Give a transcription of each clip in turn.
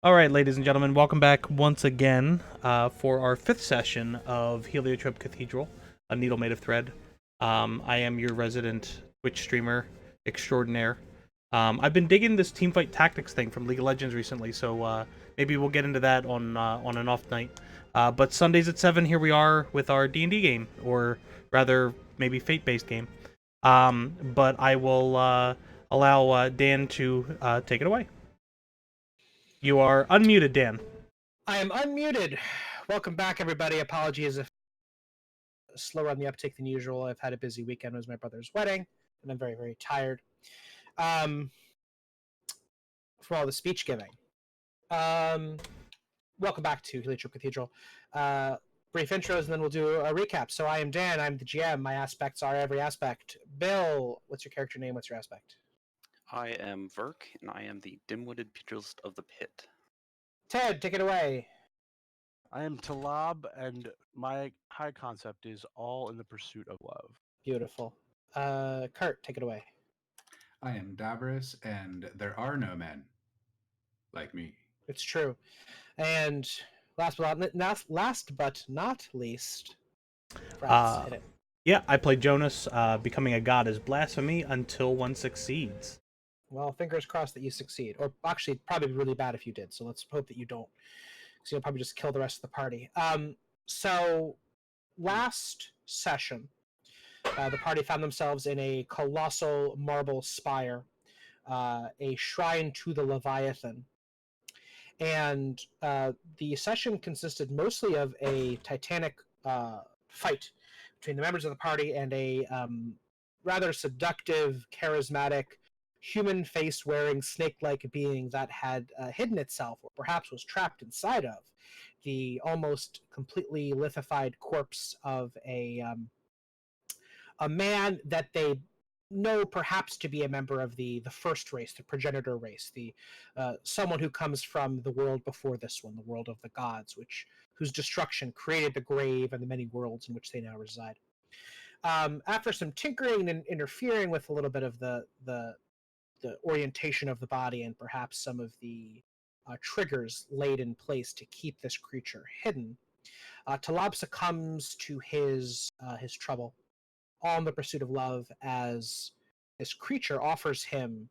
All right, ladies and gentlemen, welcome back once again for our fifth session of Heliotrope Cathedral, a needle made of thread. I am your resident Twitch streamer extraordinaire. I've been digging this teamfight tactics thing from League of Legends recently, so maybe we'll get into that on an off night. But Sundays at 7, here we are with our D&D game, or rather, maybe fate-based game. But I will allow Dan to take it away. You are unmuted, Dan. I am unmuted. Welcome back, everybody. Apologies if slower on the uptake than usual. I've had a busy weekend. It was my brother's wedding, and I'm very, very tired from all the speech giving. Welcome back to Heliotrope Cathedral. Brief intros, and then we'll do a recap. So I am Dan. I'm the GM. My aspects are every aspect. Bill, what's your character name? What's your aspect? I am Verk, and I am the dim-witted pugilist of the pit. Ted, take it away. I am Talab, and my high concept is all in the pursuit of love. Beautiful. Kurt, take it away. I am Davros, and there are no men like me. It's true. And last but not least, Frats, hit it. Yeah, I played Jonas. Becoming a god is blasphemy until one succeeds. Well, fingers crossed that you succeed. Or actually, probably be really bad if you did. So let's hope that you don't. So you'll probably just kill the rest of the party. So last session, the party found themselves in a colossal marble spire, a shrine to the Leviathan. And the session consisted mostly of a titanic fight between the members of the party and a rather seductive, charismatic, human face wearing snake like being that had hidden itself, or perhaps was trapped inside of, the almost completely lithified corpse of a man that they know perhaps to be a member of the first race, the progenitor race, the someone who comes from the world before this one, the world of the gods, whose destruction created the grave and the many worlds in which they now reside. After some tinkering and interfering with a little bit of the orientation of the body and perhaps some of the triggers laid in place to keep this creature hidden, Talab succumbs to his trouble, all in the pursuit of love, as this creature offers him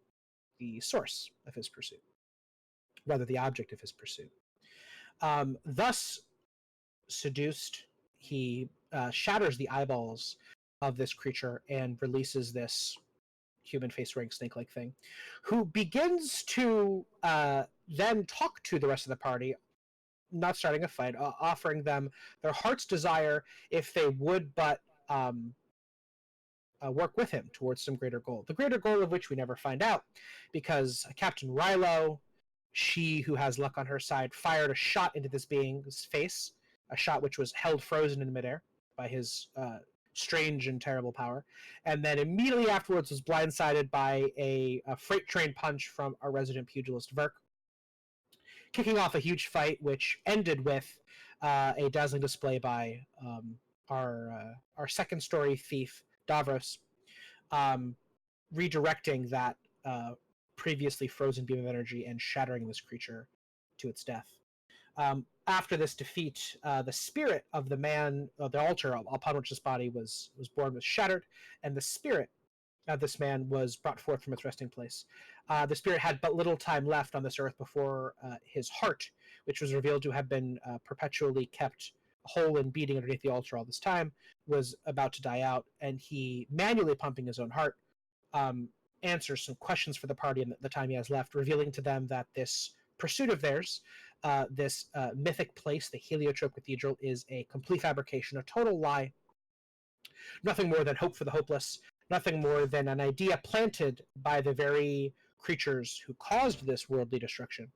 the source of his pursuit, rather the object of his pursuit. Thus seduced, he shatters the eyeballs of this creature and releases this human face wearing snake like thing, who begins to then talk to the rest of the party, not starting a fight, offering them their heart's desire if they would but work with him towards some greater goal. The greater goal of which we never find out, because Captain Rilo, she who has luck on her side, fired a shot into this being's face, a shot which was held frozen in midair by his strange and terrible power, and then immediately afterwards was blindsided by a freight train punch from our resident pugilist Verk, kicking off a huge fight which ended with a dazzling display by our second story thief Davros, redirecting that previously frozen beam of energy and shattering this creature to its death. After this defeat, the spirit of the man, the altar upon which this body was born, was shattered, and the spirit of this man was brought forth from its resting place. The spirit had but little time left on this earth before his heart, which was revealed to have been perpetually kept whole and beating underneath the altar all this time, was about to die out, and he, manually pumping his own heart, answers some questions for the party in the time he has left, revealing to them that this pursuit of theirs, this mythic place, the Heliotrope Cathedral, is a complete fabrication, a total lie, nothing more than hope for the hopeless, nothing more than an idea planted by the very creatures who caused this worldly destruction,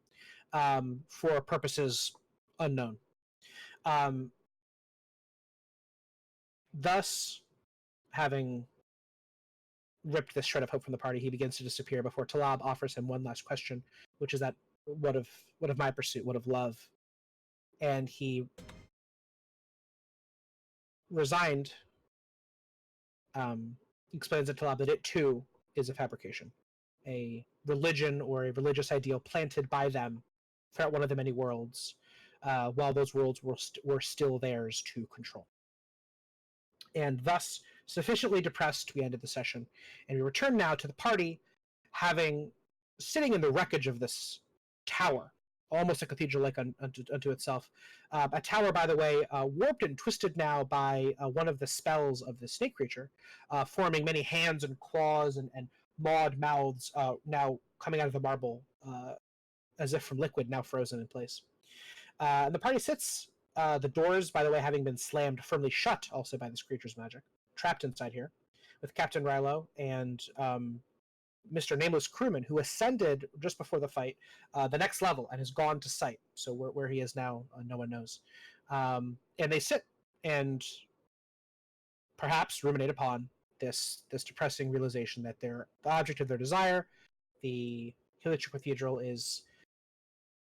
for purposes unknown. Thus, having ripped this shred of hope from the party, he begins to disappear before Talab offers him one last question, which is that what of my pursuit, what of love? And he, resigned, explains to Talab that it too is a fabrication, a religion or a religious ideal planted by them throughout one of the many worlds, while those worlds were still theirs to control. And thus, sufficiently depressed, we ended the session, and we return now to the party, having sitting in the wreckage of this tower, almost a cathedral like unto itself. A tower, by the way, warped and twisted now by one of the spells of the snake creature, forming many hands and claws and mauled mouths now coming out of the marble as if from liquid, now frozen in place. And the party sits, the doors, by the way, having been slammed firmly shut also by this creature's magic, trapped inside here, with Captain Rilo and Mr. Nameless Crewman, who ascended just before the fight the next level and has gone to sight. So where he is now, no one knows. And they sit and perhaps ruminate upon this depressing realization that the object of their desire, the Heliotrope Cathedral, is,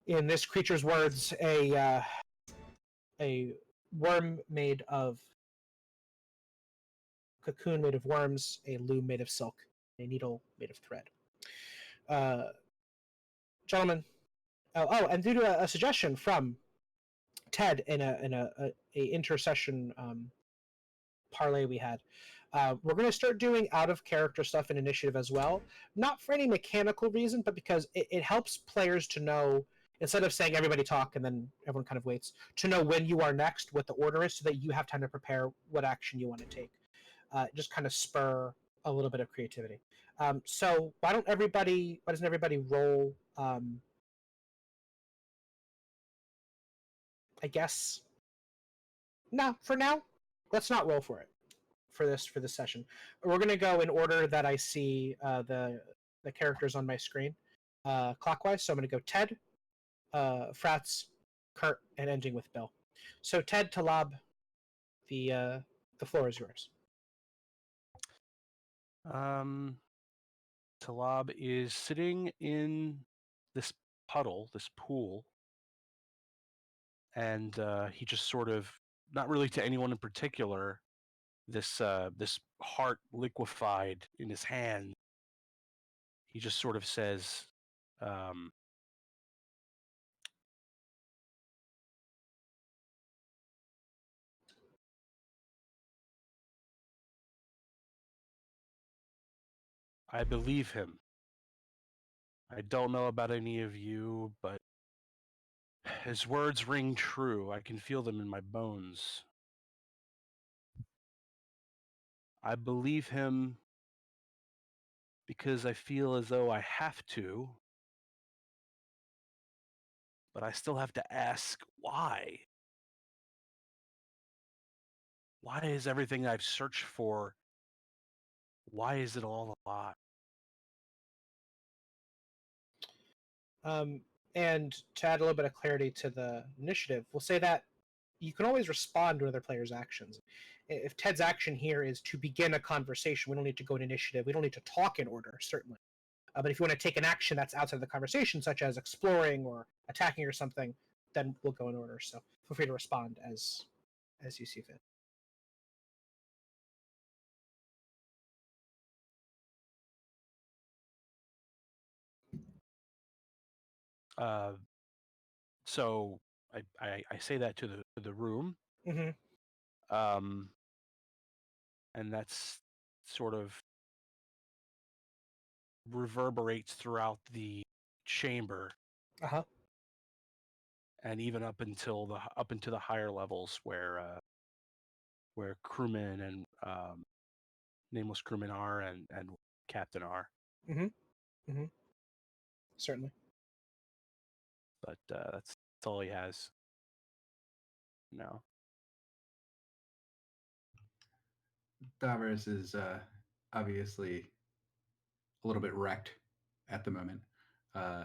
in this creature's words, a worm made of cocoon made of worms, a loom made of silk, a needle made of thread. Gentlemen, and due to a suggestion from Ted in a intercession parlay we had, we're going to start doing out of character stuff in initiative as well, not for any mechanical reason, but because it helps players to know, instead of saying everybody talk and then everyone kind of waits, to know when you are next, what the order is, so that you have time to prepare what action you want to take. Just kind of spur a little bit of creativity. So why doesn't everybody roll? I guess. No, for now, let's not roll for it for this session. We're gonna go in order that I see the characters on my screen, clockwise. So I'm gonna go Ted, Frats, Kurt, and ending with Bill. So Ted, Talab, the floor is yours. Talab is sitting in this puddle, this pool, and he just sort of, not really to anyone in particular, this heart liquefied in his hand. He just sort of says, I believe him. I don't know about any of you, but his words ring true. I can feel them in my bones. I believe him because I feel as though I have to, but I still have to ask why. Why is everything I've searched for, why is it all a lie? And to add a little bit of clarity to the initiative, we'll say that you can always respond to other players' actions. If Ted's action here is to begin a conversation, we don't need to go in initiative. We don't need to talk in order, certainly. But if you want to take an action that's outside of the conversation, such as exploring or attacking or something, then we'll go in order. So feel free to respond as you see fit. So I say that to the room, Mm-hmm. and that's sort of reverberates throughout the chamber, Uh-huh. and even up into the higher levels where crewmen and nameless crewmen are and captain are. Mm-hmm. Mm-hmm. Certainly. But that's all he has. No. Davros is obviously a little bit wrecked at the moment,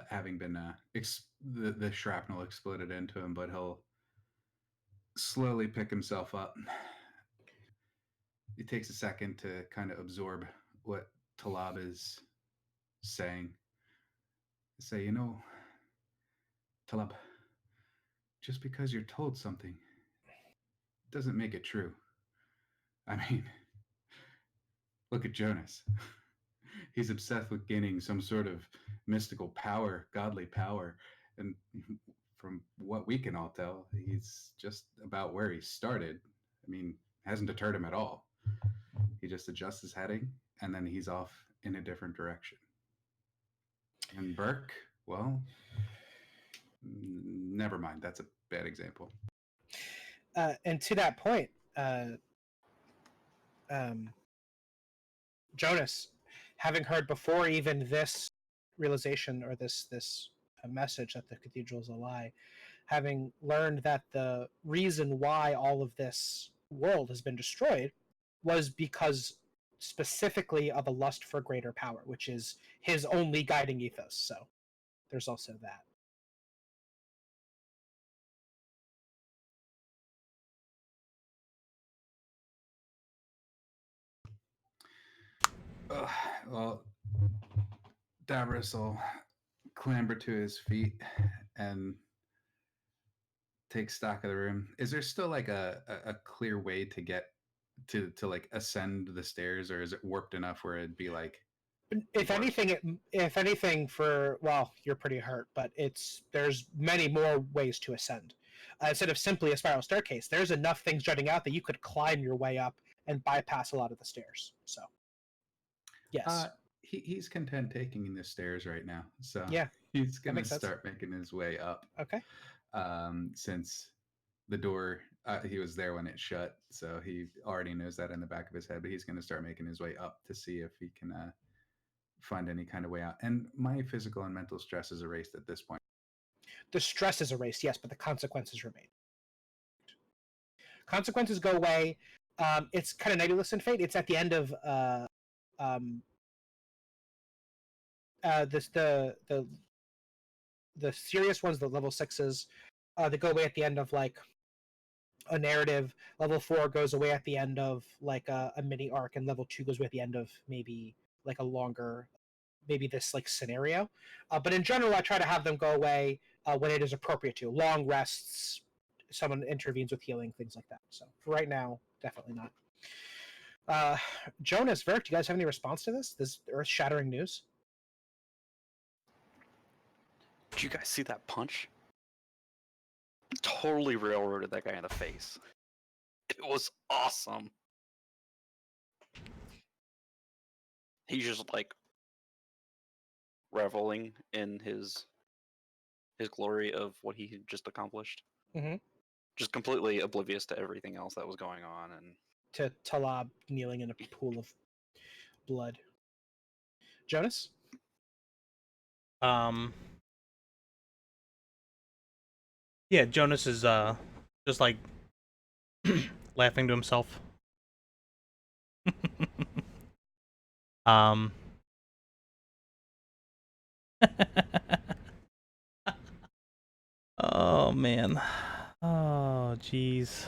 having been the shrapnel exploded into him, but he'll slowly pick himself up. It takes a second to kind of absorb what Talab is saying. Say, Talab, just because you're told something doesn't make it true. I mean, look at Jonas. He's obsessed with gaining some sort of mystical power, godly power. And from what we can all tell, he's just about where he started. I mean, hasn't deterred him at all. He just adjusts his heading, and then he's off in a different direction. And Burke, well, never mind. That's a bad example. And to that point, Jonas, having heard before even this realization or this message that the cathedral is a lie, having learned that the reason why all of this world has been destroyed was because specifically of a lust for greater power, which is his only guiding ethos. So there's also that. Well, Davros will clamber to his feet and take stock of the room. Is there still like a clear way to get to like ascend the stairs, or is it warped enough where it'd be like If anything, for well, you're pretty hurt, but there's many more ways to ascend. Instead of simply a spiral staircase, there's enough things jutting out that you could climb your way up and bypass a lot of the stairs. So, yes, he's content taking the stairs right now, so yeah, he's gonna makes sense. start making his way up. Okay. Since the door, he was there when it shut, so he already knows that in the back of his head. But he's gonna start making his way up to see if he can find any kind of way out. And my physical and mental stress is erased at this point. The stress is erased, yes, but the consequences remain. Consequences go away. It's kind of nebulous in Fate. It's at the end of the serious ones, the level 6s, they go away at the end of like a narrative. Level 4 goes away at the end of like a mini arc, and level 2 goes away at the end of maybe like a longer, maybe this like scenario. But in general, I try to have them go away when it is appropriate to. Long rests, someone intervenes with healing, things like that. So for right now, definitely not. Jonas, Verk, do you guys have any response to this earth-shattering news? Did you guys see that punch? Totally railroaded that guy in the face. It was awesome. He's just like reveling in his glory of what he had just accomplished. Mm-hmm. Just completely oblivious to everything else that was going on, and To Talab kneeling in a pool of blood. Jonas? Yeah, Jonas is just like laughing to himself. Oh man. Oh jeez.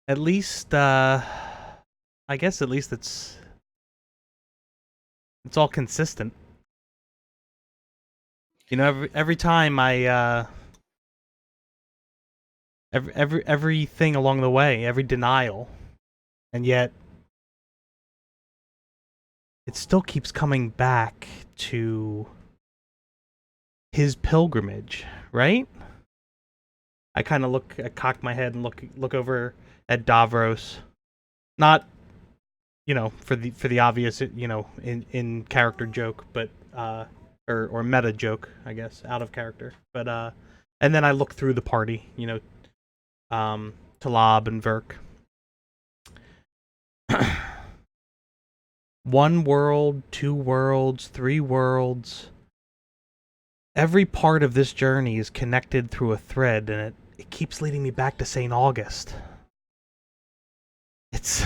At least I guess at least it's all consistent. You know, every time I everything along the way, every denial, and yet it still keeps coming back to his pilgrimage, right? I kind of I cock my head and look over at Davros, not, you know, for the obvious, you know, in character joke, but or meta joke, I guess, out of character. But and then I look through the party, you know, Talab and Verk. One world, 2 worlds, 3 worlds. Every part of this journey is connected through a thread, and it keeps leading me back to St. August. It's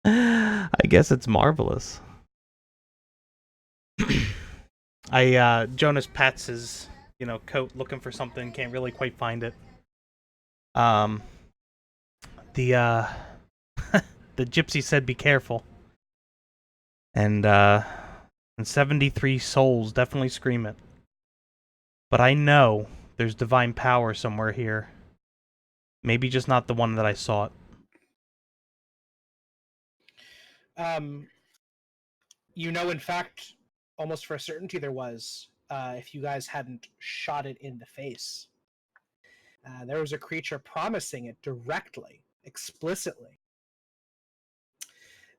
I guess it's marvelous. Jonas pats his, you know, coat looking for something, can't really quite find it. The the gypsy said be careful. And 73 souls definitely scream it. But I know there's divine power somewhere here. Maybe just not the one that I sought. You know, in fact, almost for a certainty there was, if you guys hadn't shot it in the face. There was a creature promising it directly, explicitly.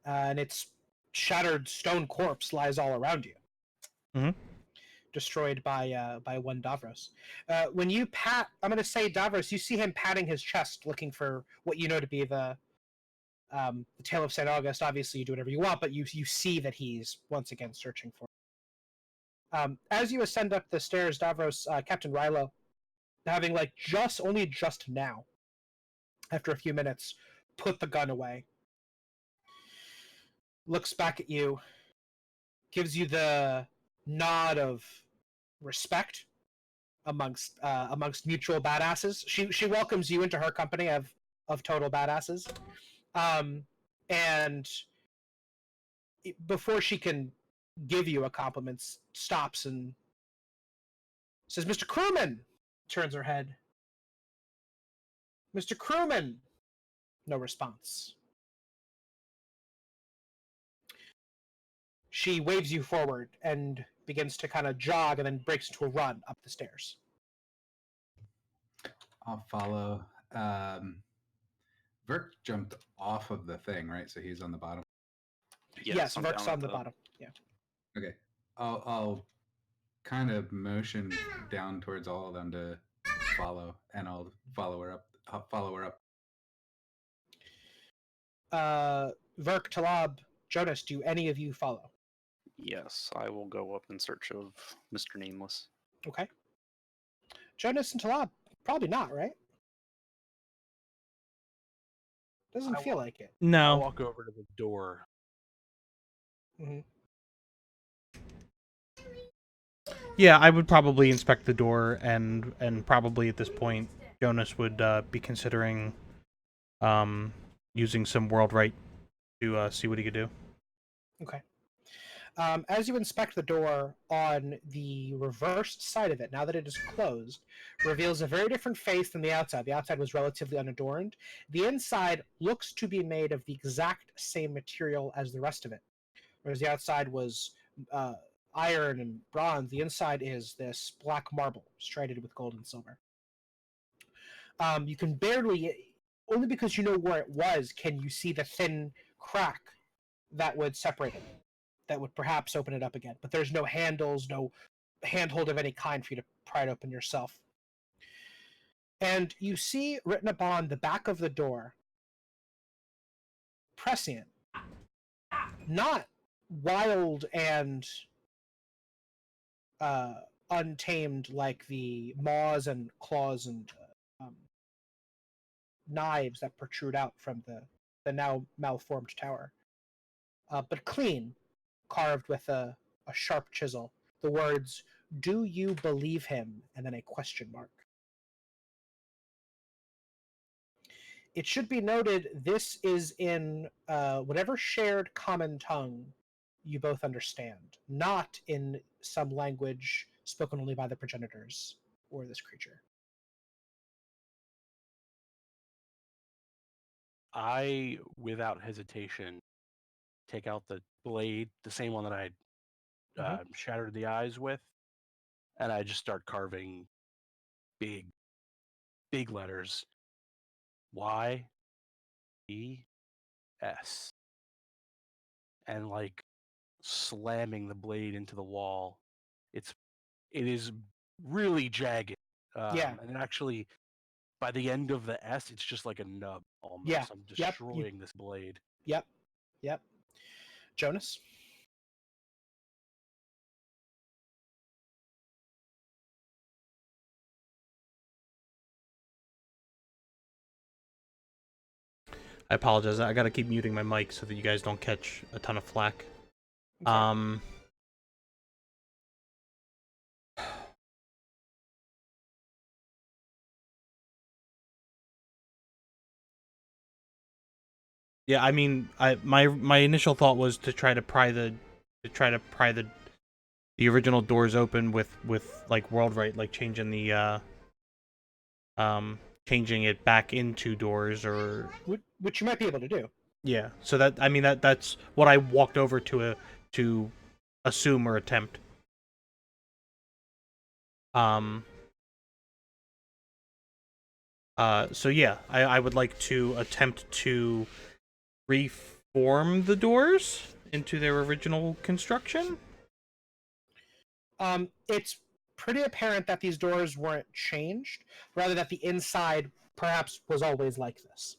And its shattered stone corpse lies all around you. Mhm. Destroyed by one Davros. When you pat, I'm going to say Davros, you see him patting his chest, looking for what you know to be the Tale of St. August. Obviously, you do whatever you want, but you see that he's once again searching for it. As you ascend up the stairs, Davros, Captain Rilo, having like only just now, after a few minutes, put the gun away, looks back at you, gives you the nod of respect amongst mutual badasses. She welcomes you into her company of total badasses, and before she can give you a compliment, stops and says, "Mr. Crewman." Turns her head. "Mr. Crewman." No response. She waves you forward and begins to kind of jog and then breaks into a run up the stairs. I'll follow. Vert jumped off of the thing, right? So he's on the bottom. Yes, I'm Verk's down on at the bottom. Yeah. Okay. I'll kind of motion down towards all of them to follow, and I'll follow her up. Verk, Talab, Jonas, do any of you follow? Yes, I will go up in search of Mr. Nameless. Okay. Jonas and Talab, probably not, right? Doesn't feel like it. I No. walk over to the door. Mm-hmm. Yeah, I would probably inspect the door, and probably at this point, Jonas would be considering using some world right to see what he could do. Okay. As you inspect the door, on the reverse side of it, now that it is closed, reveals a very different face than the outside. The outside was relatively unadorned. The inside looks to be made of the exact same material as the rest of it. Whereas the outside was iron and bronze, the inside is this black marble, striated with gold and silver. You can barely, only because you know where it was, can you see the thin crack that would separate it, that would perhaps open it up again. But there's no handles, no handhold of any kind for you to pry it open yourself. And you see written upon the back of the door, prescient, not wild and untamed like the maws and claws and knives that protrude out from the now malformed tower, but clean, carved with a sharp chisel. The words, "Do you believe him?" and then a question mark. It should be noted this is in whatever shared common tongue you both understand, not in some language spoken only by the progenitors or this creature. I, without hesitation, take out the blade, the same one that I shattered the eyes with, and I just start carving big letters. Y E S. And like slamming the blade into the wall. It is really jagged. Yeah. And it actually, by the end of the S, it's just like a nub almost. Yeah. I'm Yep. destroying this blade. Yep. Jonas? I apologize. I gotta keep muting my mic so that you guys don't catch a ton of flack. Okay. Yeah, I mean, my initial thought was to try to pry the original doors open with like world right, like changing the changing it back into doors, or Which you might be able to do. Yeah. So that I mean that's what I walked over to assume or attempt. Um. So yeah, I would like to attempt to reform the doors into their original construction. It's pretty apparent that these doors weren't changed, rather that the inside perhaps was always like this.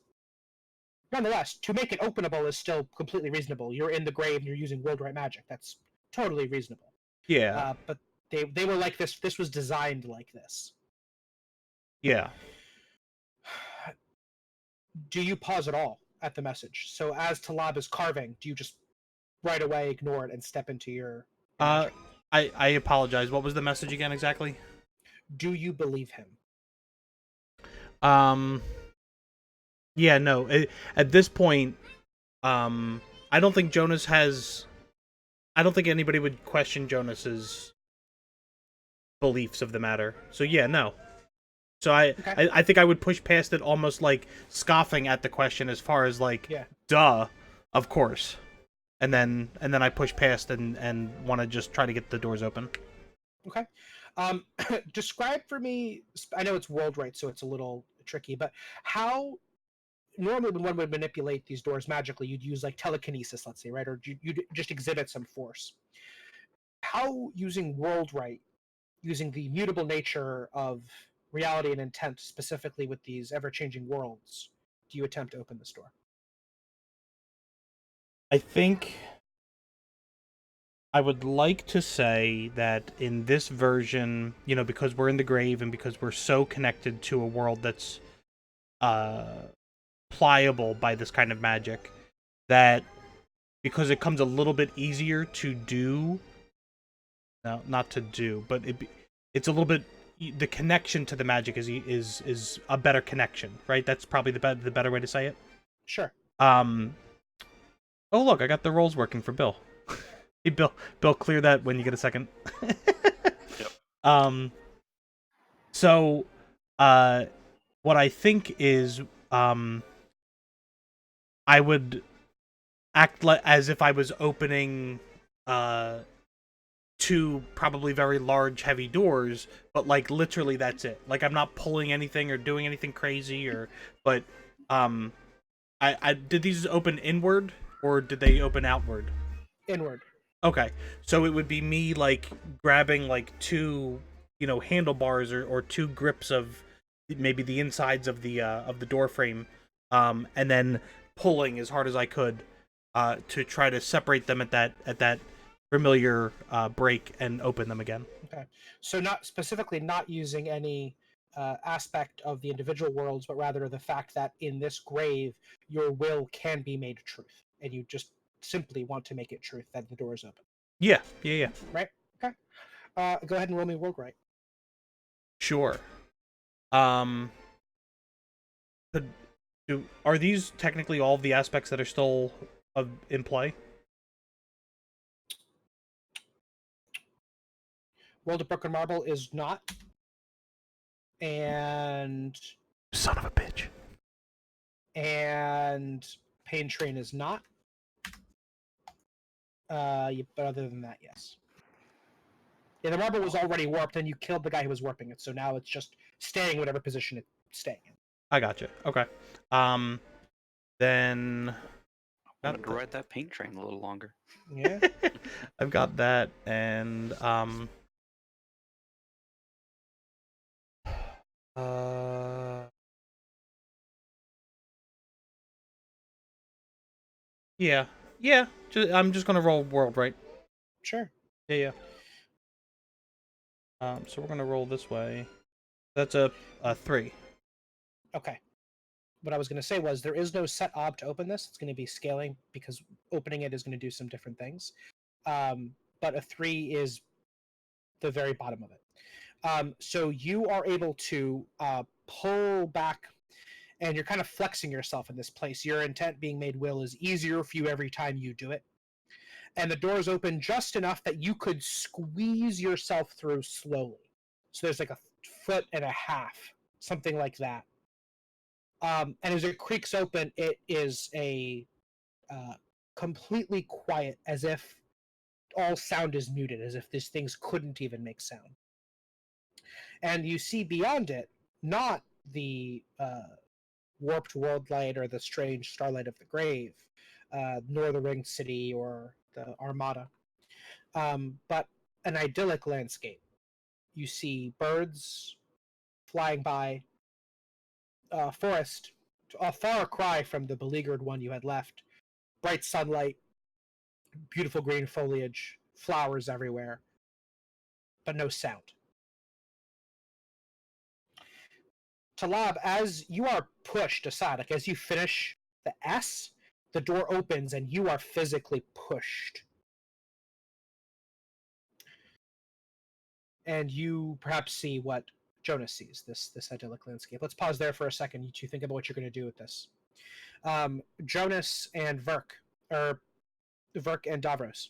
Nonetheless, to make it openable is still completely reasonable. You're in the grave and you're using world right magic. That's totally reasonable. Yeah. But they were like this. This was designed like this. Yeah. Do you pause at all at the message? So as Talab is carving, do you just right away ignore it and step into your Uh, magic? I apologize. What was the message again exactly? Do you believe him? Um. Yeah. No. At this point, I don't think Jonas has. I don't think anybody would question Jonas's beliefs of the matter. So yeah, no. So Okay. I think I would push past it, almost like scoffing at the question, as far as like, Yeah. duh, of course. And then I push past and want to just try to get the doors open. Okay. Describe for me. I know it's world right, so it's a little tricky. But how normally when one would manipulate these doors magically, you'd use like telekinesis, let's say, right, or you'd just exhibit some force. How using world right, using the mutable nature of reality and intent, specifically with these ever-changing worlds, do you attempt to open this door? I think I would like to say that in this version, because we're in the grave and because we're so connected to a world that's uh pliable by this kind of magic, that because it comes a little bit easier to do, no, not to do, but it's a little bit, the connection to the magic is a better connection, right? That's probably the better way to say it. Sure. Um. Oh look, I got the rolls working for Bill. Hey, Bill, clear that when you get a second. Yep. So, what I think is, I would act as if I was opening, two probably very large, heavy doors, but like literally that's it. Like I'm not pulling anything or doing anything crazy, but, um, I did these open inward or did they open outward? Inward. Okay, so it would be me like grabbing like two, handlebars or two grips of maybe the insides of the door frame, and then pulling as hard as I could, to try to separate them at that familiar break and open them again. Okay. So not specifically not using any aspect of the individual worlds, but rather the fact that in this grave your will can be made truth, and you just simply want to make it truth that the door is open. Yeah, yeah. Right? Okay. Go ahead and roll me world right. Sure. Um, could are these technically all of the aspects that are still in play? World of Broken Marble is not, and Son of a bitch. Pain Train is not. But other than that, yes. Yeah, the marble was already warped, and you killed the guy who was warping it, so now it's just staying whatever position it's staying in. I gotcha. Okay. Then I wanted to ride that paint train a little longer. Yeah. I've got that, and uh, yeah, I'm just gonna roll world, right? Sure. Yeah. So we're gonna roll this way. That's a 3. Okay. What I was going to say was there is no set ob to open this. It's going to be scaling because opening it is going to do some different things. But a 3 is the very bottom of it. So you are able to pull back, and you're kind of flexing yourself in this place. Your intent being made will is easier for you every time you do it. And the doors open just enough that you could squeeze yourself through slowly. So there's like a foot and a half, something like that. And as it creaks open, it is a completely quiet, as if all sound is muted, as if these things couldn't even make sound. And you see beyond it, not the warped world light or the strange starlight of the grave, nor the ringed city or the Armada, but an idyllic landscape. You see birds flying by, forest, a far cry from the beleaguered one you had left, bright sunlight, beautiful green foliage, flowers everywhere, but no sound. Talab, as you are pushed aside, like as you finish the S, the door opens and you are physically pushed. And you perhaps see what Jonas sees, this idyllic landscape. Let's pause there for a second. You two think about what you're going to do with this. Jonas and Verk and Davros.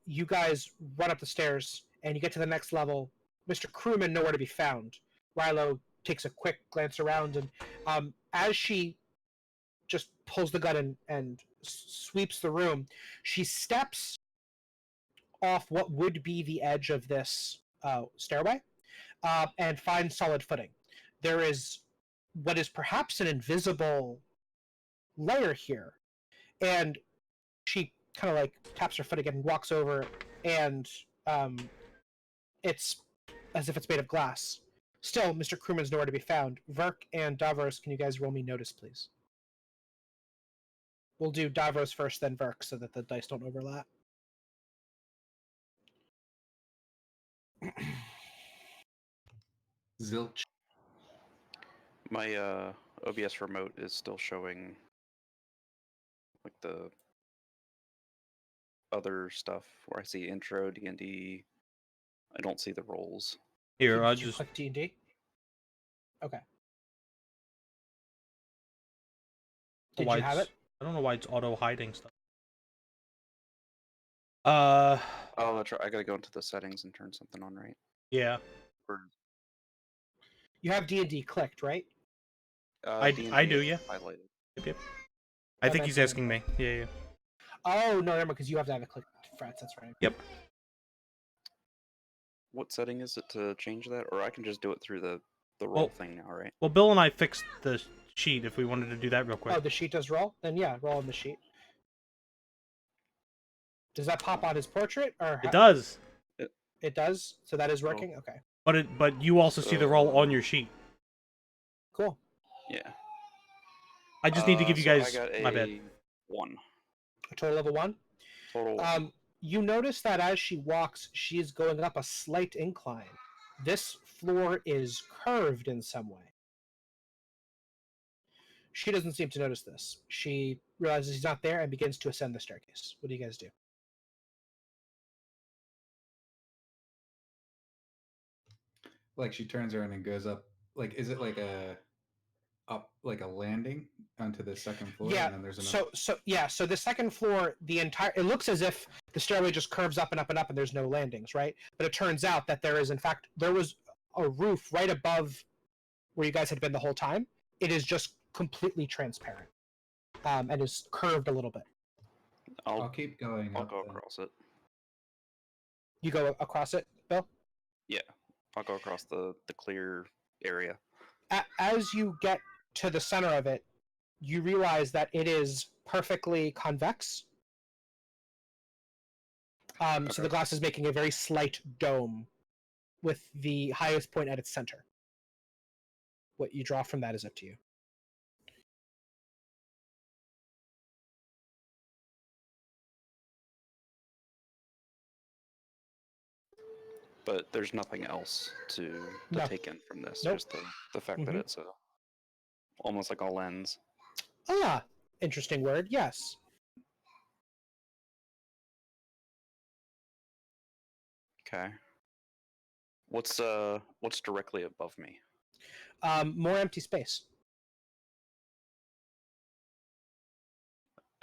You guys run up the stairs and you get to the next level. Mr. Crewman nowhere to be found. Rilo takes a quick glance around, and as she just pulls the gun and sweeps the room, she steps off what would be the edge of this stairway and finds solid footing. There is what is perhaps an invisible layer here, and she kind of like taps her foot again and walks over, and it's as if it's made of glass. Still, Mr. Crewman's nowhere to be found. Verk and Davros, can you guys roll me notice, please? We'll do Davros first, then Verk, so that the dice don't overlap. Zilch. My OBS remote is still showing like the other stuff where I see intro, D&D. I don't see the roles. Here, I'll Did you just. click D&D? Okay. Did why you have it? I don't know why it's auto hiding stuff. Oh, that's right. I gotta go into the settings and turn something on, right? Yeah. Or You have D&D clicked, right? D&D I do, is yeah. highlighted. Yep. I think meant he's to asking me. Yeah. Oh, no, remember, because you have to have it clicked, Frats, that's right. Yep. What setting is it to change that? Or I can just do it through the roll Well- thing now, right? Well, Bill and I fixed the sheet. If we wanted to do that real quick. Oh, the sheet does roll? Then yeah, roll on the sheet. Does that pop on his portrait? Or It does, It does? So that is working? Okay. but you also see the roll on your sheet. Cool. Yeah. I just need to give you So I guys got my bad. a 1. A total of a 1? Total 1. You notice that as she walks, she is going up a slight incline. This floor is curved in some way. She doesn't seem to notice this. She realizes he's not there and begins to ascend the staircase. What do you guys do? Like she turns around and goes up. Like, is it like a landing onto the second floor? Yeah. And then there's another. So the second floor, it looks as if the stairway just curves up and up and up, and there's no landings, right? But it turns out that there was a roof right above where you guys had been the whole time. It is just completely transparent, and is curved a little bit. I'll keep going I'll up. go then. across it. You go across it, Bill? Yeah. I'll go across the clear area. As you get to the center of it, you realize that it is perfectly convex. So the glass is making a very slight dome with the highest point at its center. What you draw from that is up to you. But there's nothing else to No. take in from this. Nope. Just the fact that Mhm. it's almost like a lens. Ah, interesting word. Yes. Okay. What's directly above me? More empty space.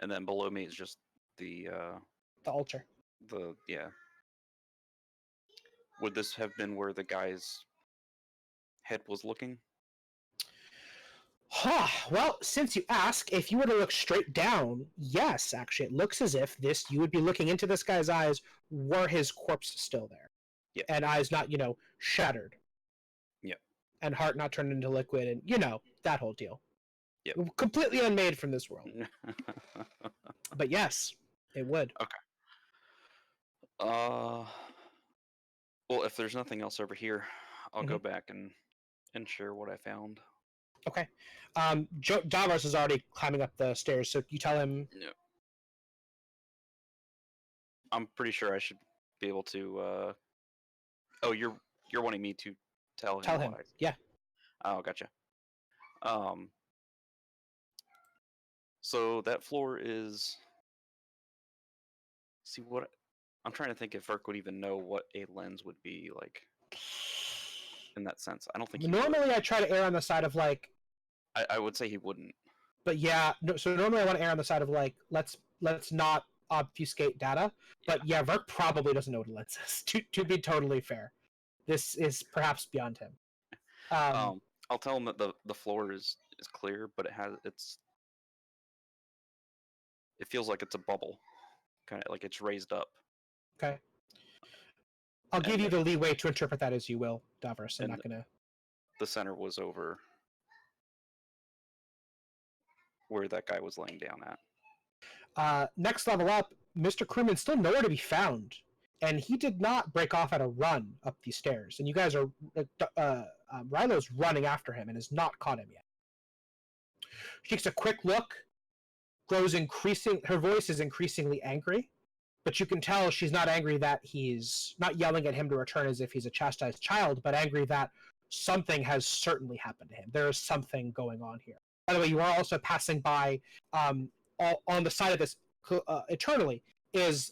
And then below me is just the The altar. yeah. Would this have been where the guy's head was looking? Well, since you ask, if you were to look straight down, yes, actually, it looks as if you would be looking into this guy's eyes were his corpse still there. Yeah. And eyes not, shattered. Yeah. And heart not turned into liquid, and, that whole deal. Yep. Completely unmade from this world. But yes, it would. Okay. Well, if there's nothing else over here, I'll go back and share what I found. Okay. Davos is already climbing up the stairs, so you tell him. Yeah. I'm pretty sure I should be able to. Oh, you're wanting me to tell him. What Yeah. Oh, gotcha. So that floor is. See what I'm trying to think if Verk would even know what a lens would be like. In that sense, I don't think. Normally, I try to err on the side of like. I would say he wouldn't. But yeah, so normally I want to err on the side of like let's not obfuscate data. But yeah, Verk probably doesn't know what a lens is. To be totally fair, this is perhaps beyond him. I'll tell him that the floor is clear, but it feels like it's a bubble, kind of like it's raised up. Okay. I'll give you the leeway to interpret that as you will, Davros. I'm not gonna. The center was over where that guy was laying down at. Next level up, Mr. Crewman's still nowhere to be found, and he did not break off at a run up these stairs. And you guys are, Rylo's running after him and has not caught him yet. She takes a quick look, grows increasing. Her voice is increasingly angry, but you can tell she's not angry that he's not yelling at him to return as if he's a chastised child, but angry that something has certainly happened to him. There is something going on here. By the way, you are also passing by on the side of this eternally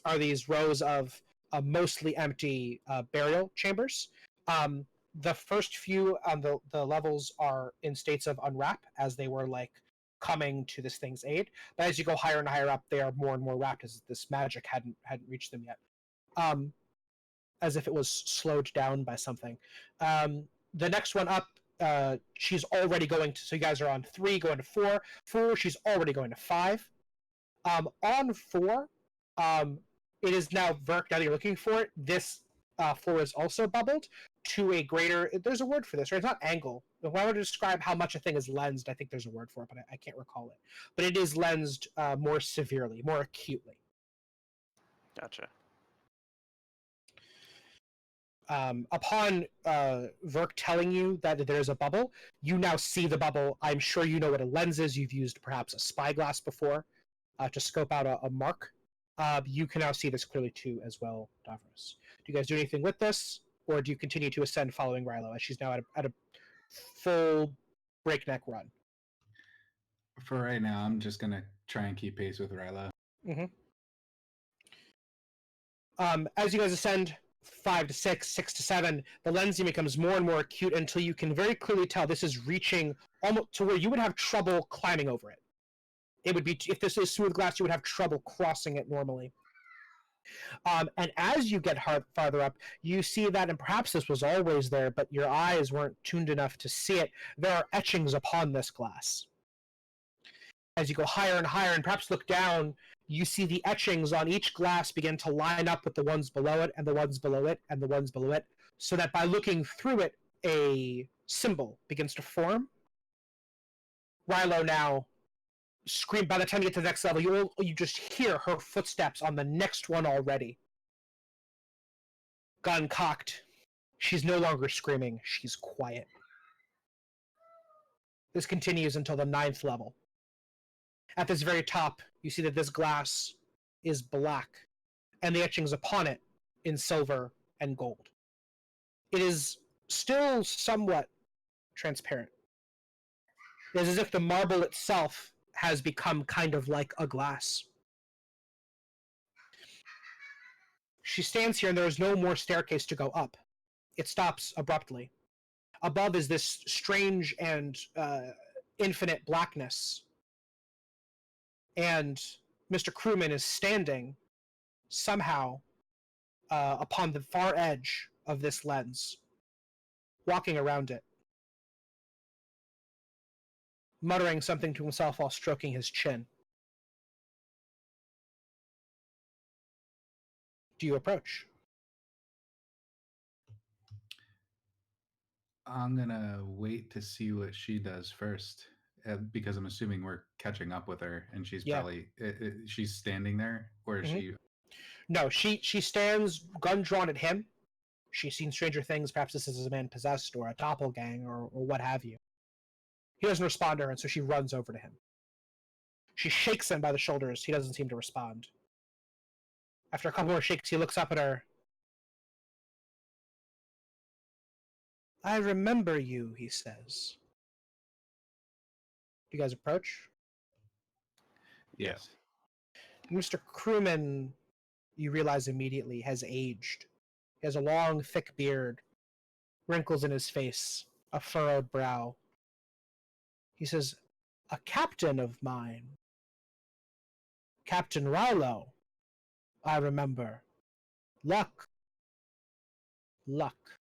are these rows of mostly empty burial chambers. The first few on the levels are in states of unwrap as they were like coming to this thing's aid. But as you go higher and higher up, they are more and more wrapped as this magic hadn't reached them yet. As if it was slowed down by something. The next one up, she's already going to, so you guys are on 3, going to 4. 4, she's already going to 5. On 4, it is now Verk, now that you're looking for it, this floor is also bubbled to a greater, there's a word for this, right? It's not angle. If I were to describe how much a thing is lensed, I think there's a word for it, but I can't recall it. But it is lensed more severely, more acutely. Gotcha. Upon Verk telling you that there's a bubble, you now see the bubble. I'm sure you know what a lens is. You've used perhaps a spyglass before to scope out a mark. You can now see this clearly too as well, Davros. Do you guys do anything with this, or do you continue to ascend following Rylo as she's now at a full breakneck run? For right now, I'm just going to try and keep pace with Rylo. Mm-hmm. As you guys ascend 5 to 6, 6 to 7, the lensing becomes more and more acute until you can very clearly tell this is reaching almost to where you would have trouble climbing over it. It would be, if this is smooth glass, you would have trouble crossing it normally. And as you get farther up, you see that, and perhaps this was always there, but your eyes weren't tuned enough to see it, there are etchings upon this glass. As you go higher and higher, and perhaps look down, you see the etchings on each glass begin to line up with the ones below it, and the ones below it, and the ones below it, so that by looking through it, a symbol begins to form. Rylo now scream. By the time you get to the next level, you just hear her footsteps on the next one already. Gun cocked. She's no longer screaming. She's quiet. This continues until the 9th level. At this very top, you see that this glass is black, and the etchings upon it in silver and gold. It is still somewhat transparent. It is as if the marble itself has become kind of like a glass. She stands here, and there is no more staircase to go up. It stops abruptly. Above is this strange and infinite blackness. And Mr. Crewman is standing somehow upon the far edge of this lens, walking around it. muttering something to himself while stroking his chin. Do you approach? I'm gonna wait to see what she does first, because I'm assuming we're catching up with her, and she's Yeah. probably she's standing there, or is Mhm. she? No, she stands, gun drawn at him. She's seen stranger things. Perhaps this is a man possessed or a doppelganger or what have you. He doesn't respond to her, and so she runs over to him. She shakes him by the shoulders. He doesn't seem to respond. After a couple more shakes, he looks up at her. I remember you, he says. Do you guys approach? Yes. Mr. Crewman, you realize immediately, has aged. He has a long, thick beard, wrinkles in his face, a furrowed brow. He says, a captain of mine. Captain Rilo, I remember. Luck. Luck.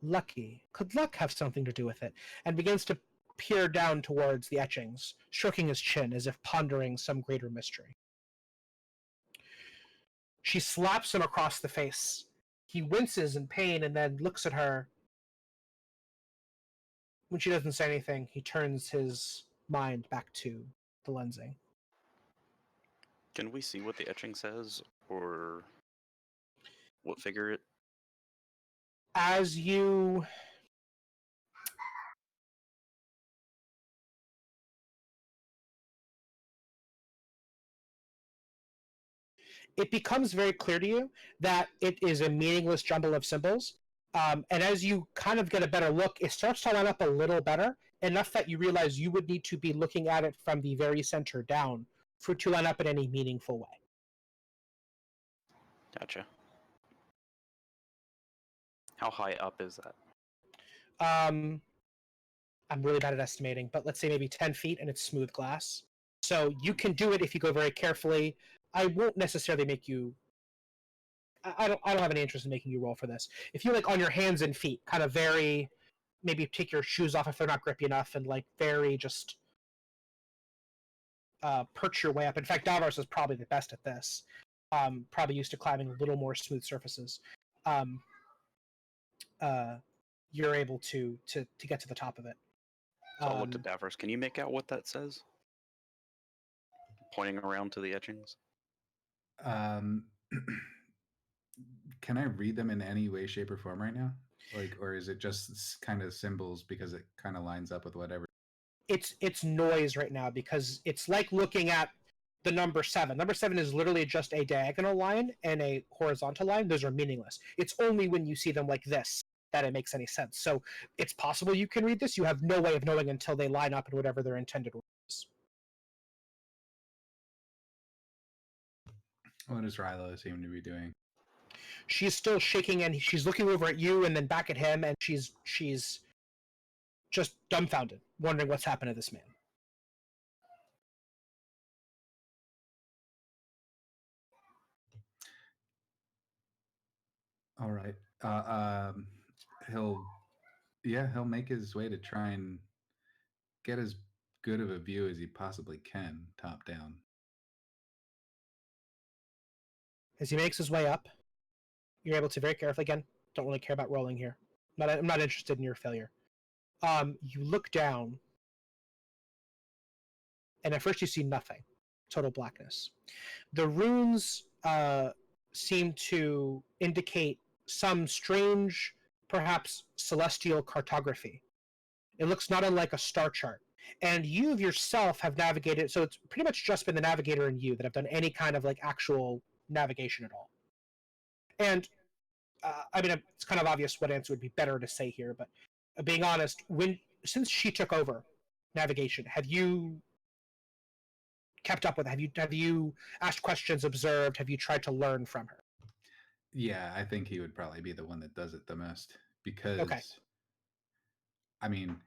Lucky. Could luck have something to do with it? And begins to peer down towards the etchings, stroking his chin as if pondering some greater mystery. She slaps him across the face. He winces in pain and then looks at her. When she doesn't say anything, he turns his mind back to the lensing. Can we see what the etching says, or what figure it? As you it becomes very clear to you that it is a meaningless jumble of symbols. And as you kind of get a better look, it starts to line up a little better, enough that you realize you would need to be looking at it from the very center down for it to line up in any meaningful way. Gotcha. How high up is that? I'm really bad at estimating, but let's say maybe 10 feet, and it's smooth glass. So you can do it if you go very carefully. I won't necessarily make you. I don't have any interest in making you roll for this. If you like on your hands and feet, kind of very, maybe take your shoes off if they're not grippy enough, and like very just perch your way up. In fact, Davros is probably the best at this. Probably used to climbing a little more smooth surfaces. You're able to get to the top of it. So I'll look to Davros. Can you make out what that says? Pointing around to the etchings. Can I read them in any way, shape, or form right now? Like, or is it just kind of symbols because it kind of lines up with whatever? It's noise right now because it's like looking at the number 7. Number 7 is literally just a diagonal line and a horizontal line. Those are meaningless. It's only when you see them like this that it makes any sense. So it's possible you can read this. You have no way of knowing until they line up in whatever their intended word is. What does Rilo seem to be doing? She's still shaking and she's looking over at you and then back at him, and she's just dumbfounded, wondering what's happened to this man. All right. He'll make his way to try and get as good of a view as he possibly can, top down. As he makes his way up, you're able to very carefully, again, don't really care about rolling here. I'm not interested in your failure. You look down, and at first you see nothing. Total blackness. The runes seem to indicate some strange, perhaps celestial cartography. It looks not unlike a star chart. And you yourself have navigated, so it's pretty much just been the navigator and you that have done any kind of like actual navigation at all. And I mean, it's kind of obvious what answer would be better to say here, but being honest, since she took over navigation, have you kept up with it? Have you asked questions, observed? Have you tried to learn from her? Yeah, I think he would probably be the one that does it the most because, Okay. I mean,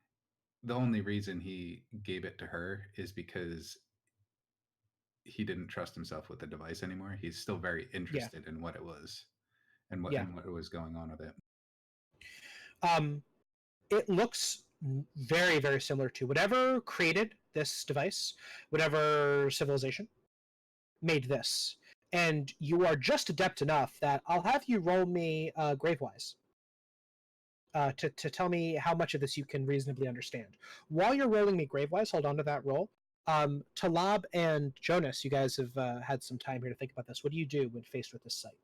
the only reason he gave it to her is because he didn't trust himself with the device anymore. He's still very interested in what it was and what was going on with it. It looks very, very similar to whatever created this device, whatever civilization made this. And you are just adept enough that I'll have you roll me Gravewise to tell me how much of this you can reasonably understand. While you're rolling me Gravewise, hold on to that roll. Talab and Jonas, you guys have had some time here to think about this. What do you do when faced with this sight?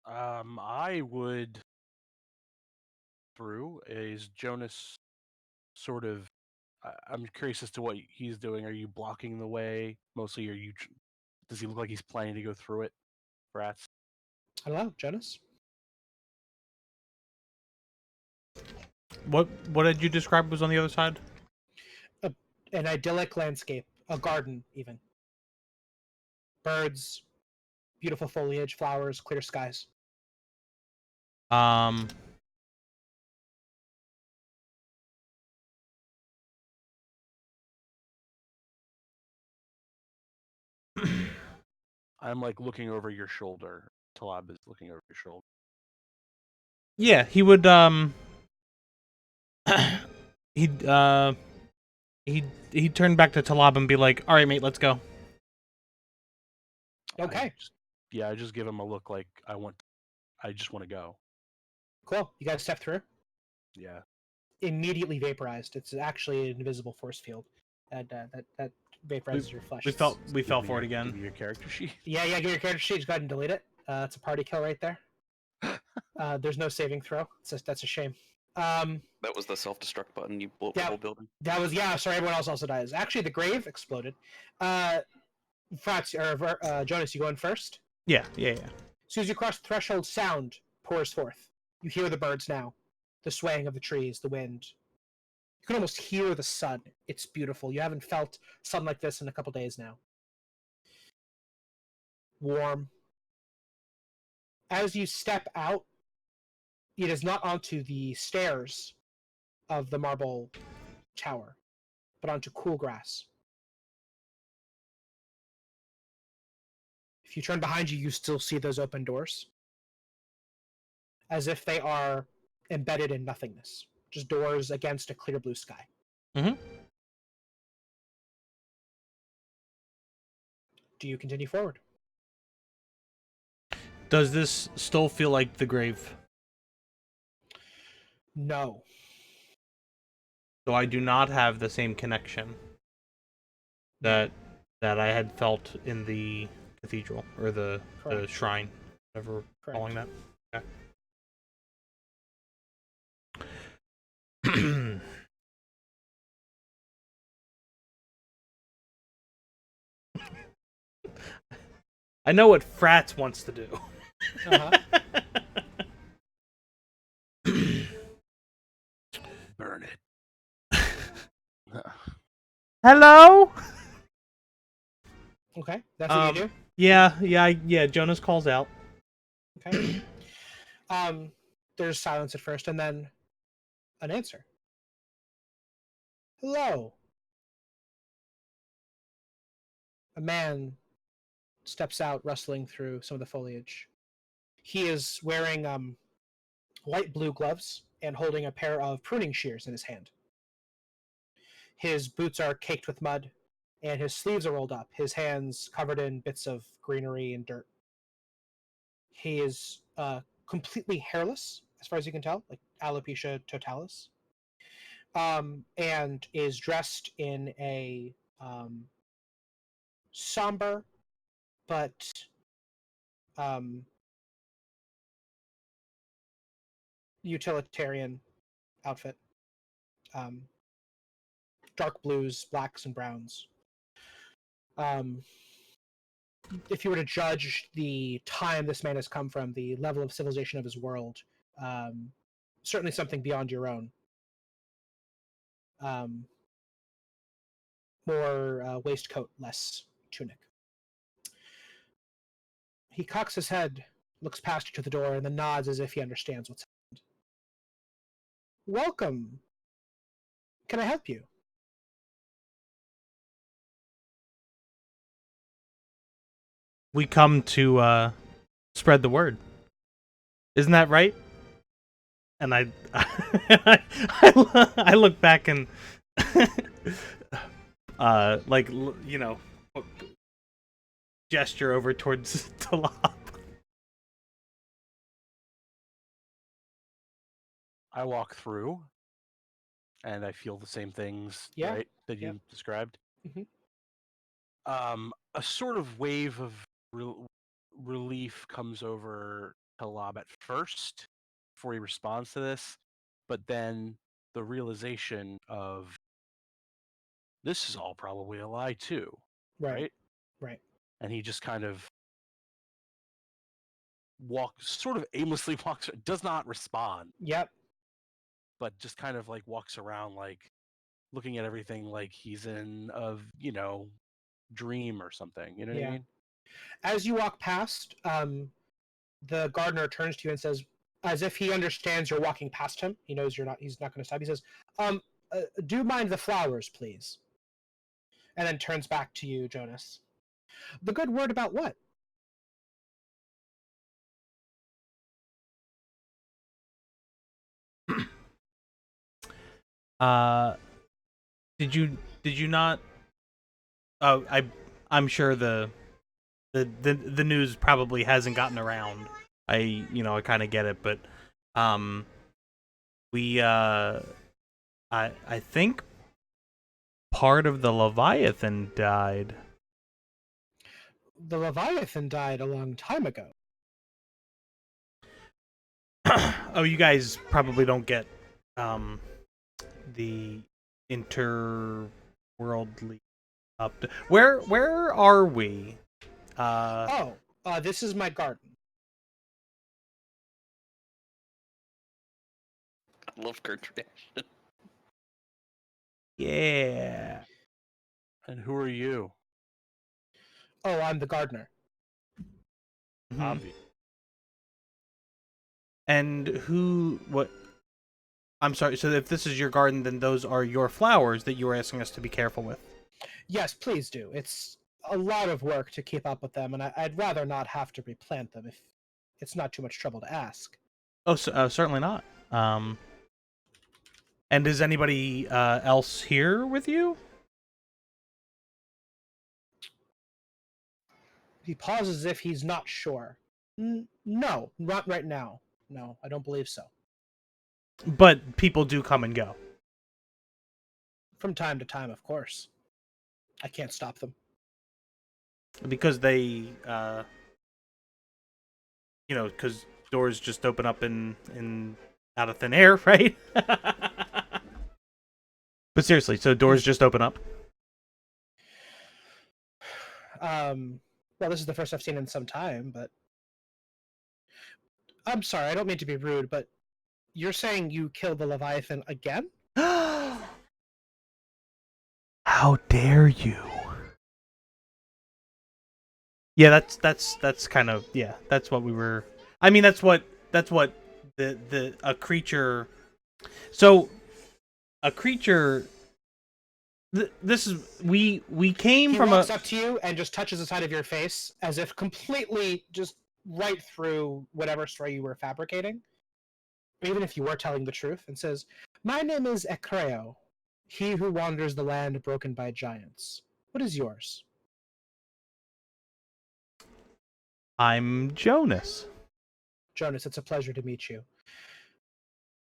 I would through is Jonas sort of. I'm curious as to what he's doing. Are you blocking the way mostly? Are you? Does he look like he's planning to go through it? Perhaps. I don't know, Jonas. What did you describe was on the other side? An idyllic landscape, a garden, even. Birds, beautiful foliage, flowers, clear skies. Um. I'm like looking over your shoulder. Talab is looking over your shoulder. Yeah, he would. He'd he'd turn back to Talab and be like, "All right, mate, let's go." Okay, I just give him a look like I just want to go. cool. You guys step through. Yeah. Immediately vaporized. It's actually an invisible force field, and that vaporizes your flesh. We fell for it Give again. me your character sheet. Yeah, get your character sheet. Just go ahead and delete it. It's a party kill right there. There's no saving throw. That's a shame. That was the self-destruct button. You blew up the Yeah. whole building. That was Sorry, everyone else also dies. Actually, the grave exploded. Frats or Jonas, you go in first. Yeah. As soon as you cross the threshold, sound pours forth. You hear the birds now, the swaying of the trees, the wind. You can almost hear the sun. It's beautiful. You haven't felt sun like this in a couple days now. Warm. As you step out, it is not onto the stairs of the marble tower, but onto cool grass. If you turn behind you, you still see those open doors, as if they are embedded in nothingness. Just doors against a clear blue sky. Mm-hmm. Do you continue forward? Does this still feel like the grave? No. So I do not have the same connection that I had felt in the cathedral or the shrine, whatever we're calling that. Okay. I know what Frats wants to do. Uh-huh. Burn it. Hello? Okay, that's what you do? Yeah, Jonas calls out. Okay. There's silence at first, and then an answer. Hello. A man steps out, rustling through some of the foliage. He is wearing light blue gloves and holding a pair of pruning shears in his hand. His boots are caked with mud, and his sleeves are rolled up, his hands covered in bits of greenery and dirt. He is completely hairless, as far as you can tell, like alopecia totalis, and is dressed in a somber but utilitarian outfit. Dark blues, blacks, and browns. If you were to judge the time this man has come from, the level of civilization of his world, certainly something beyond your own. More waistcoat, less tunic. He cocks his head, looks past you to the door, and then nods as if he understands what's happened. Welcome. Can I help you? We come to spread the word. Isn't that right? And I look back and gesture over towards Talab. I walk through, and I feel the same things, Yeah, right, that yep. you described. Mhm. A sort of wave of relief comes over Talab at first before he responds to this, but then the realization of this is all probably a lie too, Right. right? Right. And he just kind of sort of aimlessly walks, does not respond, Yep. but just kind of like walks around, like looking at everything like he's in a dream or something. You know what I Yeah. mean? As you walk past, the gardener turns to you and says, as if he understands you're walking past him. He knows you're not. He's not going to stop. He says, "Do mind the flowers, please." And then turns back to you, Jonas. The good word about what? Uh, did you not? Oh, I'm sure the news probably hasn't gotten around. I kind of get it, but um, we I think part of the Leviathan died. The Leviathan died a long time ago. Oh, you guys probably don't get the interworldly up. Where are we? This is my garden. I love Kurt's reaction. Yeah. And who are you? Oh, I'm the gardener. Mhm. Obvious. And what? I'm sorry. So if this is your garden, then those are your flowers that you were asking us to be careful with. Yes, please do. It's a lot of work to keep up with them, and I'd rather not have to replant them if it's not too much trouble to ask. Oh, certainly not. And is anybody else here with you? He pauses as if he's not sure. No, not right now. No, I don't believe so. But people do come and go. From time to time, of course. I can't stop them. Because they because doors just open up in out of thin air, right? But seriously, so doors just open up. Well, this is the first I've seen in some time, but I'm sorry, I don't mean to be rude, but you're saying you killed the Leviathan again? How dare you? Yeah, that's kind of, yeah, that's what we were. I mean, that's what the a creature. So a creature. This is we came He from walks up to you and just touches the side of your face as if completely just right through whatever story you were fabricating, even if you were telling the truth, and says, "My name is Ekreo, he who wanders the land broken by giants. What is yours?" I'm Jonas. Jonas, it's a pleasure to meet you.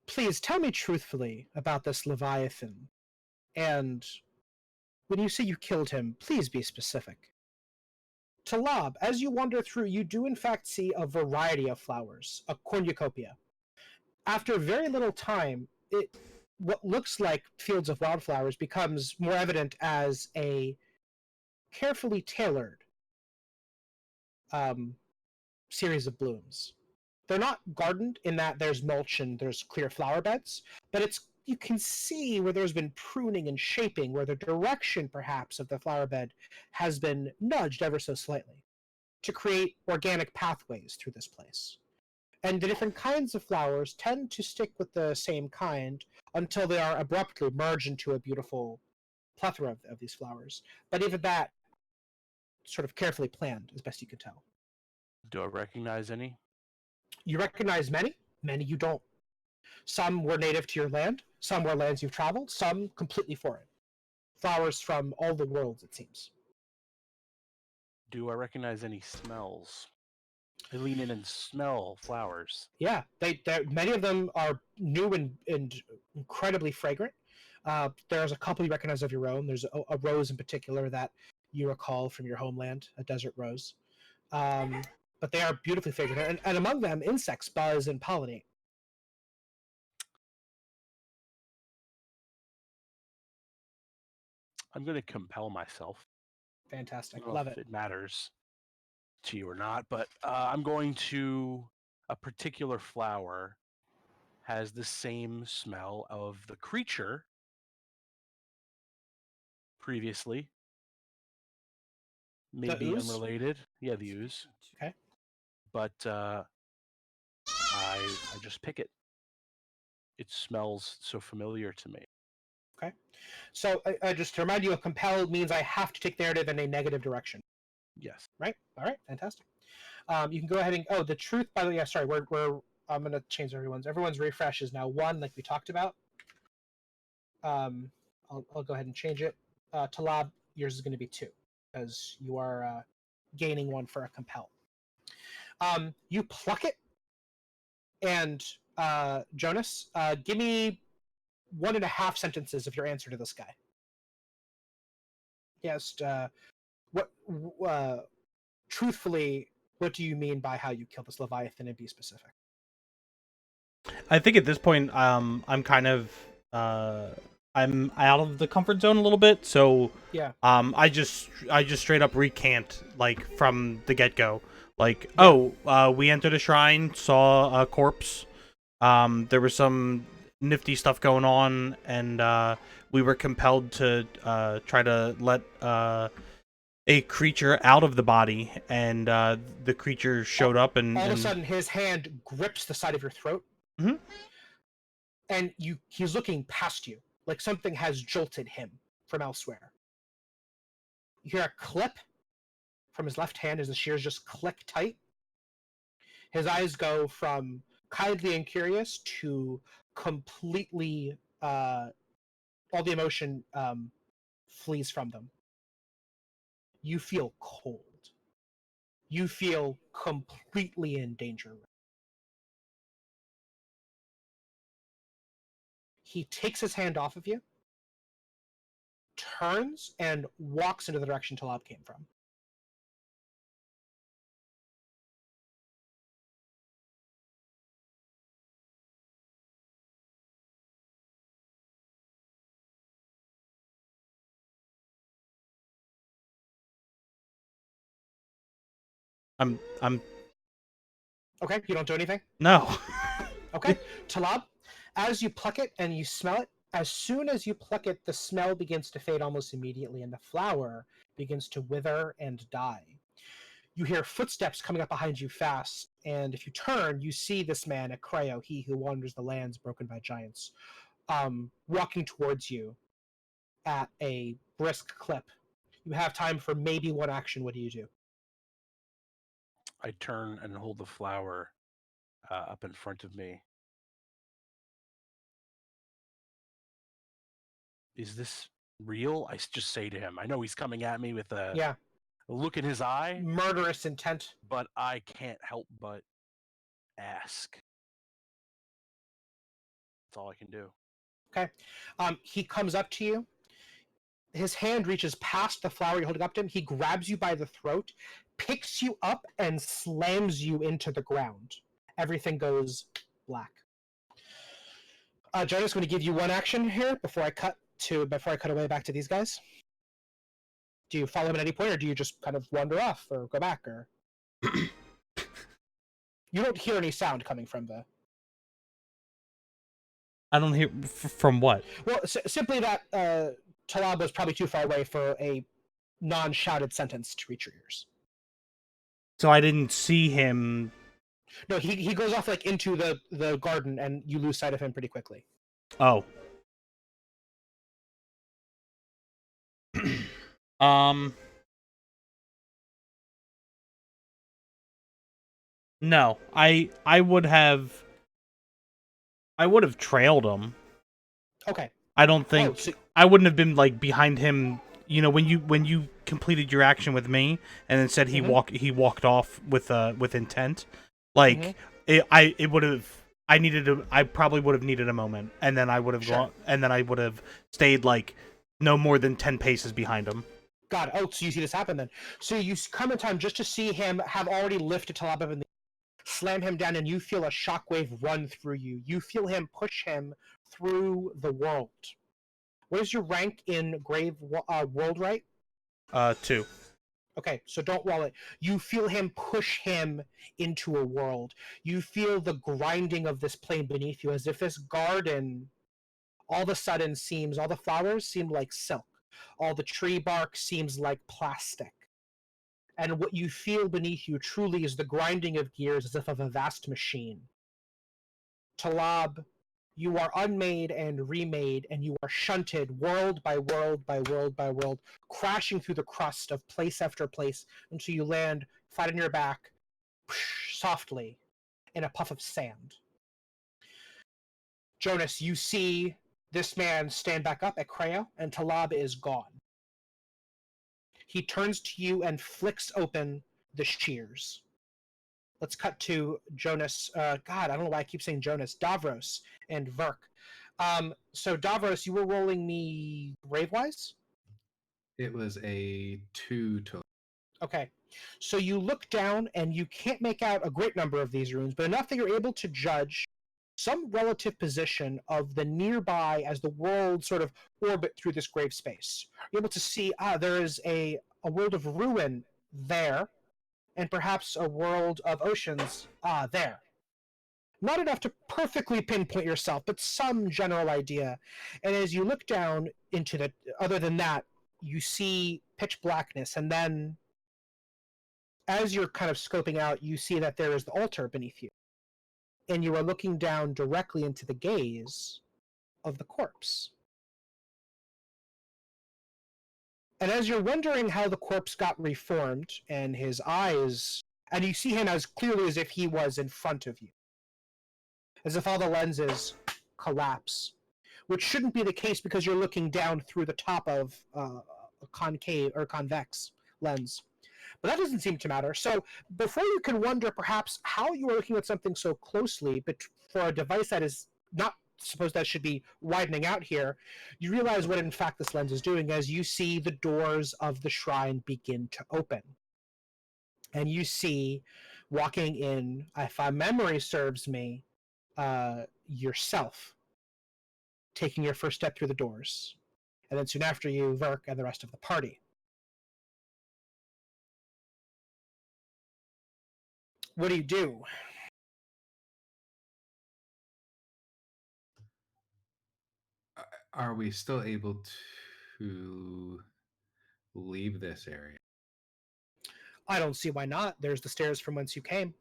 Please tell me truthfully about this Leviathan, and when you say you killed him, please be specific. Talab, as you wander through, you do in fact see a variety of flowers, a cornucopia. After very little time, what looks like fields of wildflowers becomes more evident as a carefully tailored um, series of blooms. They're not gardened in that there's mulch and there's clear flower beds, but you can see where there's been pruning and shaping, where the direction perhaps of the flower bed has been nudged ever so slightly to create organic pathways through this place. And the different kinds of flowers tend to stick with the same kind until they are abruptly merged into a beautiful plethora of these flowers. But even that, sort of carefully planned, as best you could tell. Do I recognize any? You recognize many, many you don't. Some were native to your land, some were lands you've traveled, some completely foreign. Flowers from all the worlds, it seems. Do I recognize any smells? I lean in and smell flowers. Yeah, many of them are new and incredibly fragrant. There's a couple you recognize of your own. There's a rose in particular that you recall from your homeland, a desert rose. But they are beautifully fragrant, and among them, insects buzz and pollinate. I'm going to compel myself. I Fantastic, don't know love if it. it matters to you or not, but I'm going to. A particular flower has the same smell of the creature previously. Maybe ooze? unrelated. Yeah, the ooze. Okay. But I just pick it. It smells so familiar to me. Okay. So just to remind you, a compel means I have to take the narrative in a negative direction. Yes. Right. All right. Fantastic. You can go ahead and the truth. By the way, yeah. Sorry, we're I'm gonna change everyone's refresh is now 1, like we talked about. I'll go ahead and change it. Talab, yours is going to be 2 because you are gaining 1 for a compel. You pluck it, and Jonas, give me 1.5 sentences of your answer to this guy. Yes. What? Truthfully, what do you mean by how you kill this Leviathan, and be specific? I think at this point, I'm kind of, I'm out of the comfort zone a little bit. So, Yeah. I just straight up recant, like, from the get go. Like, Yeah. we entered a shrine, saw a corpse. There was some nifty stuff going on, and we were compelled to try to let a creature out of the body, and the creature showed up, and all of a sudden his hand grips the side of your throat. Mhm. And he's looking past you, like something has jolted him from elsewhere. You hear a clip from his left hand as the shears just click tight. His eyes go from kindly and curious to completely all the emotion flees from them. You feel cold. You feel completely in danger. He takes his hand off of you, turns, and walks into the direction Talab came from. I'm Okay, you don't do anything? no. Okay, Talab, as you pluck it and you smell it, as soon as you pluck it, the smell begins to fade almost immediately, and the flower begins to wither and die. You hear footsteps coming up behind you fast, and if you turn, you see this man, a Cryo, he who wanders the lands broken by giants, walking towards you at a brisk clip. You have time for maybe 1 action. What do you do? I turn and hold the flower up in front of me. Is this real? I just say to him. I know he's coming at me with a look in his eye. Murderous intent. But I can't help but ask. That's all I can do. Okay. He comes up to you. His hand reaches past the flower you're holding up to him. He grabs you by the throat, picks you up, and slams you into the ground. Everything goes black. Jonas, going to give you 1 action here before I cut away back to these guys. Do you follow him at any point, or do you just kind of wander off or go back? Or you don't hear any sound coming from the. I don't hear from what. Well, simply that Talab was probably too far away for a non-shouted sentence to reach your ears. So I didn't see him. No, he goes off like into the garden, and you lose sight of him pretty quickly. Oh. um. No, I would have trailed him. Okay. I don't think so I wouldn't have been like behind him. You know, when you completed your action with me and then said he walked off with intent, like Mhm. it would have. I probably would have needed a moment, and then I would have Sure. gone, and then I would have stayed like no more than 10 paces behind him. God, oh, so you see this happen then. So you come in time just to see him have already lifted Talab in the slam him down, and you feel a shockwave run through you. You feel him push him through the world. What is your rank in Grave World Right? 2. Okay, so don't roll it. You feel him push him into a world. You feel the grinding of this plane beneath you, as if this garden all of a sudden seems, all the flowers seem like silk. All the tree bark seems like plastic. And what you feel beneath you truly is the grinding of gears as if of a vast machine. Talab, you are unmade and remade, and you are shunted world by world by world by world, crashing through the crust of place after place until you land flat on your back, softly, in a puff of sand. Jonas, you see this man stand back up at Creo, and Talab is gone. He turns to you and flicks open the shears. Let's cut to Jonas. God, I don't know why I keep saying Jonas. Davros and Verk. So Davros, you were rolling me Gravewise? It was a 2 to. Okay. So you look down and you can't make out a great number of these runes, but enough that you're able to judge some relative position of the nearby as the world sort of orbit through this grave space. You're able to see, there is a world of ruin there, and perhaps a world of oceans, there. Not enough to perfectly pinpoint yourself, but some general idea. And as you look down into the, other than that, you see pitch blackness, and then as you're kind of scoping out, you see that there is the altar beneath you. And you are looking down directly into the gaze of the corpse. And as you're wondering how the corpse got reformed, and his eyes, and you see him as clearly as if he was in front of you, as if all the lenses collapse, which shouldn't be the case because you're looking down through the top of a concave or convex lens. But that doesn't seem to matter. So before you can wonder perhaps how you are looking at something so closely, but for a device that is not supposed that should be widening out here, you realize what in fact this lens is doing as you see the doors of the shrine begin to open. And you see walking in, if my memory serves me, yourself taking your first step through the doors. And then soon after you, Verk and the rest of the party. What do you do? Are we still able to leave this area? I don't see why not. There's the stairs from whence you came.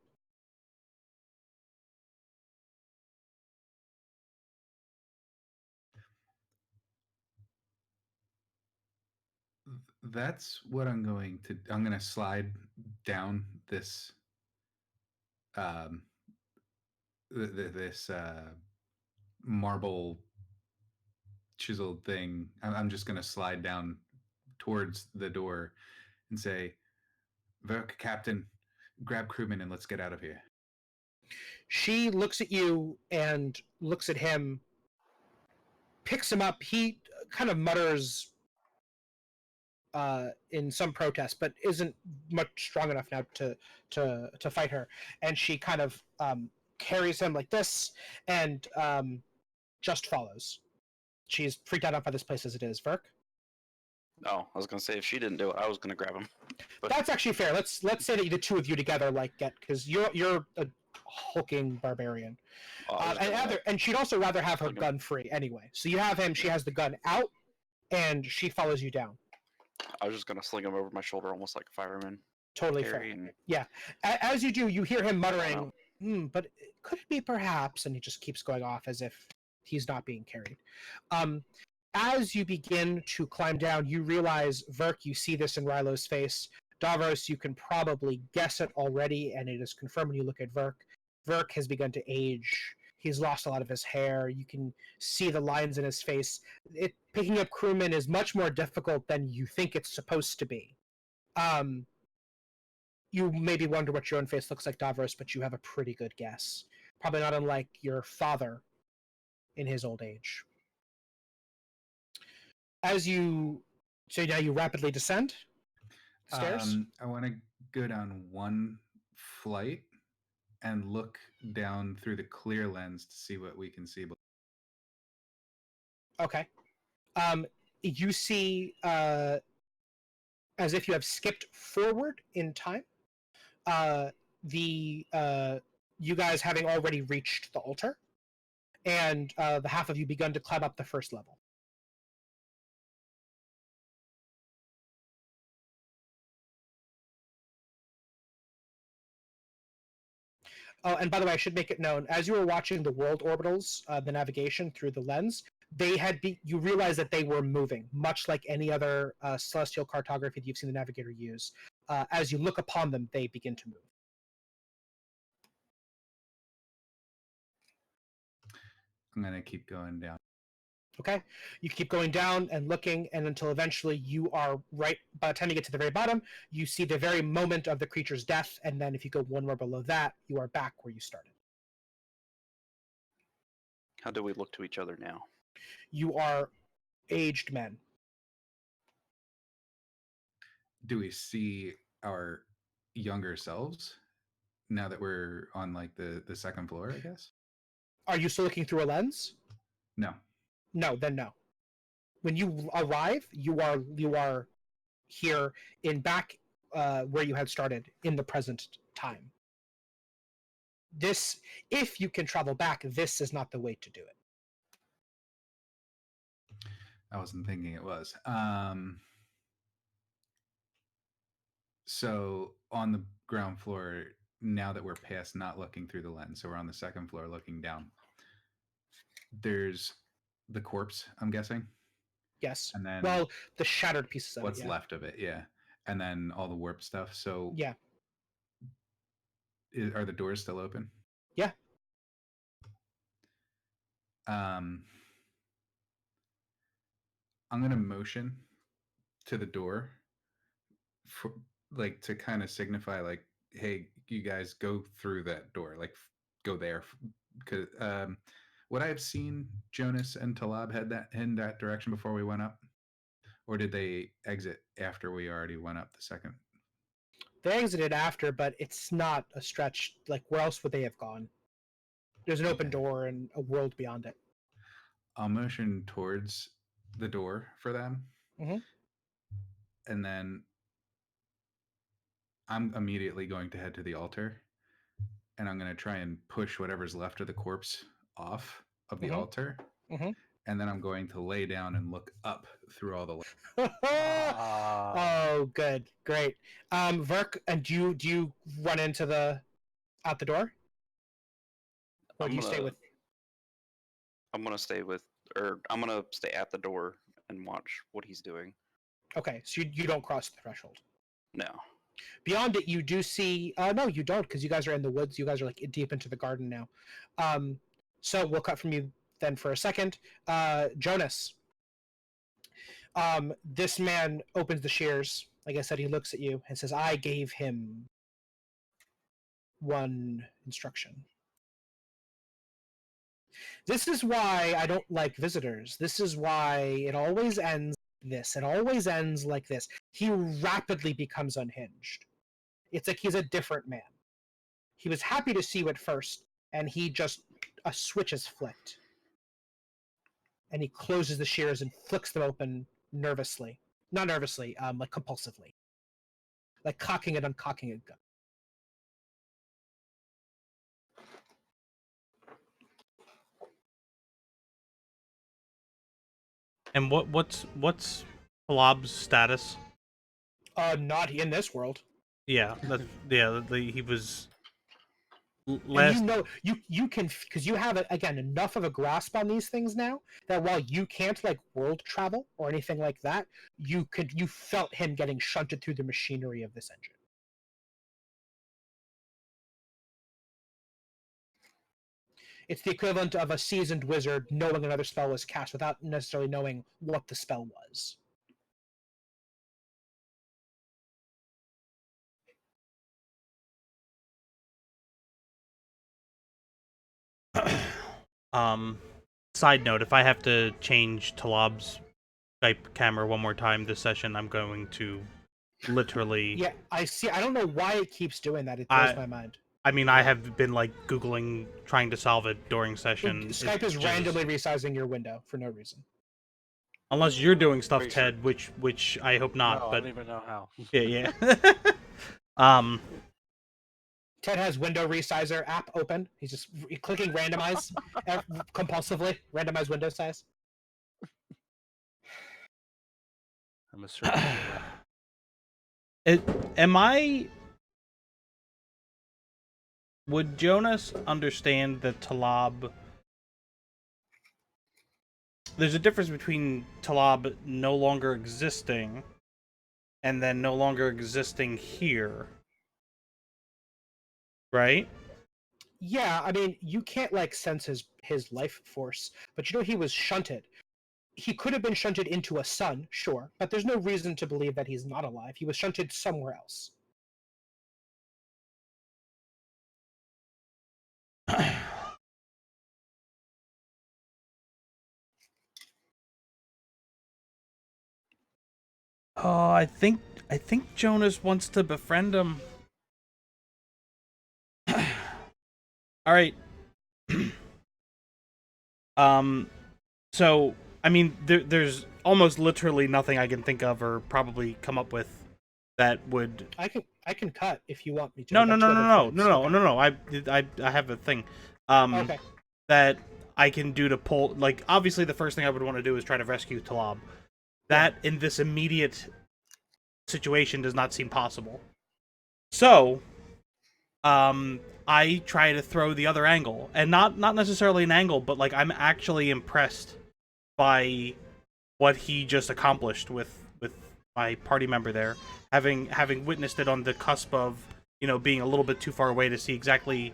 That's what I'm going to. I'm going to slide down this um this marble chiseled thing. I'm just going to slide down towards the door and say, "Verk, Captain, grab crewman and let's get out of here." She looks at you and looks at him, picks him up. He kind of mutters in some protest, but isn't much strong enough now to fight her. And she kind of carries him like this and just follows. She's freaked out by this place as it is. Verk? Oh, I was gonna say if she didn't do it, I was gonna grab him. But That's actually fair. Let's say that the two of you together like get, because you're a hulking barbarian, I was gonna- and she'd also rather have her gun free anyway. So you have him. She has the gun out, and she follows you down. I was just gonna sling him over my shoulder, almost like a fireman. Totally Carry fair. and Yeah. As you do, you hear him muttering, know. but could it be perhaps? And he just keeps going off as if he's not being carried. As you begin to climb down, you realize, Verk, you see this in Rylo's face. Davros, you can probably guess it already, and it is confirmed when you look at Verk. Verk has begun to age. He's lost a lot of his hair. You can see the lines in his face. Picking up crewmen is much more difficult than you think it's supposed to be. You maybe wonder what your own face looks like, Davros, but you have a pretty good guess. Probably not unlike your father in his old age. So now you rapidly descend the stairs. I want to go down one flight and look down through the clear lens to see what we can see. Okay. You see, as if you have skipped forward in time, you guys having already reached the altar, and the half of you begun to climb up the first level. Oh, and by the way, I should make it known, as you were watching the world orbitals, the navigation through the lens, you realize that they were moving, much like any other celestial cartography that you've seen the navigator use. As you look upon them, they begin to move. I'm going to keep going down. Okay, you keep going down and looking, and until eventually you are right. By the time you get to the very bottom, you see the very moment of the creature's death, and then if you go one more below that, you are back where you started. How do we look to each other now? You are aged men. Do we see our younger selves now that we're on like the second floor, I guess? Are you still looking through a lens? No. No, then no. When you arrive, you are here in back where you had started in the present time. This, if you can travel back, this is not the way to do it. I wasn't thinking it was. So on the ground floor, now that we're past not looking through the lens, so we're on the second floor looking down. There's the corpse, I'm guessing. Yes. And then well, the shattered pieces of what's it. Yeah. left of it, yeah. And then all the warp stuff. So yeah. Are the doors still open? Yeah. I'm gonna motion to the door for like to kind of signify like, hey, you guys go through that door, like go there, because would I have seen Jonas and Talab head that in that direction before we went up, or did they exit after we already went up the second? They exited after, but it's not a stretch. Like, where else would they have gone? There's an open door and a world beyond it. I'll motion towards the door for them, and then I'm immediately going to head to the altar, and I'm going to try and push whatever's left of the corpse off of the altar, and then I'm going to lay down and look up through all the. Oh, good, great. Verk, and do you run into out the door, or do you stay with? I'm gonna stay at the door and watch what he's doing. Okay, so you don't cross the threshold. No. Beyond it, you do see. No, you don't, because you guys are in the woods. You guys are like deep into the garden now. So we'll cut from you then for a second. Jonas. This man opens the shears. Like I said, he looks at you and says, "I gave him one instruction. This is why I don't like visitors. This is why it always ends this. It always ends like this." He rapidly becomes unhinged. It's like he's a different man. He was happy to see you at first, and he just, a switch is flicked. And he closes the shears and flicks them open nervously. Not nervously, like compulsively. Like cocking and uncocking a gun. And what's Halab's status? Not in this world. Yeah, he was. And last you know you can, because you have again enough of a grasp on these things now that while you can't like world travel or anything like that, you felt him getting shunted through the machinery of this engine. It's the equivalent of a seasoned wizard knowing another spell was cast without necessarily knowing what the spell was. Side note, if I have to change Talab's Skype camera one more time this session, I'm going to literally... Yeah, I see. I don't know why it keeps doing that. It blows my mind. I mean, I have been, like, Googling, trying to solve it during session. Skype is randomly resizing your window for no reason. Unless you're doing stuff, Pretty Ted, which I hope not, No, I but... don't even know how. Yeah. Ted has window resizer app open. He's just clicking randomize compulsively. Randomize window size. I'm a certain. Am I... Would Jonas understand that Talab... There's a difference between Talab no longer existing and then no longer existing here. Right? Yeah, I mean, you can't like sense his life force, but you know he was shunted. He could have been shunted into a sun, sure, but there's no reason to believe that he's not alive. He was shunted somewhere else. Oh, I think Jonas wants to befriend him. All right. So I mean, there's almost literally nothing I can think of or probably come up with that would. I can cut if you want me to. No. Okay. I have a thing. Okay. That I can do to pull. Like, obviously, the first thing I would want to do is try to rescue Talab. That in this immediate situation does not seem possible. So, I try to throw the other angle, and not necessarily an angle, but like I'm actually impressed by what he just accomplished with my party member there, having witnessed it on the cusp of, you know, being a little bit too far away to see exactly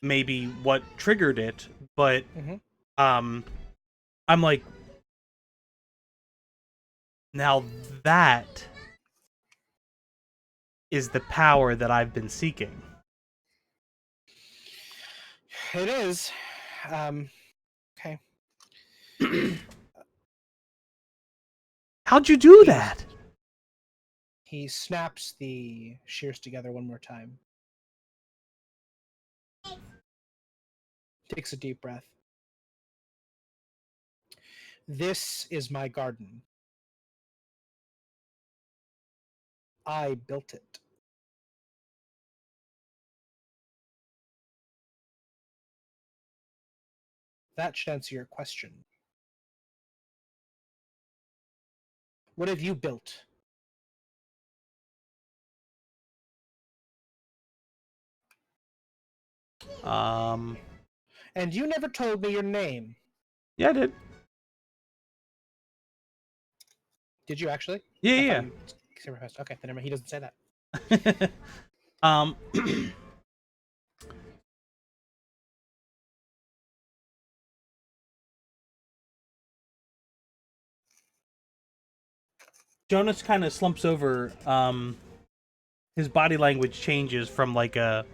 maybe what triggered it, but I'm like, now that is the power that I've been seeking. It is. Okay. How'd you do that? He snaps the shears together one more time. Takes a deep breath. This is my garden. I built it. That should answer your question. What have you built? And you never told me your name. Yeah, I did. Did you actually? Yeah. Okay, then he doesn't say that. Jonas kind of slumps over. His body language changes from like a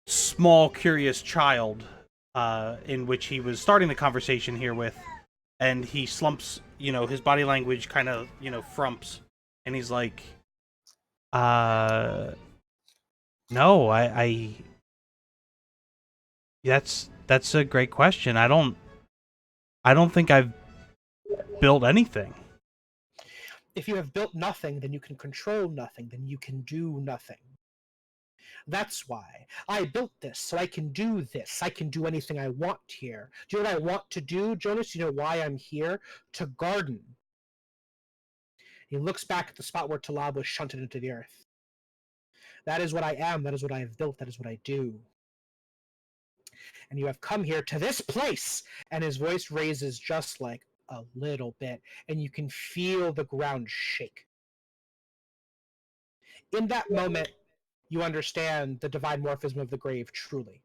small, curious child, in which he was starting the conversation here with, and he slumps. You know, his body language kind of, you know, frumps, and he's like, "No, I that's a great question. I don't think I've built anything." If you have built nothing, then you can control nothing, then you can do nothing. That's why I built this, so I can do this. I can do anything I want here. Do you know what I want to do, Jonas? You know why I'm here? To garden. He looks back at the spot where Talab was shunted into the earth. That is what I am. That is what I have built. That is what I do. And you have come here to this place. And his voice raises just like a little bit, and you can feel the ground shake. In that moment, you understand the divine morphism of the grave truly.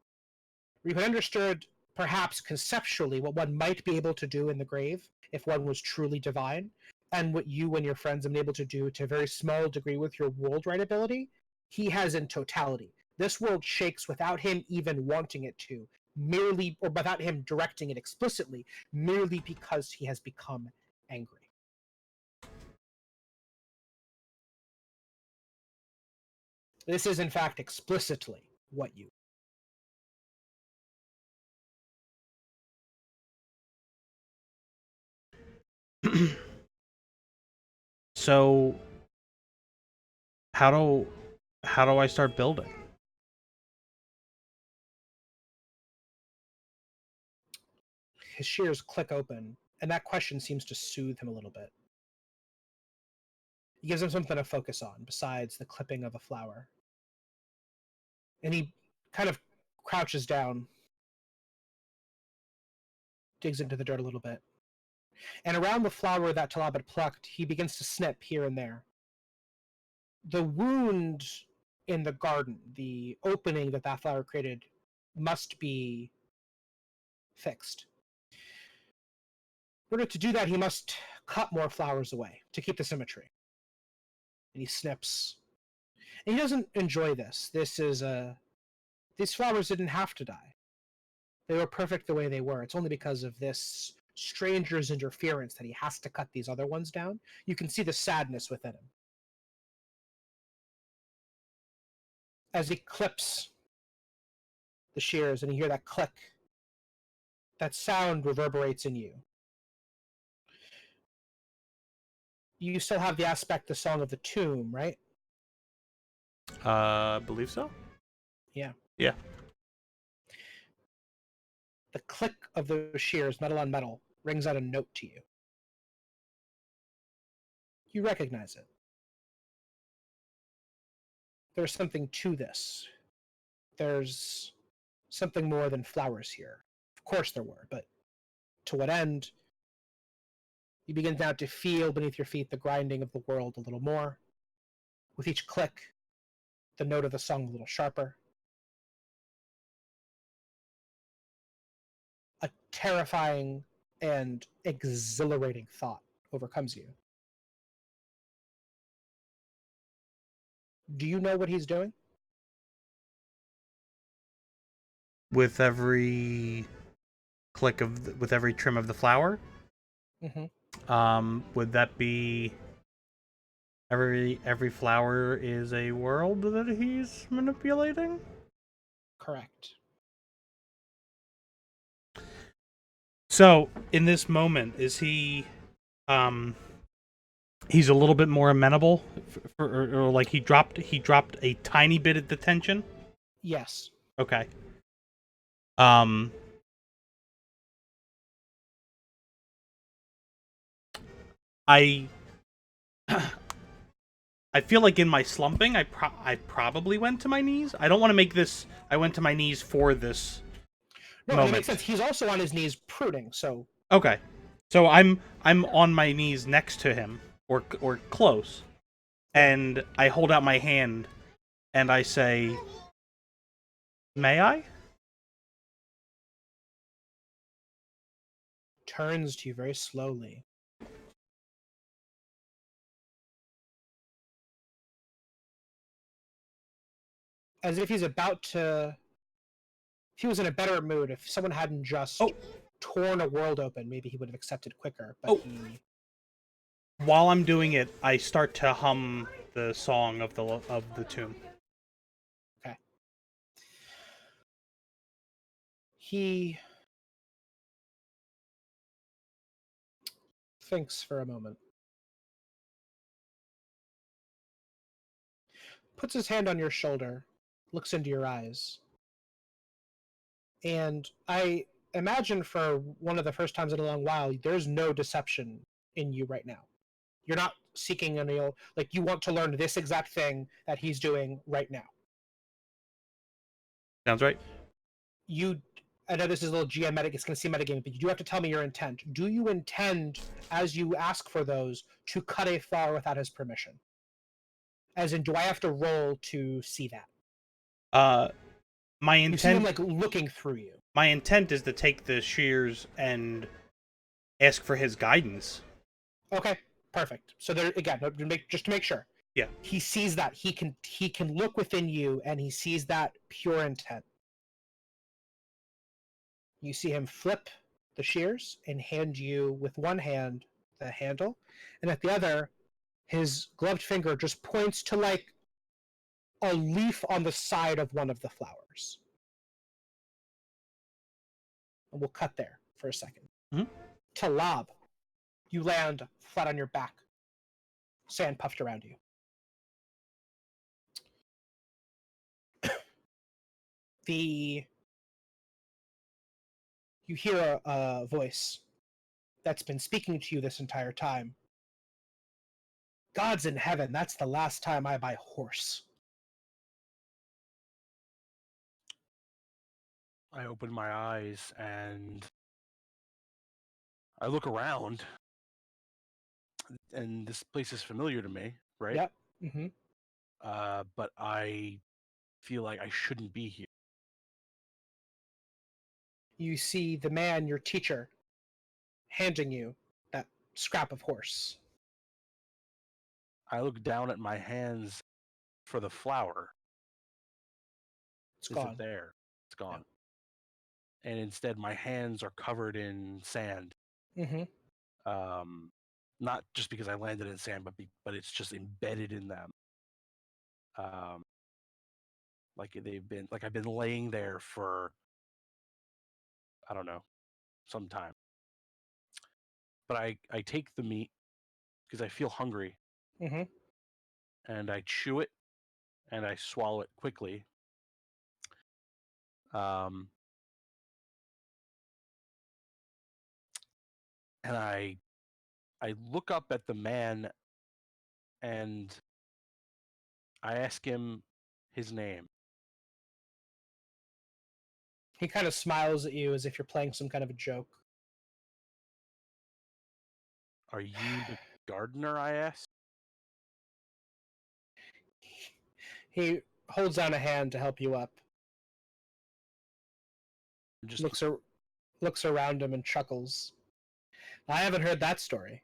You can understand, perhaps conceptually, what one might be able to do in the grave if one was truly divine, and what you and your friends have been able to do to a very small degree with your world right ability, he has in totality. This world shakes without him even wanting it to, merely, or without him directing it explicitly, merely because he has become angry. This is, in fact, explicitly what you. So, how do I start building? His shears click open, and that question seems to soothe him a little bit. It gives him something to focus on besides the clipping of a flower. And he kind of crouches down, digs into the dirt a little bit. And around the flower that Talab had plucked, he begins to snip here and there. The wound in the garden, the opening that that flower created, must be fixed. In order to do that, he must cut more flowers away to keep the symmetry. And he snips. And he doesn't enjoy this. These flowers didn't have to die. They were perfect the way they were. It's only because of this stranger's interference that he has to cut these other ones down. You can see the sadness within him. As he clips the shears and you hear that click, that sound reverberates in you. You still have the aspect, the song of the tomb, right? Believe so. Yeah. Yeah. The click of those shears, metal on metal, rings out a note to you. You recognize it. There's something to this. There's something more than flowers here. Of course there were, but to what end? You begin now to feel beneath your feet the grinding of the world a little more. With each click, the note of the song a little sharper. A terrifying and exhilarating thought overcomes you. Do you know what he's doing? With every click with every trim of the flower, would that be every flower is a world that he's manipulating? Correct. So, in this moment, is he he's a little bit more amenable or like he dropped a tiny bit of the tension? Yes. Okay. I feel like in my slumping, I probably went to my knees. I don't want to make this. I went to my knees for this. No, moment. It makes sense. He's also on his knees pruning, so. Okay, so I'm on my knees next to him, or close, and I hold out my hand, and I say, "May I?" Turns to you very slowly. As if he's about to. If he was in a better mood, if someone hadn't just torn a world open, maybe he would have accepted quicker. But he. While I'm doing it, I start to hum the song of the tomb. Okay. He thinks for a moment. Puts his hand on your shoulder, looks into your eyes. And I imagine for one of the first times in a long while, there's no deception in you right now. You're not seeking an like you want to learn this exact thing that he's doing right now. Sounds right. I know this is a little GM it's going to seem metagaming, but you do have to tell me your intent. Do you intend, as you ask for those, to cut a flower without his permission? As in, do I have to roll to see that? My You see him intent, like looking through you. my intent is to take the shears and ask for his guidance. Okay, perfect. So there again, just to make sure. Yeah. He sees that he can look within you, and he sees that pure intent. You see him flip the shears and hand you with one hand the handle, and at the other, his gloved finger just points to like a leaf on the side of one of the flowers. And we'll cut there for a second. Mhm. Talab, you land flat on your back, sand puffed around you. You hear a voice that's been speaking to you this entire time. God's in heaven, that's the last time I buy horse. I open my eyes and I look around, and this place is familiar to me, right? Yep. Mm-hmm. But I feel like I shouldn't be here. You see the man, your teacher, handing you that scrap of horse. I look down at my hands for the flower. It's Is gone. it there? It's gone. Yeah. And instead, my hands are covered in sand. Mm-hmm. Not just because I landed in sand, but it's just embedded in them. Like I've been laying there for, I don't know, some time. But I take the meat because I feel hungry, Mm-hmm. and I chew it and I swallow it quickly. And I look up at the man and I ask him his name. He kind of smiles at you as if you're playing some kind of a joke. Are you the gardener? I ask. He holds down a hand to help you up. Just Looks around him and chuckles. I haven't heard that story.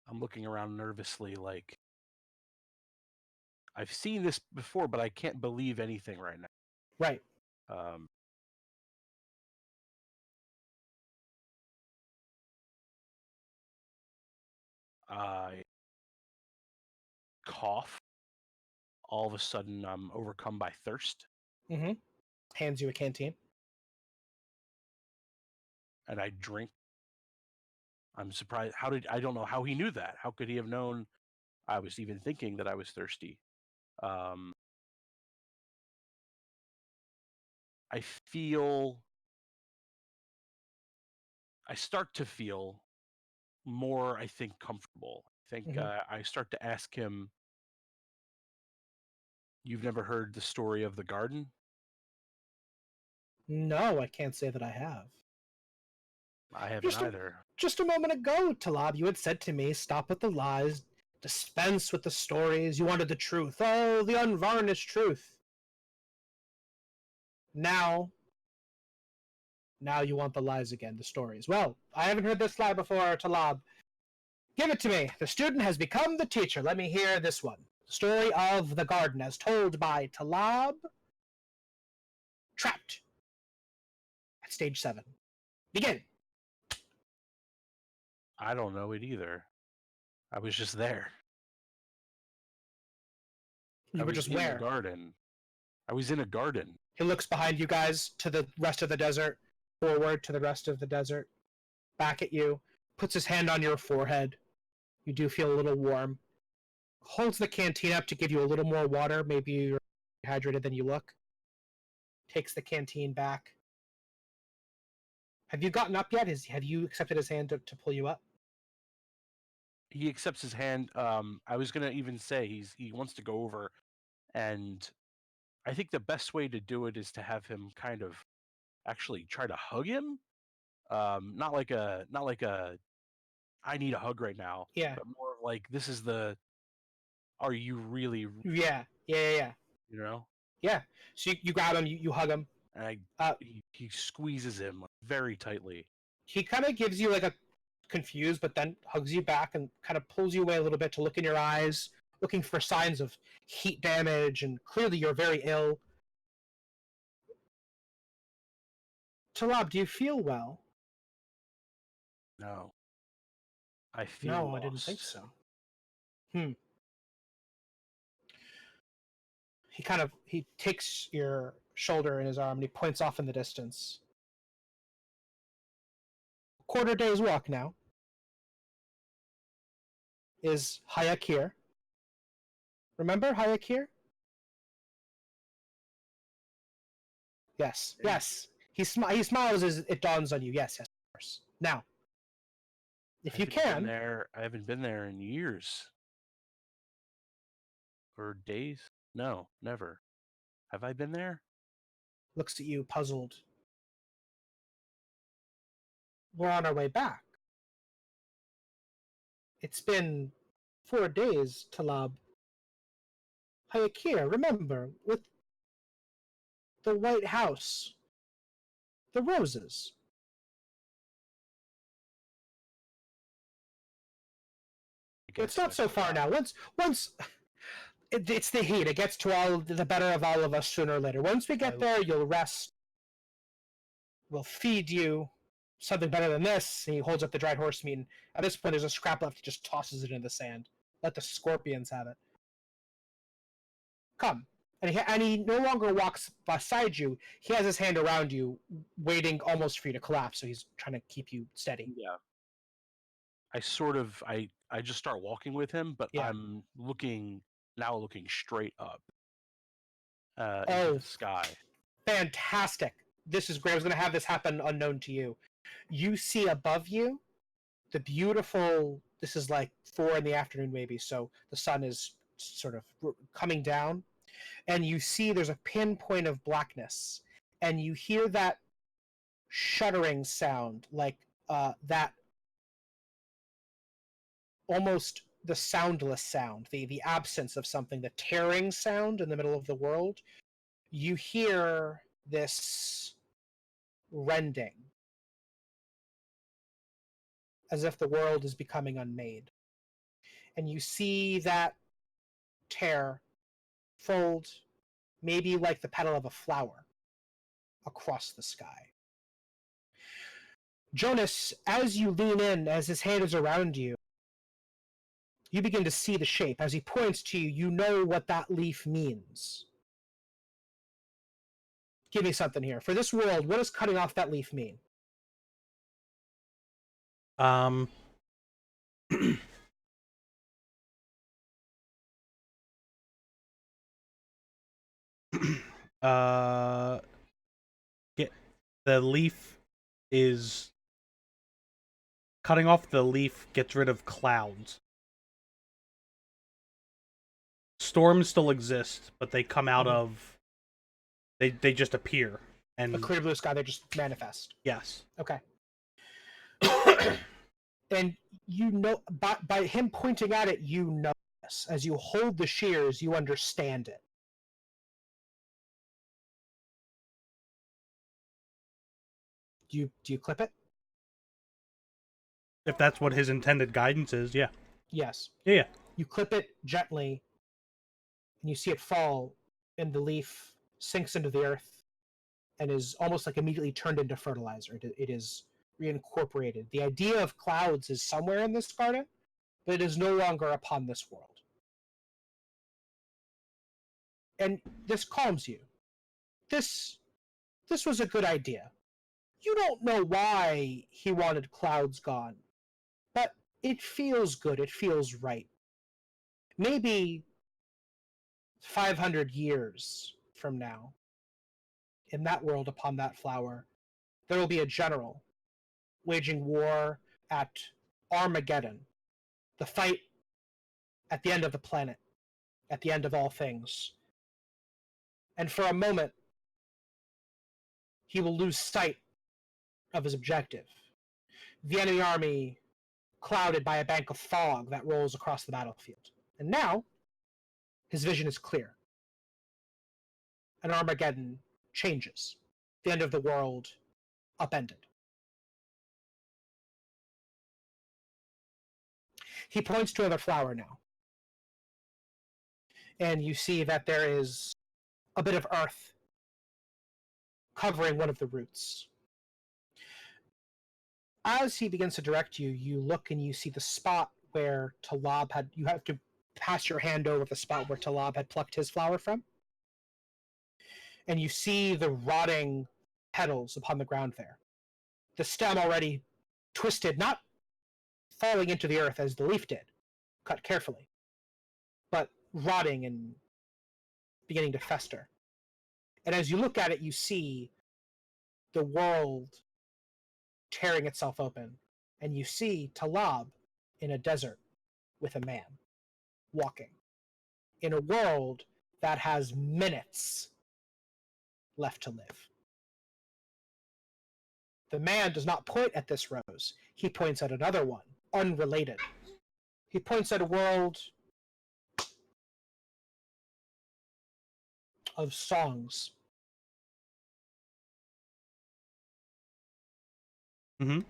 I'm looking around nervously, like I've seen this before, but I can't believe anything right now. Right. I cough. All of a sudden, I'm overcome by thirst. Mm-hmm. Hands you a canteen. And I drink. I'm surprised. I don't know how he knew that. How could he have known I was even thinking that I was thirsty? I start to feel more, I think, comfortable. I think I start to ask him, "You've never heard the story of the garden?" No, I can't say that I have. I haven't either. Just a moment ago, Talab, you had said to me, stop with the lies, dispense with the stories, you wanted the truth. Oh, the unvarnished truth. Now you want the lies again, the stories. Well, I haven't heard this lie before, Talab. Give it to me. The student has become the teacher. Let me hear this one. The story of the garden as told by Talab. Trapped at stage 7. Begin. I don't know it either. I was just there. You were just in where? A garden. I was in a garden. He looks behind you guys to the rest of the desert, forward to the rest of the desert, back at you, puts his hand on your forehead. You do feel a little warm. Holds the canteen up to give you a little more water. Maybe you're dehydrated than you look. Takes the canteen back. Have you gotten up yet? Have you accepted his hand to pull you up? He accepts his hand. I was gonna even say he wants to go over, and I think the best way to do it is to have him kind of actually try to hug him. Not like a I need a hug right now, Yeah. but more of like this is the are you really, Yeah. you know? Yeah. So you grab him, you hug him. And Uh, he squeezes him like, very tightly. he kind of gives you like a confused, but then hugs you back and kind of pulls you away a little bit to look in your eyes, looking for signs of heat damage, and clearly you're very ill. Talab, do you feel well? No, I feel No, lost. I didn't think so. He takes your shoulder in his arm and he points off in the distance. Quarter day's walk now. Is Hayakir. Remember Hayakir? Yes, yes. He smiles as it dawns on you. Yes, of course. Now, if you can, I haven't been there in years or days. No, never. Have I been there? looks at you puzzled. We're on our way back. It's been 4 days, Talab. Hayakir, remember, with the White House, the roses. It's not so far now. Once it's the heat. It gets to all the better of all of us sooner or later. Once we get there, you'll rest. We'll feed you something better than this. And he holds up the dried horse meat. And at this point, there's a scrap left. He just tosses it in the sand. Let the scorpions have it. Come. And he no longer walks beside you. He has his hand around you, waiting almost for you to collapse. So he's trying to keep you steady. Yeah. I just start walking with him, but Yeah. I'm looking straight up into the sky. Fantastic. This is great. I was going to have this happen unknown to you. You see above you the beautiful, this is like 4 in the afternoon maybe, so the sun is sort of coming down, and you see there's a pinpoint of blackness, and you hear that shuddering sound, like that almost the soundless sound, the absence of something, the tearing sound in the middle of the world. You hear this rending, as if the world is becoming unmade. And you see that tear fold, maybe like the petal of a flower, across the sky. Jonas, as you lean in, as his hand is around you, you begin to see the shape. As he points to you, you know what that leaf means. Give me something here. For this world, what does cutting off that leaf mean? Get the leaf is cutting off the leaf gets rid of clouds. Storms still exist, but they come out of they just appear. And A clear blue sky, they just manifest. yes. Okay. And you know, by him pointing at it, you know this. As you hold the shears, you understand it. Do you clip it? If that's what his intended guidance is, yeah. Yes. Yeah. You clip it gently, and you see it fall, and the leaf sinks into the earth and is almost like immediately turned into fertilizer. It is reincorporated. The idea of clouds is somewhere in this garden, but it is no longer upon this world. And this calms you. This was a good idea. You don't know why he wanted clouds gone, but it feels good. It feels right. Maybe 500 years from now, in that world upon that flower, there will be a general waging war at Armageddon, the fight at the end of the planet, at the end of all things. And for a moment, he will lose sight of his objective. The enemy army clouded by a bank of fog that rolls across the battlefield. And now, his vision is clear. And Armageddon changes. The end of the world upended. He points to another flower now. And you see that there is a bit of earth covering one of the roots. As he begins to direct you, you look and you see the spot where Talab had... You have to pass your hand over the spot where Talab had plucked his flower from. And you see the rotting petals upon the ground there. The stem already twisted, not falling into the earth as the leaf did, cut carefully, but rotting and beginning to fester. And as you look at it, you see the world tearing itself open, and you see Talab in a desert with a man walking in a world that has minutes left to live. The man does not point at this rose. He points at another one, unrelated. He points at a world of songs. Mm-hmm.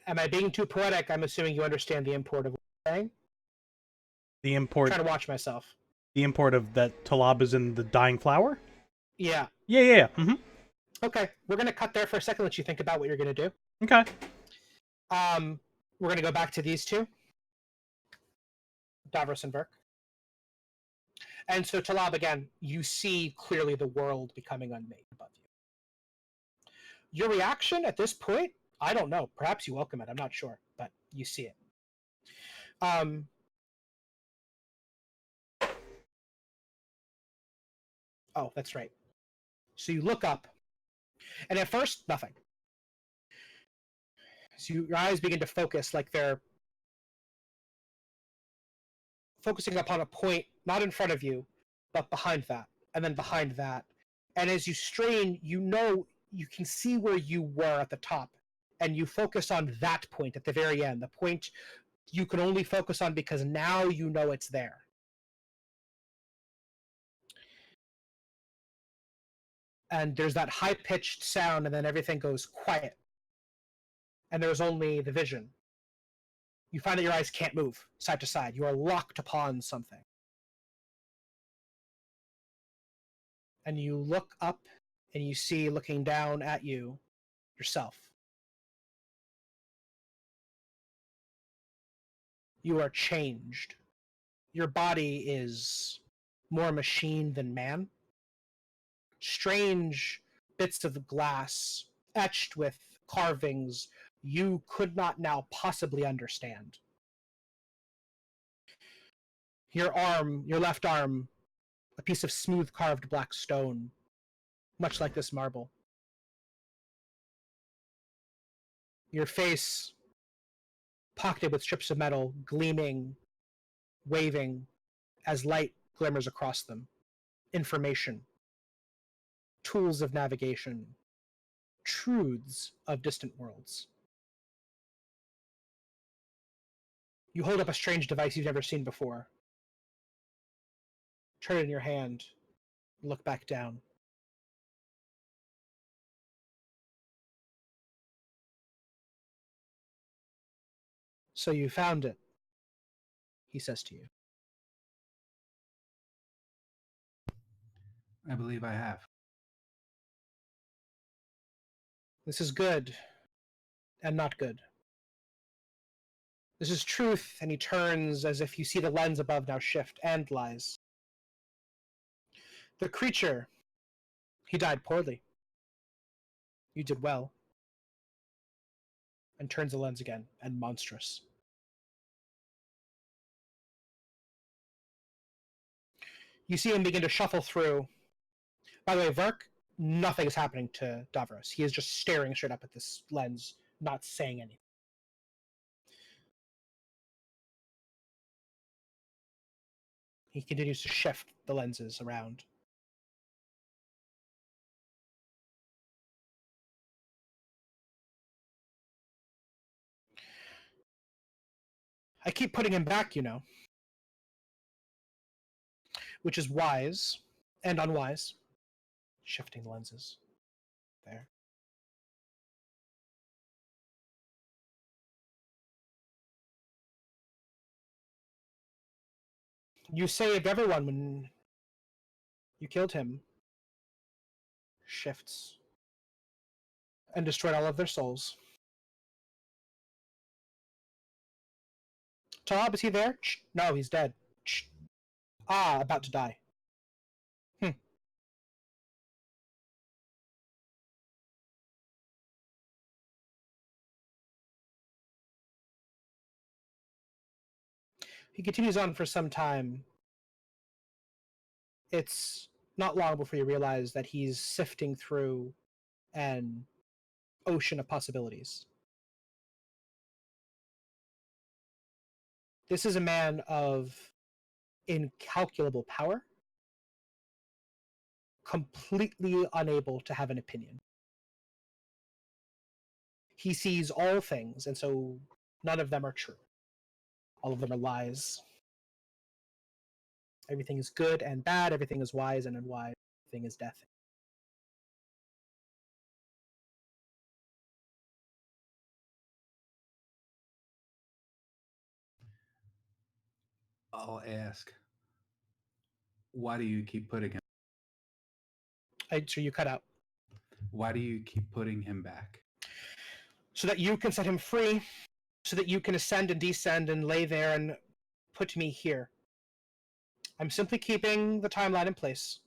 Am I being too poetic? I'm assuming you understand the import of what I'm saying. The I'm import, trying to watch myself. the import of that Talab is in the dying flower. Yeah. Yeah. Mm-hmm. Okay, we're gonna cut there for a second. Let you think about what you're gonna do. Okay. We're gonna go back to these two, Davros and Burke. And so Talab, again, you see clearly the world becoming unmade above you. Your reaction at this point, I don't know. Perhaps you welcome it. I'm not sure, but you see it. Oh, that's right. So you look up, and at first, nothing. So your eyes begin to focus like they're focusing upon a point not in front of you, but behind that, and then behind that. And as you strain, you know you can see where you were at the top, and you focus on that point at the very end, the point you can only focus on because now you know it's there. And there's that high-pitched sound, and then everything goes quiet. And there's only the vision. You find that your eyes can't move side to side. You are locked upon something. And you look up, and you see, looking down at you, yourself. You are changed. Your body is more machine than man. Strange bits of glass etched with carvings you could not now possibly understand. Your arm, your left arm, a piece of smooth carved black stone, much like this marble. Your face, pocketed with strips of metal, gleaming, waving, as light glimmers across them. Information, tools of navigation, truths of distant worlds. You hold up a strange device you've never seen before. Turn it in your hand, look back down. So you found it, he says to you. I believe I have. This is good and not good. This is truth, and he turns as if you see the lens above now shift, and lies. The creature, he died poorly. You did well. And turns the lens again, and monstrous. You see him begin to shuffle through. By the way, Verk, nothing is happening to Davros. He is just staring straight up at this lens, not saying anything. He continues to shift the lenses around. I keep putting him back, you know, which is wise and unwise. Shifting the lenses. There. You saved everyone when you killed him. Shifts. And destroyed all of their souls. Talab, is he there? No, he's dead. Ah, about to die. He continues on for some time. It's not long before you realize that he's sifting through an ocean of possibilities. This is a man of incalculable power, completely unable to have an opinion. He sees all things, and so none of them are true. All of them are lies. Everything is good and bad, everything is wise and unwise, everything is death. I'll ask, why do you keep putting him? So you cut out. Why do you keep putting him back? So that you can set him free, so that you can ascend and descend and lay there and put me here. I'm simply keeping the timeline in place.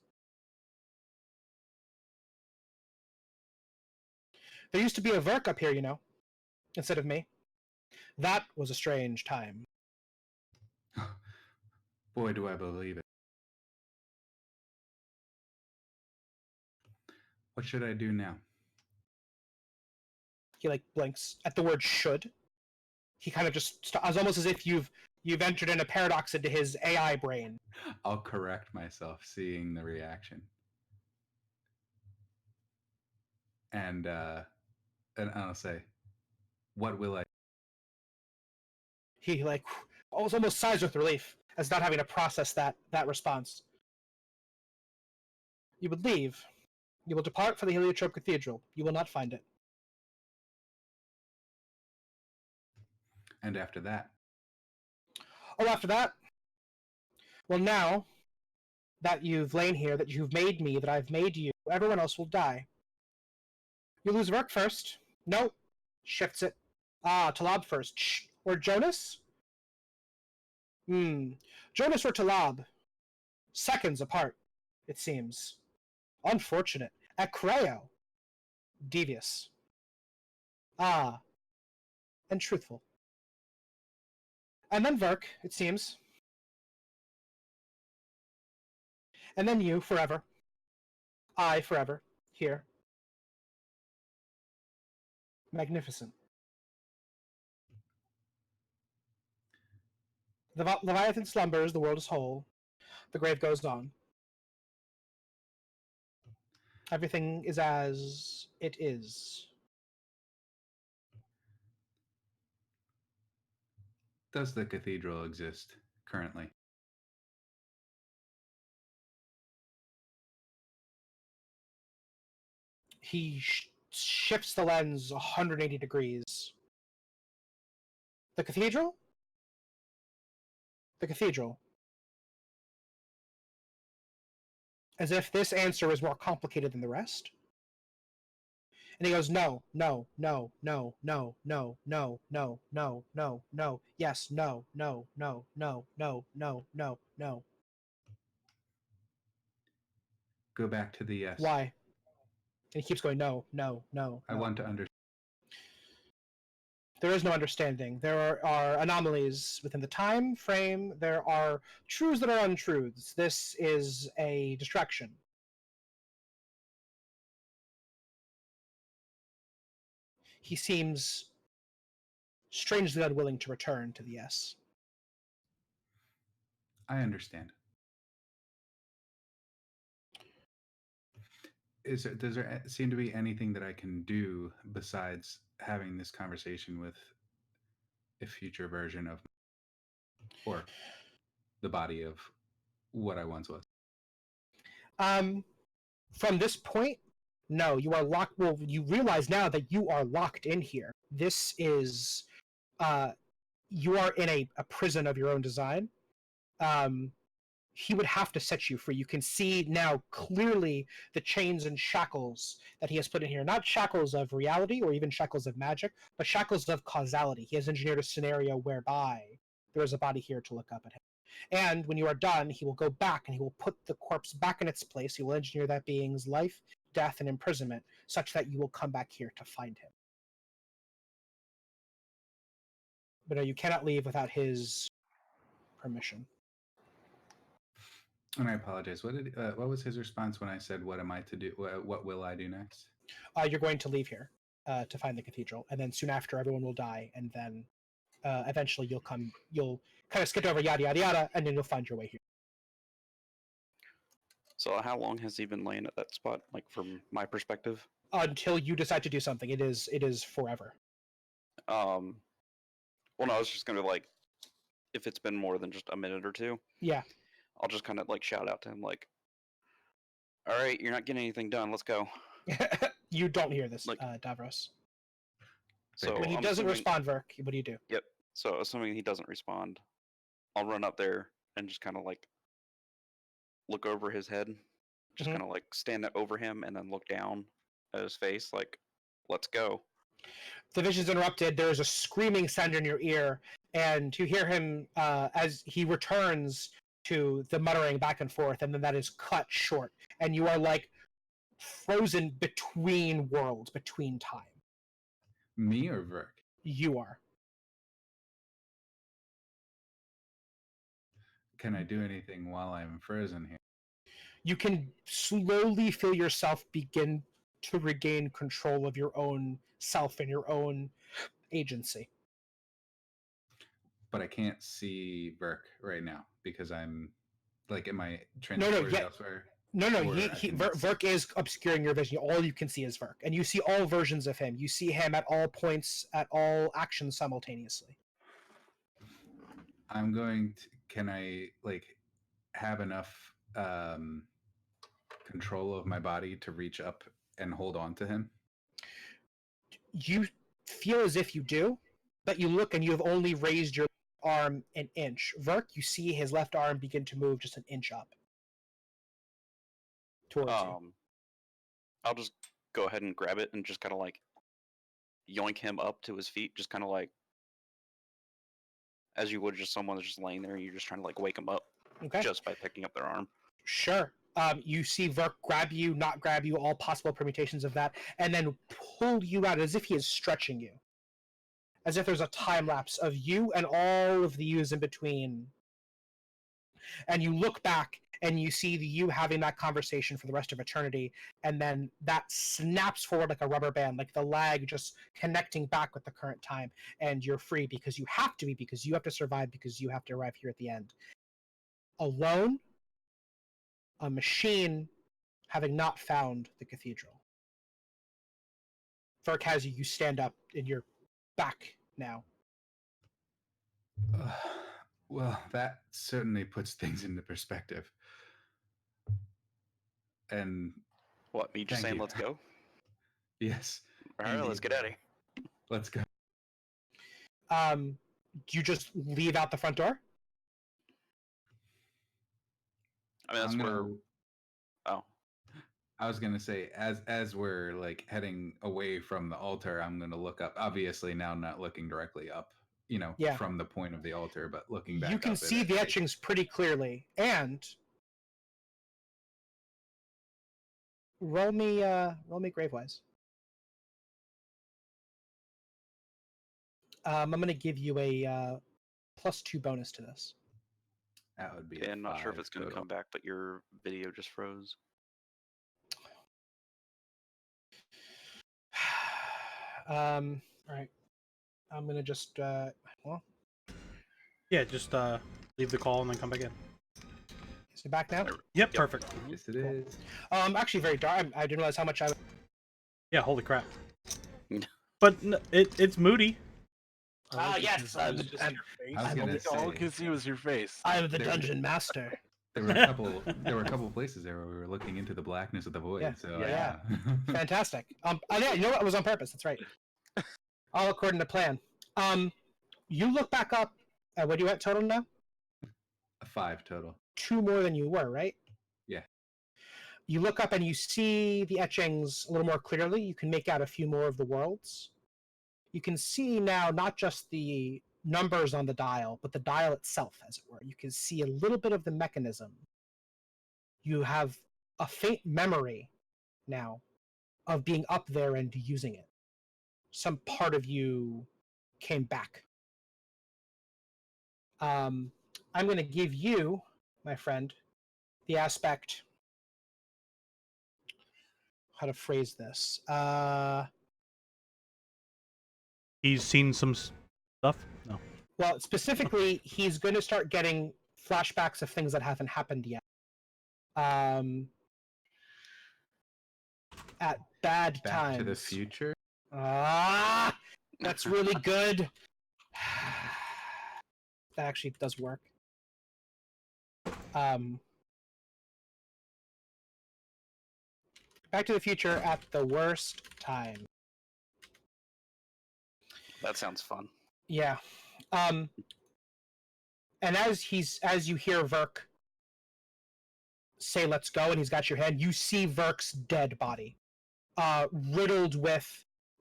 There used to be a Verk up here, you know, instead of me. That was a strange time. Boy, do I believe it. What should I do now? He like blinks at the word "should." He kind of just it's almost as if you've entered in a paradox into his AI brain. I'll correct myself, seeing the reaction. And I'll say, what will I? He like almost sighs with relief as not having to process that response. You would leave. You will depart for the Heliotrope Cathedral. You will not find it. And after that? Oh, after that? Well, now that you've lain here, that you've made me, that I've made you, everyone else will die. You lose work first. No. Shifts it. Ah, Talab first. Shh. Or Jonas? Jonas or Talab. Seconds apart, it seems. Unfortunate. Acreo. Devious. Ah. And truthful. And then Verk, it seems. And then you, forever. I, forever. Here. Magnificent. The Leviathan slumbers, the world is whole. The grave goes on. Everything is as it is. Does the cathedral exist currently? He shifts the lens 180 degrees. The cathedral? The cathedral. As if this answer is more complicated than the rest. And he goes, no, no, no, no, no, no, no, no, no, no, no, yes, no, no, no, no, no, no, no, no. Go back to the yes. Why? And he keeps going, no, no, no. I want to understand. There is no understanding. There are anomalies within the time frame. There are truths that are untruths. This is a distraction. He seems strangely unwilling to return to the S. I understand. Does there seem to be anything that I can do besides having this conversation with a future version of, or the body of what I once was? From this point, no, you are locked. Well, you realize now that you are locked in here. This is, you are in a prison of your own design. He would have to set you free. You can see now clearly the chains and shackles that he has put in here. Not shackles of reality or even shackles of magic, but shackles of causality. He has engineered a scenario whereby there is a body here to look up at him. And when you are done, he will go back and he will put the corpse back in its place. He will engineer that being's life, death, and imprisonment such that you will come back here to find him. But no, you cannot leave without his permission. And I apologize. What was his response when I said, "What am I to do? What will I do next?" You're going to leave here to find the cathedral, and then soon after, everyone will die, and then eventually you'll come. You'll kind of skip over yada yada yada, and then you'll find your way here. So how long has he been laying at that spot? Like from my perspective. Until you decide to do something, it is forever. Well, no, I was just gonna like, if it's been more than just a minute or two, Yeah. I'll just kind of like shout out to him like, "All right, you're not getting anything done. Let's go." You don't hear this, Like- Davros. So When he I'm doesn't assuming- respond, Verk, what do you do? Yep. So assuming he doesn't respond, I'll run up there and just kind of like look over his head, just Mhm. kind of like stand over him and then look down at his face, like, "Let's go." The vision's interrupted. There is a screaming sound in your ear, and you hear him as he returns to the muttering back and forth, and then that is cut short, and you are like frozen between worlds, between time. Me or Verk? You are. Can I do anything while I'm frozen here? You can slowly feel yourself begin to regain control of your own self and your own agency. But I can't see Verk right now because I'm like, am I No, transported yeah. elsewhere? No, Or I can Verk is obscuring your vision. All you can see is Verk, and you see all versions of him. You see him at all points, at all actions simultaneously. I'm going to. Can I like have enough control of my body to reach up and hold on to him? You feel as if you do, but you look and you have only raised your arm an inch. Verk, you see his left arm begin to move just an inch up towards you. I'll just go ahead and grab it and just kind of like yoink him up to his feet, just kind of like as you would just someone that's just laying there. You're just trying to like wake him up Okay. just by picking up their arm. Sure. You see Verk grab you, not grab you, all possible permutations of that, and then pull you out as if he is stretching you. As if there's a time lapse of you and all of the yous in between. And you look back and you see the you having that conversation for the rest of eternity, and then that snaps forward like a rubber band, like the lag just connecting back with the current time, and you're free because you have to be, because you have to survive, because you have to arrive here at the end. Alone, a machine, having not found the cathedral. Verk has you, you stand up and you're back now. Well, that certainly puts things into perspective. And What, me just Thank saying you. let's go? yes, All right, let's indeed. get out of here. Let's go. Do you just leave out the front door? I mean, that's I'm gonna. where. Oh, I was gonna say, as we're like heading away from the altar, I'm gonna look up. Obviously, now not looking directly up, Yeah. from the point of the altar, but looking back. You can up at see it, the like, etchings pretty clearly, and roll me Gravewise. I'm gonna give you a +2 bonus to this. That would be. okay, I'm not sure if it's going to total. come back, but your video just froze. All right. I'm gonna just well, Yeah, just leave the call and then come back in. is it back now? Yep, perfect. Yes, it is. Actually, very dark. I didn't realize how much I. Yeah, holy crap. But it's moody. Yes. It was just I'm, your face. I was gonna All I say- could see was your face. I'm the There- dungeon master. There were a couple. There were a couple places there where we were looking into the blackness of the void. Yeah. So Yeah. Fantastic. Yeah, you know what? It was on purpose. That's right. All according to plan. You look back up. What are you at total now? A 5 total. 2 more than you were, right? Yeah. You look up and you see the etchings a little more clearly. You can make out a few more of the worlds. You can see now not just the numbers on the dial, but the dial itself, as it were. You can see a little bit of the mechanism. You have a faint memory now of being up there and using it. Some part of you came back. I'm going to give you, my friend, the aspect. How to phrase this? He's seen some stuff. No. Well, specifically, he's going to start getting flashbacks of things that haven't happened yet. At bad Back times. to the Future. That's really good. That actually does work. Back to the Future at the worst time. That sounds fun. Yeah. And as you hear Verk say let's go and he's got your hand, you see Verk's dead body. Riddled with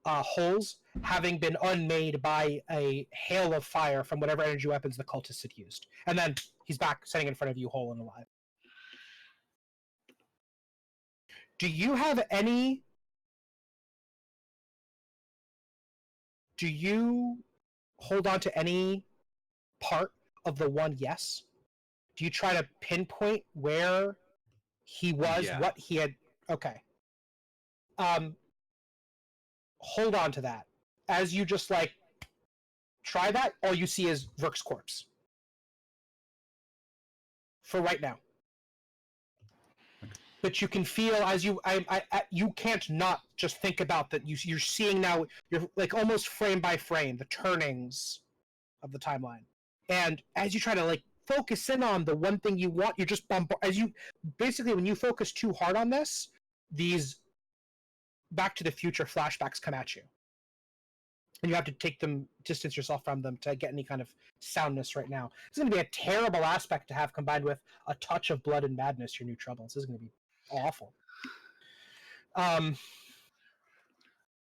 holes, having been unmade by a hail of fire from whatever energy weapons the cultists had used. And then he's back sitting in front of you whole and alive. Do you have any... Do you hold on to any part of the one yes? Do you try to pinpoint where he was, Yeah. what he had... Okay. Hold on to that. As you just, like, try that, all you see is Verk's corpse. For right now. But you can feel as you... you can't not just think about that. You're seeing now, you're like almost frame by frame, the turnings of the timeline. And as you try to, like, focus in on the one thing you want, you're just as you... Basically, when you focus too hard on this, these Back to the Future flashbacks come at you. And you have to take them, distance yourself from them to get any kind of soundness right now. This is going to be a terrible aspect to have combined with a touch of blood and madness, your new troubles. This is going to be awful.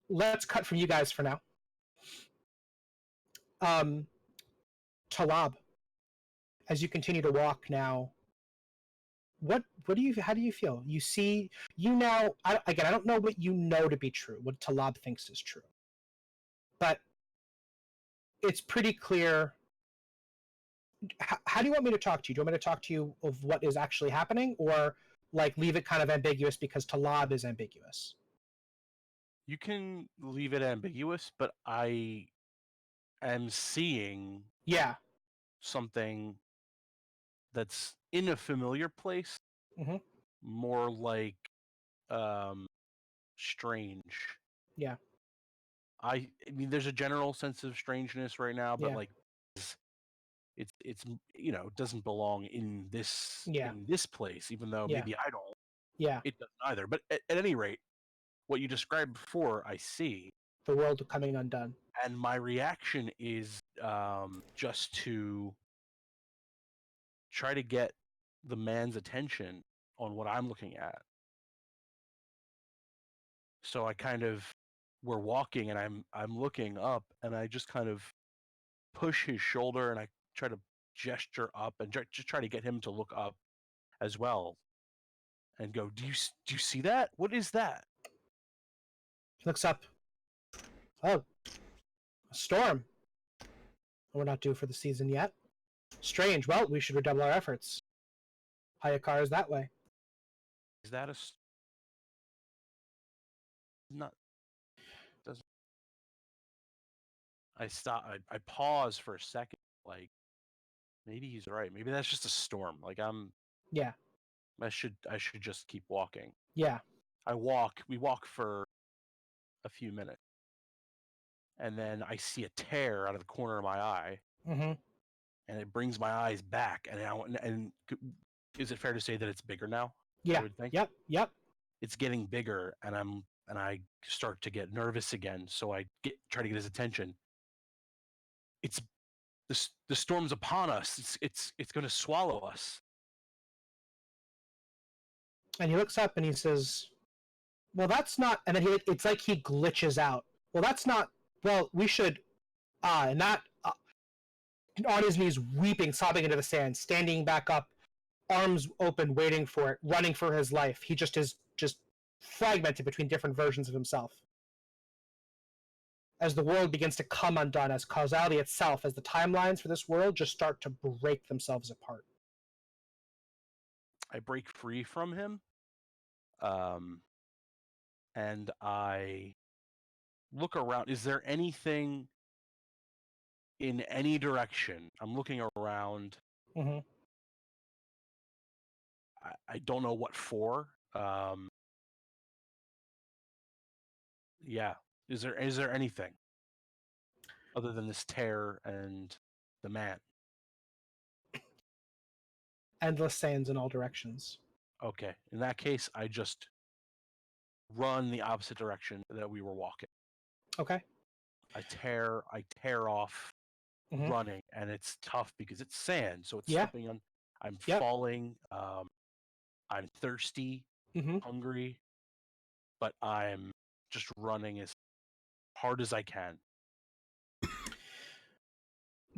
Let's cut from you guys for now. Talab, as you continue to walk now, how do you feel? You see, you now, I don't know what you know to be true, what Talab thinks is true. But it's pretty clear. How do you want me to talk to you? Do you want me to talk to you of what is actually happening, or like leave it kind of ambiguous because Talab is ambiguous? You can leave it ambiguous, but I am seeing Yeah. something that's in a familiar place, Mhm. more like strange. Yeah. I mean, there's a general sense of strangeness right now, but Yeah. like it's doesn't belong in this Yeah. in this place, even though Yeah. maybe I don't. Yeah. It doesn't either. But at any rate, what you described before, I see, The world coming undone. and my reaction is just to try to get the man's attention on what I'm looking at. So I kind of, we're walking and I'm looking up and I just kind of push his shoulder and I try to gesture up and just try to get him to look up as well and go, do you see that? What is that? He looks up. Oh, a storm. We're not due for the season yet. Strange. Well, we should redouble our efforts. Hayakar is that way. Is that not I stop. I pause for a second. Like maybe he's right. Maybe that's just a storm. Like Yeah. I should just keep walking. Yeah. We walk for a few minutes, and then I see a tear out of the corner of my eye, Mm-hmm. and it brings my eyes back. And is it fair to say that it's bigger now? Yeah. I would think. Yep. Yep. It's getting bigger, and I start to get nervous again. So I try to get his attention. It's the storm's upon us. It's going to swallow us. And he looks up and he says, "Well, that's not." And then it's like he glitches out. Well, that's not. Well, we should. And that on his knees, weeping, sobbing into the sand, standing back up, arms open, waiting for it, running for his life. He just is fragmented between different versions of himself. As the world begins to come undone, as causality itself, as the timelines for this world just start to break themselves apart. I break free from him, and I look around. Is there anything in any direction? I'm looking around. Mm-hmm. I don't know what for. Yeah. Is there anything other than this tear and the man? Endless sands in all directions. Okay. In that case, I just run the opposite direction that we were walking. Okay. I tear off Mhm. running, and it's tough because it's sand, so it's Yeah. slipping on. I'm Yep. falling. I'm thirsty, Mm-hmm. hungry, but I'm just running as hard as I can.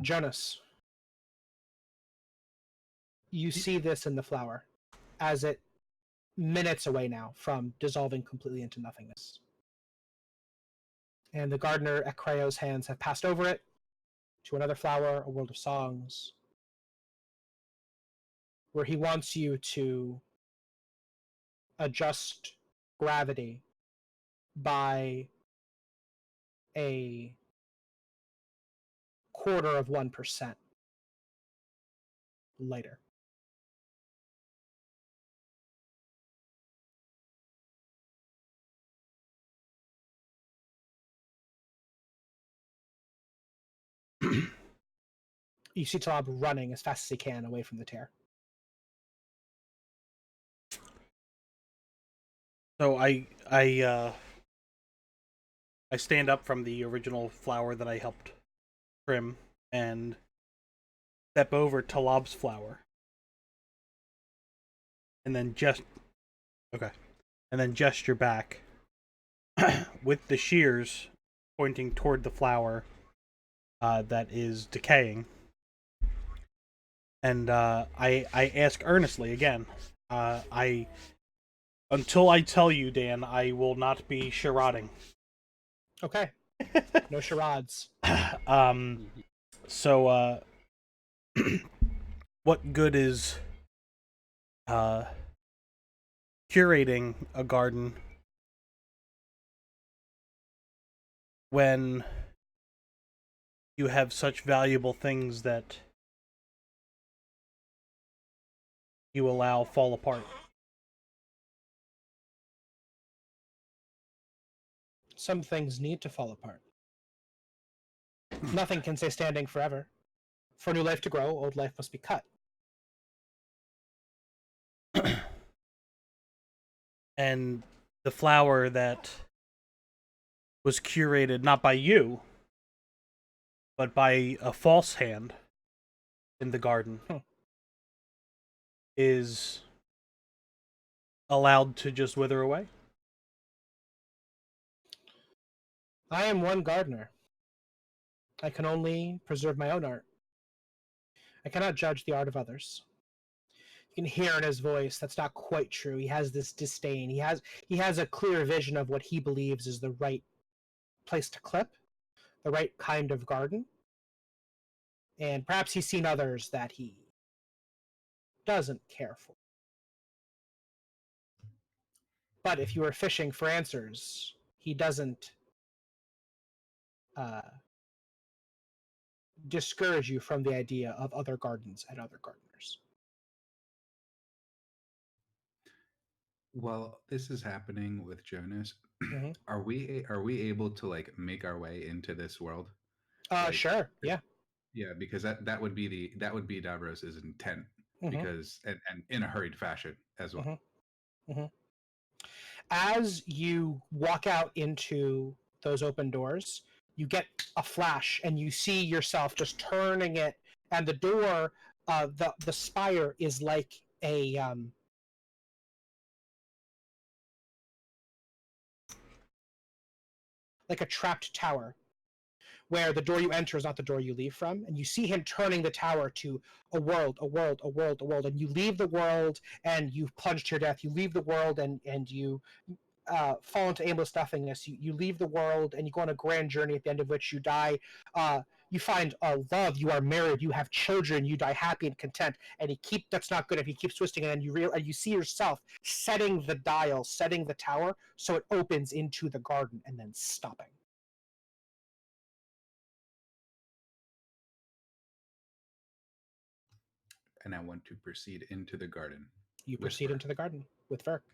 Jonas, you see this in the flower as it minutes away now from dissolving completely into nothingness. And the gardener at Crayo's hands have passed over it to another flower, a world of songs, where he wants you to adjust gravity by a 0.25% later. You see Talab running as fast as he can away from the tear. So I stand up from the original flower that I helped trim and step over Talab's flower. And then gesture back with the shears pointing toward the flower that is decaying. And I ask earnestly again. Until I tell you, Dan, I will not be charading. Okay. No charades. So what good is curating a garden when you have such valuable things that you allow fall apart? Some things need to fall apart. Nothing can stay standing forever. For new life to grow, old life must be cut. And the flower that was curated not by you, but by a false hand in the garden, is allowed to just wither away. I am one gardener. I can only preserve my own art. I cannot judge the art of others. You can hear in his voice that's not quite true. He has this disdain. He has a clear vision of what he believes is the right place to clip, the right kind of garden. And perhaps he's seen others that he doesn't care for. But if you are fishing for answers, he doesn't discourage you from the idea of other gardens and other gardeners. While this is happening with Jonas, Mhm. are we able to like make our way into this world? Sure. Yeah. Yeah, because that would be Davros's intent, Mhm. because and in a hurried fashion as well. Mhm. As you walk out into those open doors, you get a flash and you see yourself just turning it, and the door, the spire is like a trapped tower, where the door you enter is not the door you leave from, and you see him turning the tower to a world, and you leave the world and you've plunged to your death. You leave the world and you fall into aimless nothingness. You leave the world and you go on a grand journey, at the end of which you die. You find love. You are married. You have children. You die happy and content. And that's not good if he keeps twisting it. And you see yourself setting the dial, setting the tower, so it opens into the garden and then stopping. And I want to proceed into the garden. You with proceed Verk. into the garden with Verk.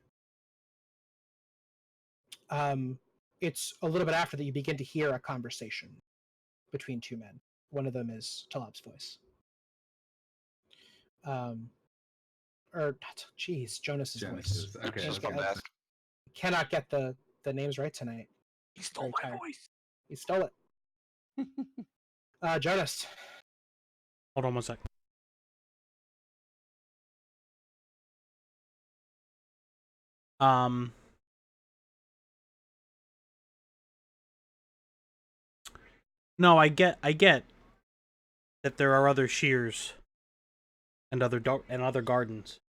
It's a little bit after that you begin to hear a conversation between two men. One of them is Talab's voice. Jonas's voice. Okay. Just from I that. cannot get the names right tonight. He stole Very my tired. voice. He stole it. Jonas. Hold on one sec. No, I get that there are other shears and other gardens.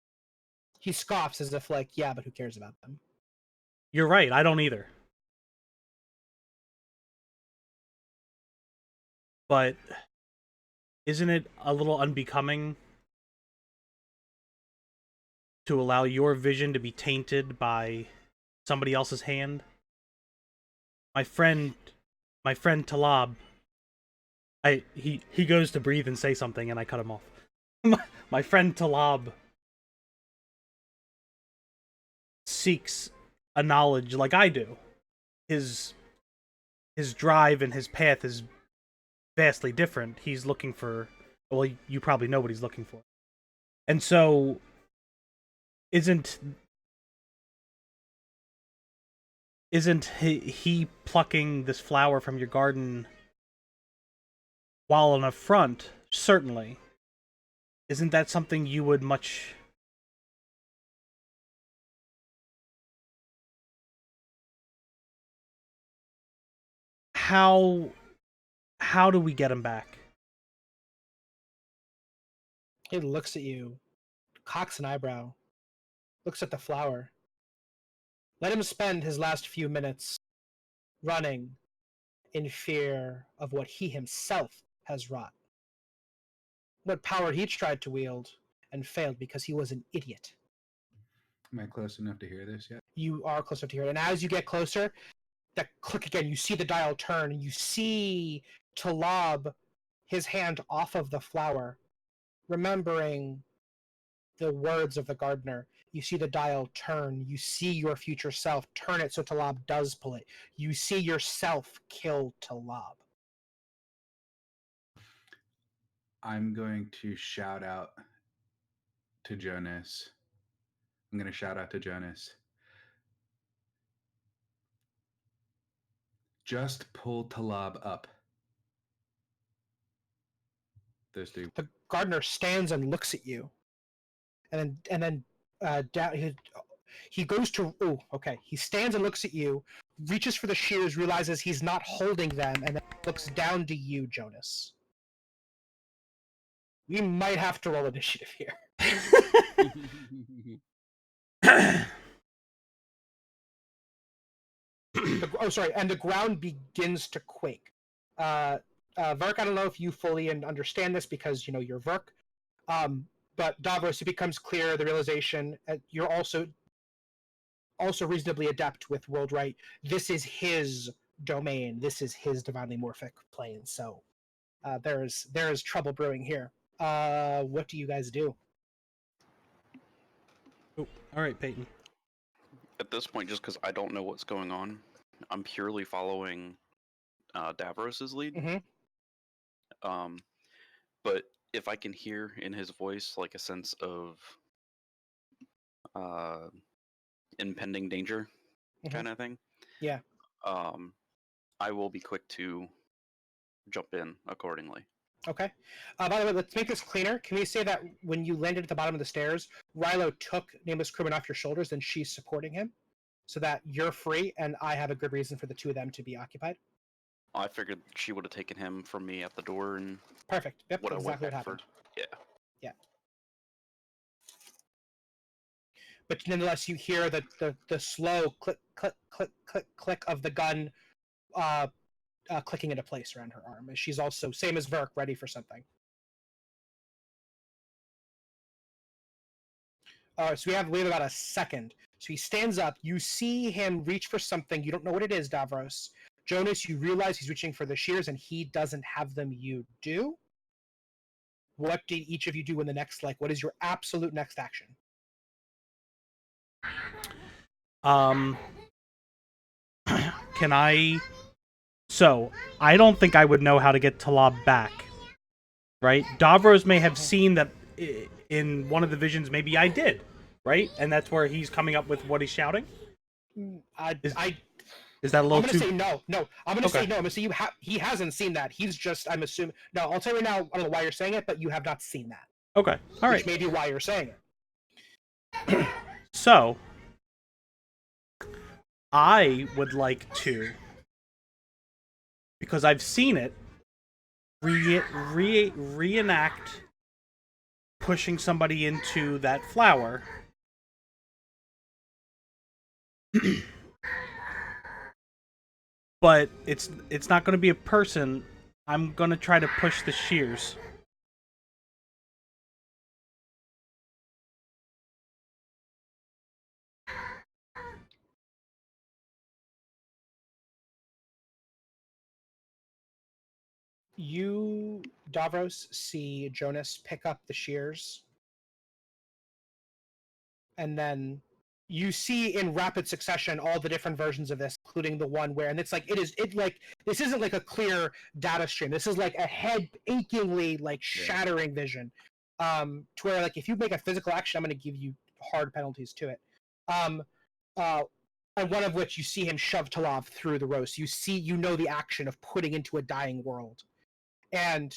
He scoffs as if like, yeah, but who cares about them? You're right. I don't either. But isn't it a little unbecoming to allow your vision to be tainted by somebody else's hand? My friend Talab, he goes to breathe and say something and I cut him off. My friend Talab seeks a knowledge like I do. His drive and his path is vastly different. He's looking for, well, you probably know what he's looking for. And so isn't he plucking this flower from your garden while an affront? Certainly. Isn't that something you would much... How do we get him back? He looks at you, cocks an eyebrow, looks at the flower. Let him spend his last few minutes running in fear of what he himself has wrought. What power he tried to wield and failed because he was an idiot. Am I close enough to hear this yet? You are closer to hear it. And as you get closer, that click again, you see the dial turn, and you see Talab, his hand off of the flower, remembering the words of the gardener. You see the dial turn. You see your future self turn it so Talab does pull it. You see yourself kill Talab. I'm going to shout out to Jonas. I'm going to shout out to Jonas. Just pull Talab up. Those three. The gardener stands and looks at you, and then down. He goes to. Oh, okay. He stands and looks at you, reaches for the shears, realizes he's not holding them, and then looks down to you, Jonas. We might have to roll initiative here. And the ground begins to quake. Verk, I don't know if you fully understand this because you're Verk, but Davros, it becomes clear the realization you're also reasonably adept with world right. This is his domain. This is his divinely morphic plane. So There is trouble brewing here. What do you guys do? Oh, all right, Peyton. At this point, just because I don't know what's going on, I'm purely following Davros's lead. Mm-hmm. But if I can hear in his voice like a sense of impending danger, kind of thing, Yeah. I will be quick to jump in accordingly. Okay. By the way, let's make this cleaner. Can we say that when you landed at the bottom of the stairs, Rilo took Nameless Crewman off your shoulders and she's supporting him, so that you're free and I have a good reason for the two of them to be occupied? I figured she would have taken him from me at the door and Perfect. Yep, what I went exactly what back for. happened. Yeah. Yeah. But nonetheless, you hear the slow click, click, click, click, click of the gun clicking into place around her arm. She's also, same as Verk, ready for something. So we have about a second. So he stands up. You see him reach for something. You don't know what it is, Davros. Jonas, you realize he's reaching for the shears and he doesn't have them. You do. What do each of you do in the next, what is your absolute next action? Can I... So, I don't think I would know how to get Talab back. Right? Davros may have seen that in one of the visions, maybe I did. Right? And that's where he's coming up with what he's shouting? Is that a little I'm gonna too... say no. I'm gonna Okay. say no. I'm gonna say he hasn't seen that. He's just, I'm assuming... No, I'll tell you right now, I don't know why you're saying it, but you have not seen that. Okay. All right. Which may be why you're saying it. So, I would like to, because I've seen it, reenact pushing somebody into that flower. But it's not going to be a person. I'm going to try to push the shears. You, Davros, see Jonas pick up the shears, and then you see in rapid succession all the different versions of this, including the one where, and it's this isn't like a clear data stream. This is like a head achingly shattering vision, to where if you make a physical action, I'm going to give you hard penalties to it. And one of which you see him shove Talav through the roast. You know the action of putting into a dying world. And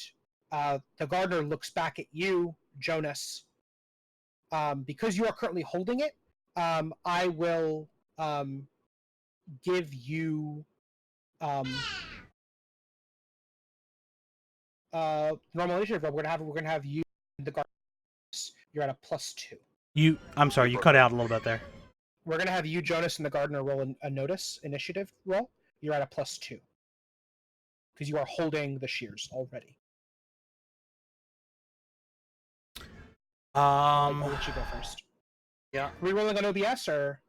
the gardener looks back at you, Jonas. Because you are currently holding it, I will give you normal initiative. We're gonna have you, the gardener. You're at a +2. I'm sorry, you cut out a little bit there. We're gonna have you, Jonas, and the gardener roll a notice initiative roll. You're at a +2 because you are holding the shears already. I'll let you go first. Yeah. Are we rolling on OBS or?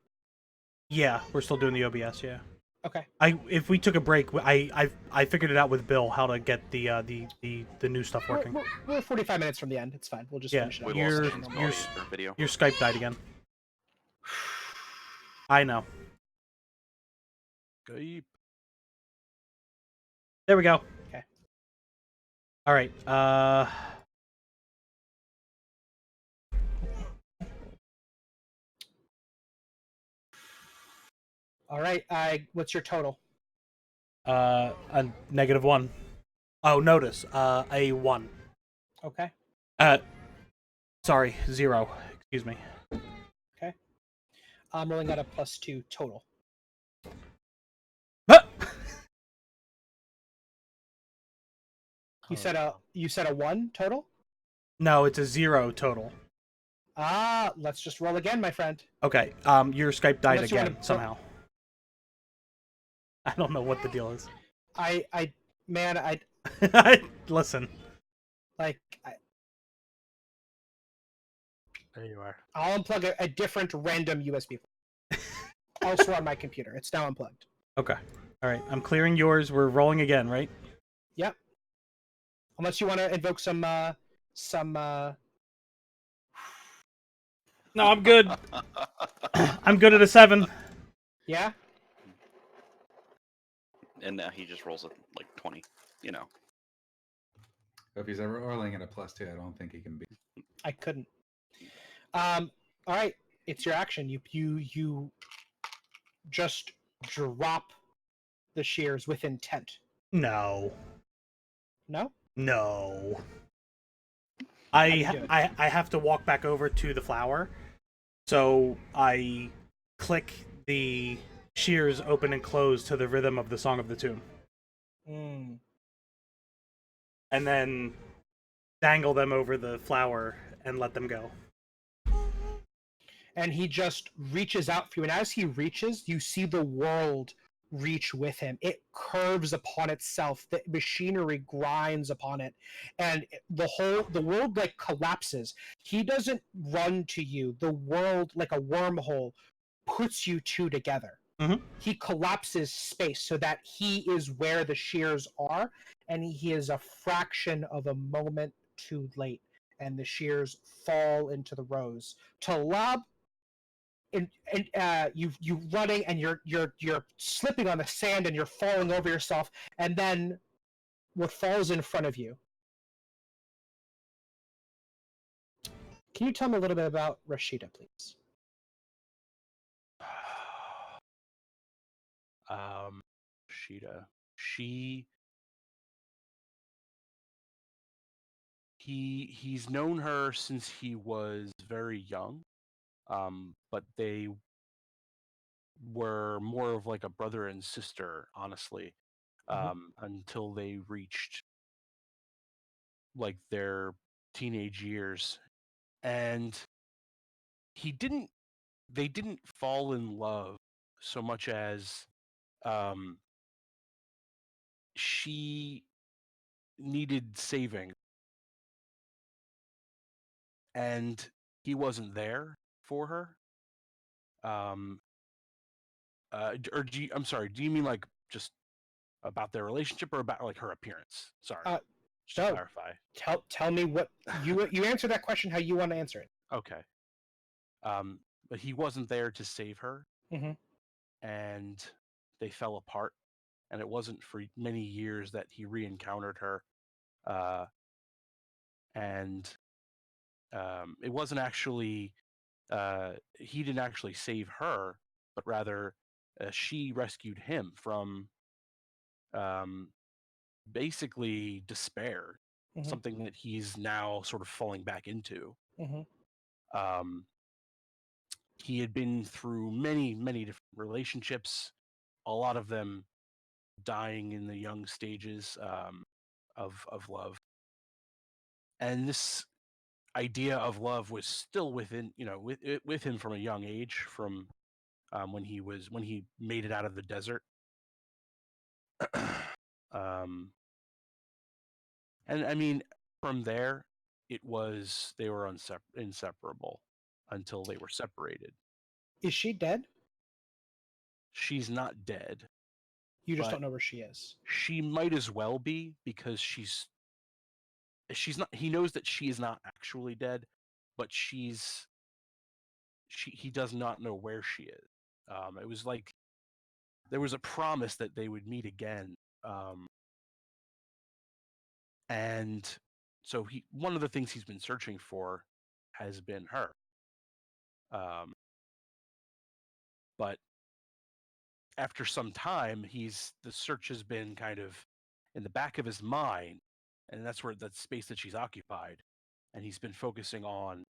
Yeah, we're still doing the OBS. Yeah. Okay. If we took a break, I figured it out with Bill how to get the new stuff working. We're 45 minutes from the end. It's fine. We'll just finish it. Your Skype died again. I know. Skype. There we go. Okay. All right. All right. What's your total? A -1. Oh, notice. A 1. Okay. Sorry, 0. Excuse me. Okay. I'm rolling at a +2 total. You said a 1 total? No, it's a 0 total. Let's just roll again, my friend. Okay. Your Skype died Unless you again wanna- somehow. I don't know what the deal is. Listen. There you are. I'll unplug a different random USB elsewhere on my computer. It's now unplugged. Okay. All right. I'm clearing yours. We're rolling again, right? Yep. Unless you want to invoke some No, I'm good. I'm good at a 7. yeah. And now he just rolls a like 20. You know. If he's ever rolling at a +2, I don't think he can be. I couldn't. All right, it's your action. You just drop the shears with intent. No. No. No. How do you do it? I have to walk back over to the flower. So I click the shears open and close to the rhythm of the Song of the Tomb. Mm. And then dangle them over the flower and let them go. And he just reaches out for you. And as he reaches, you see the world reach with him. It curves upon itself. The machinery grinds upon it, and the world like collapses. He doesn't run to you. The world, like a wormhole, puts you two together. Mhm. He collapses space so that he is where the shears are, and he is a fraction of a moment too late. And the shears fall into the rows. Talab, you running and you're slipping on the sand and you're falling over yourself, and then what falls in front of you. Can you tell me a little bit about Rashida, please? Sheeta. He's known her since he was very young, but they were more of like a brother and sister, honestly, until they reached like their teenage years, and he didn't. They didn't fall in love so much as she needed saving, and he wasn't there for her. Or I'm sorry, do you mean like just about their relationship or about like her appearance? Sorry, just to No. clarify. Tell me what you answer that question how you want to answer it. Okay. But he wasn't there to save her, Mhm. and they fell apart. And it wasn't for many years that he re-encountered her, and it wasn't actually he didn't actually save her, but rather she rescued him from um, basically despair, Mhm. something that he's now sort of falling back into. Mhm. Um, he had been through many different relationships, a lot of them dying in the young stages of love, and this idea of love was still within with him from a young age, from when he made it out of the desert. um, and I mean, from there, they were inseparable until they were separated. Is she dead? She's not dead, You just but don't know where she is. she might as well be, because she's not. He knows that she is not actually dead, but he does not know where she is. It was like there was a promise that they would meet again, and so one of the things he's been searching for has been her. But after some time, the search has been kind of in the back of his mind, and that's where that space that she's occupied, and he's been focusing on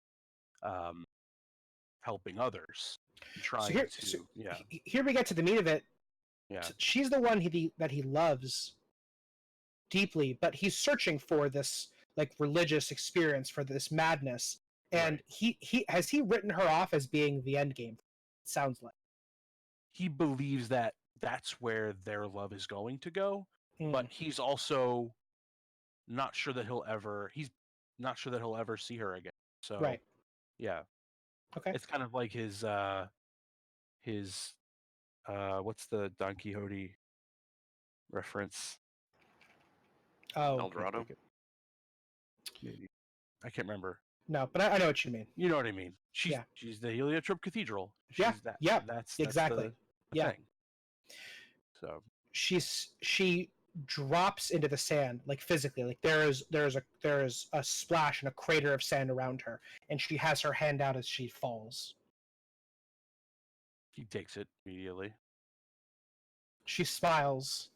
um, helping others, and So trying to here we get to the meat of it. yeah She's the one that he loves deeply, but he's searching for this like religious experience, for this madness, and right. he has he written her off as being the end game. It sounds like. He believes that that's where their love is going to go, but Mm. he's also not sure that he's not sure that he'll ever see her again. So Right. yeah, Okay. it's kind of like his what's the Don Quixote reference? Oh. El Dorado. Maybe. I can't remember. No, but I know what you mean. You know what I mean. She's Yeah. she's the Heliotrope Cathedral. She's Yeah, that. yeah, That's exactly. the Yeah. thing. So She drops into the sand, like physically, like there is a splash and a crater of sand around her, and she has her hand out as she falls. he takes it immediately. She smiles,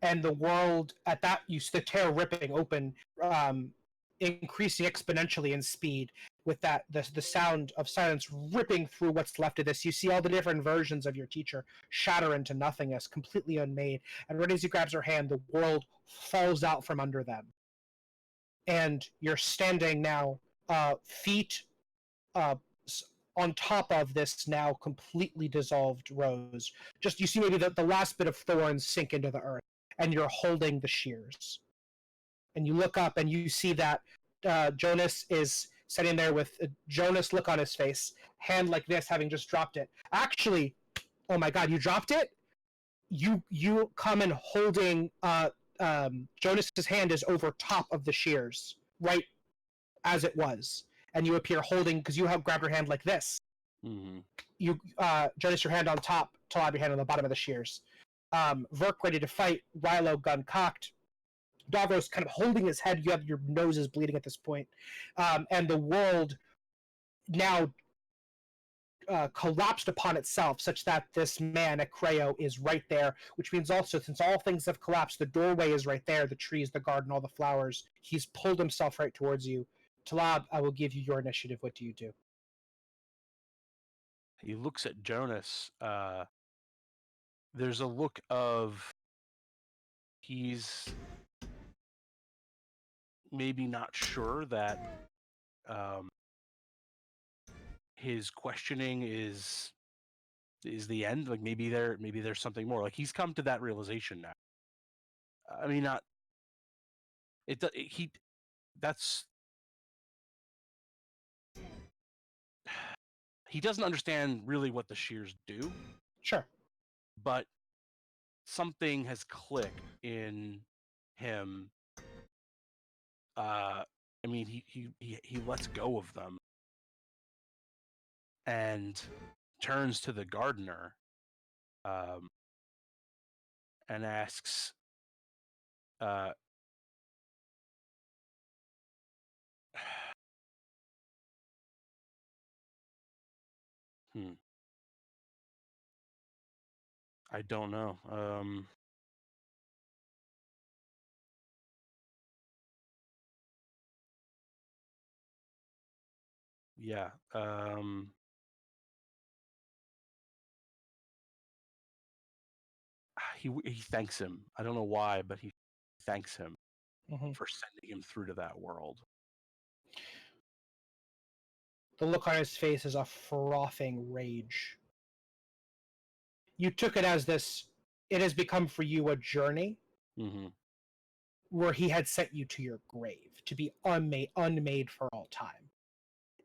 and the world at that you see the tear ripping open, increasing exponentially in speed with that the sound of silence ripping through what's left of this. You see all the different versions of your teacher shatter into nothingness, completely unmade. And right as he grabs her hand, the world falls out from under them, and you're standing now, feet uh, on top of this now completely dissolved rose. Just you see maybe the last bit of thorns sink into the earth, and you're holding the shears. And you look up and you see that Jonas is sitting there with a Jonas look on his face, hand like this, having just dropped it. Actually, oh my god, you dropped it? You come in holding Jonas's hand is over top of the shears, right as it was, and you appear holding because you have grabbed her hand like this. Mm-hmm. You Jonas, your hand on top, Talab your hand on the bottom of the shears. Verk ready to fight, Rilo gun cocked, Davros kind of holding his head. You have your nose is bleeding at this point, and the world now collapsed upon itself, such that this man Akreo is right there. Which means also, since all things have collapsed, the doorway is right there, the trees, the garden, all the flowers. He's pulled himself right towards you. Talab, I will give you your initiative. What do you do? He looks at Jonas. There's a look of he's maybe not sure that his questioning is the end. Like maybe there's something more. Like he's come to that realization now. I mean, not it. He that's he doesn't understand really what the shears do, Sure. but something has clicked in him. I mean, he lets go of them and turns to the gardener, and asks, uh, I don't know. Yeah. He thanks him. I don't know why, but he thanks him for sending him through to that world. The look on his face is a frothing rage. You took it as this, it has become for you a journey where he had sent you to your grave to be unmade for all time.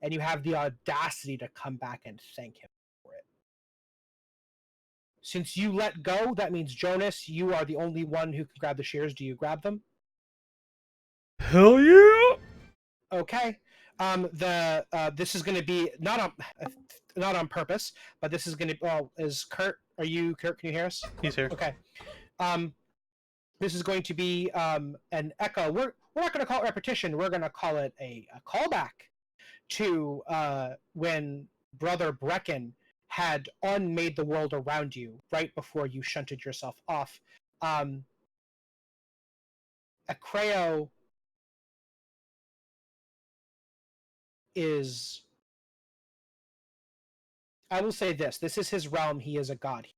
And you have the audacity to come back and thank him for it. Since you let go, that means, Jonas, you are the only one who can grab the shears. Do you grab them? Hell yeah! Okay. This is going to be not on purpose, but this is going to. Oh, is Kurt? Are you Kurt? Can you hear us? He's here. Okay. This is going to be an echo. We're not going to call it repetition. We're going to call it a callback to when Brother Brecken had unmade the world around you right before you shunted yourself off. Akreo is, I will say this is his realm. He is a god.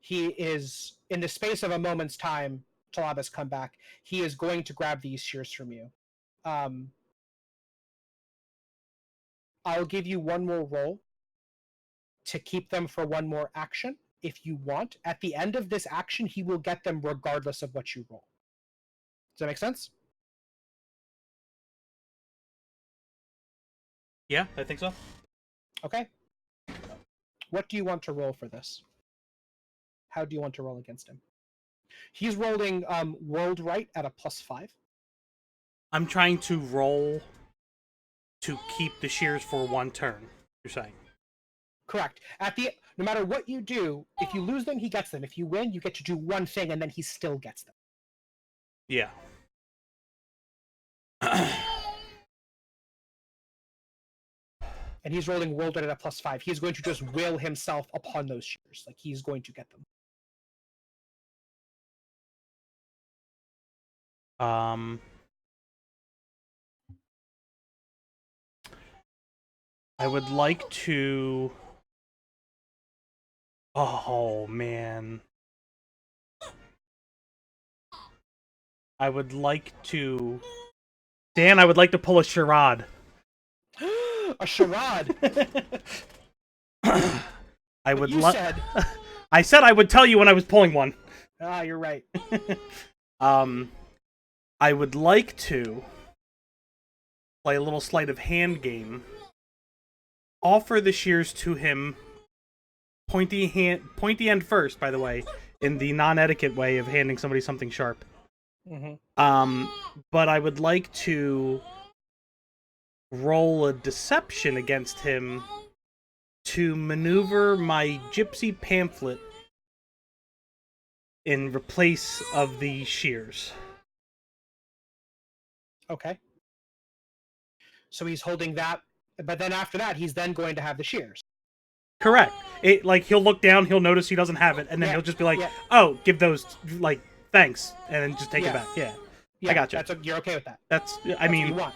He is, in the space of a moment's time, Talab has come back. He is going to grab these shears from you. I'll give you one more roll to keep them for one more action if you want. At the end of this action, he will get them regardless of what you roll. Does that make sense? Yeah, I think so. Okay. What do you want to roll for this? How do you want to roll against him? He's rolling world right at a +5. I'm trying to roll to keep the shears for 1 turn. You're saying? Correct. No matter what you do, if you lose them, he gets them. If you win, you get to do one thing, and then he still gets them. Yeah. And he's rolling world at a +5. He's going to just will himself upon those shears. Like, he's going to get them. I would like to. Oh man. I would like to. Dan, I would like to pull a charade. A charade. I would. You said. I said I would tell you when I was pulling one. Ah, you're right. I would like to play a little sleight of hand game. Offer the shears to him. Pointy end first, by the way, in the non-etiquette way of handing somebody something sharp. Mm-hmm. But I would like to roll a deception against him to maneuver my gypsy pamphlet in replace of the shears. Okay. So he's holding that, but then after that, he's then going to have the shears. Correct. It like he'll look down, he'll notice he doesn't have it, and then he'll just be like, "Oh, give those like thanks," and then just take it back. Yeah, I got you. You're okay with that? That's what you want.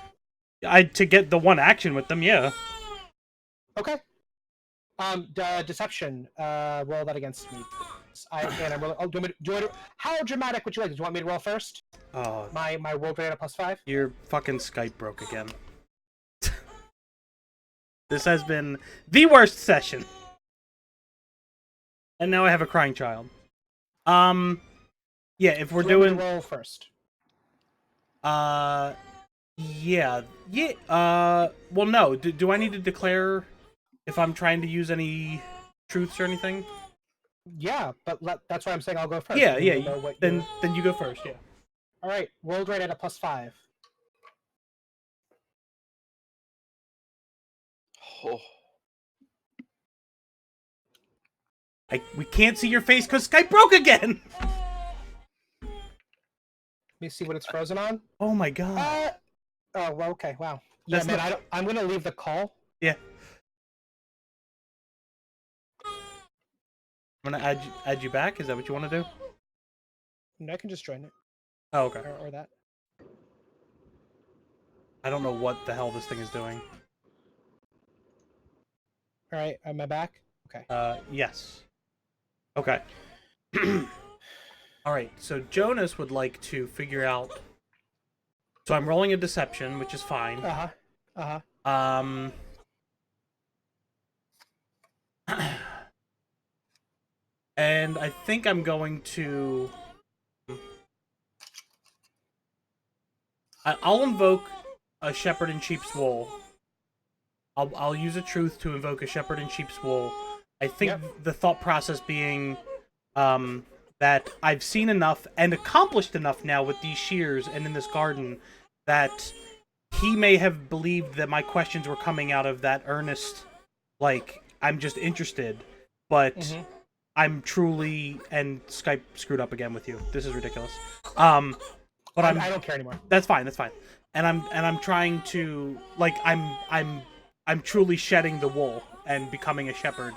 To get the one action with them. Yeah. Okay. Deception. Roll that against me. I'm rolling. Oh, do you want to, how dramatic would you like? Do you want me to roll first? Oh, my roll rate at +5. Your fucking Skype broke again. This has been the worst session. And now I have a crying child. Yeah, if we're doing roll first. Yeah. Well, no. Do I need to declare if I'm trying to use any truths or anything? Yeah, but that's why I'm saying I'll go first. Yeah. Then you go first. Yeah. All right. Rolled right at a +5. Oh. We can't see your face because Skype broke again. Let me see what it's frozen on. Oh my god. Oh well. Okay. Wow. Yeah, man. I'm gonna leave the call. Yeah. I'm gonna add you back. Is that what you want to do? No, I can just join it. Oh, okay. Or that. I don't know what the hell this thing is doing. All right. Am I back? Okay. Yes. Okay. All right. So Jonas would like to figure out. So I'm rolling a deception, which is fine. And I think I'm going to. I'll invoke a shepherd in sheep's wool. I'll use a truth to invoke a shepherd in sheep's wool. I think the thought process being that I've seen enough and accomplished enough now with these shears and in this garden that he may have believed that my questions were coming out of that earnest, like, I'm just interested, but I'm truly, and Skype screwed up again with you. This is ridiculous. But I don't care anymore. That's fine. And I'm trying to, like, I'm truly shedding the wool and becoming a shepherd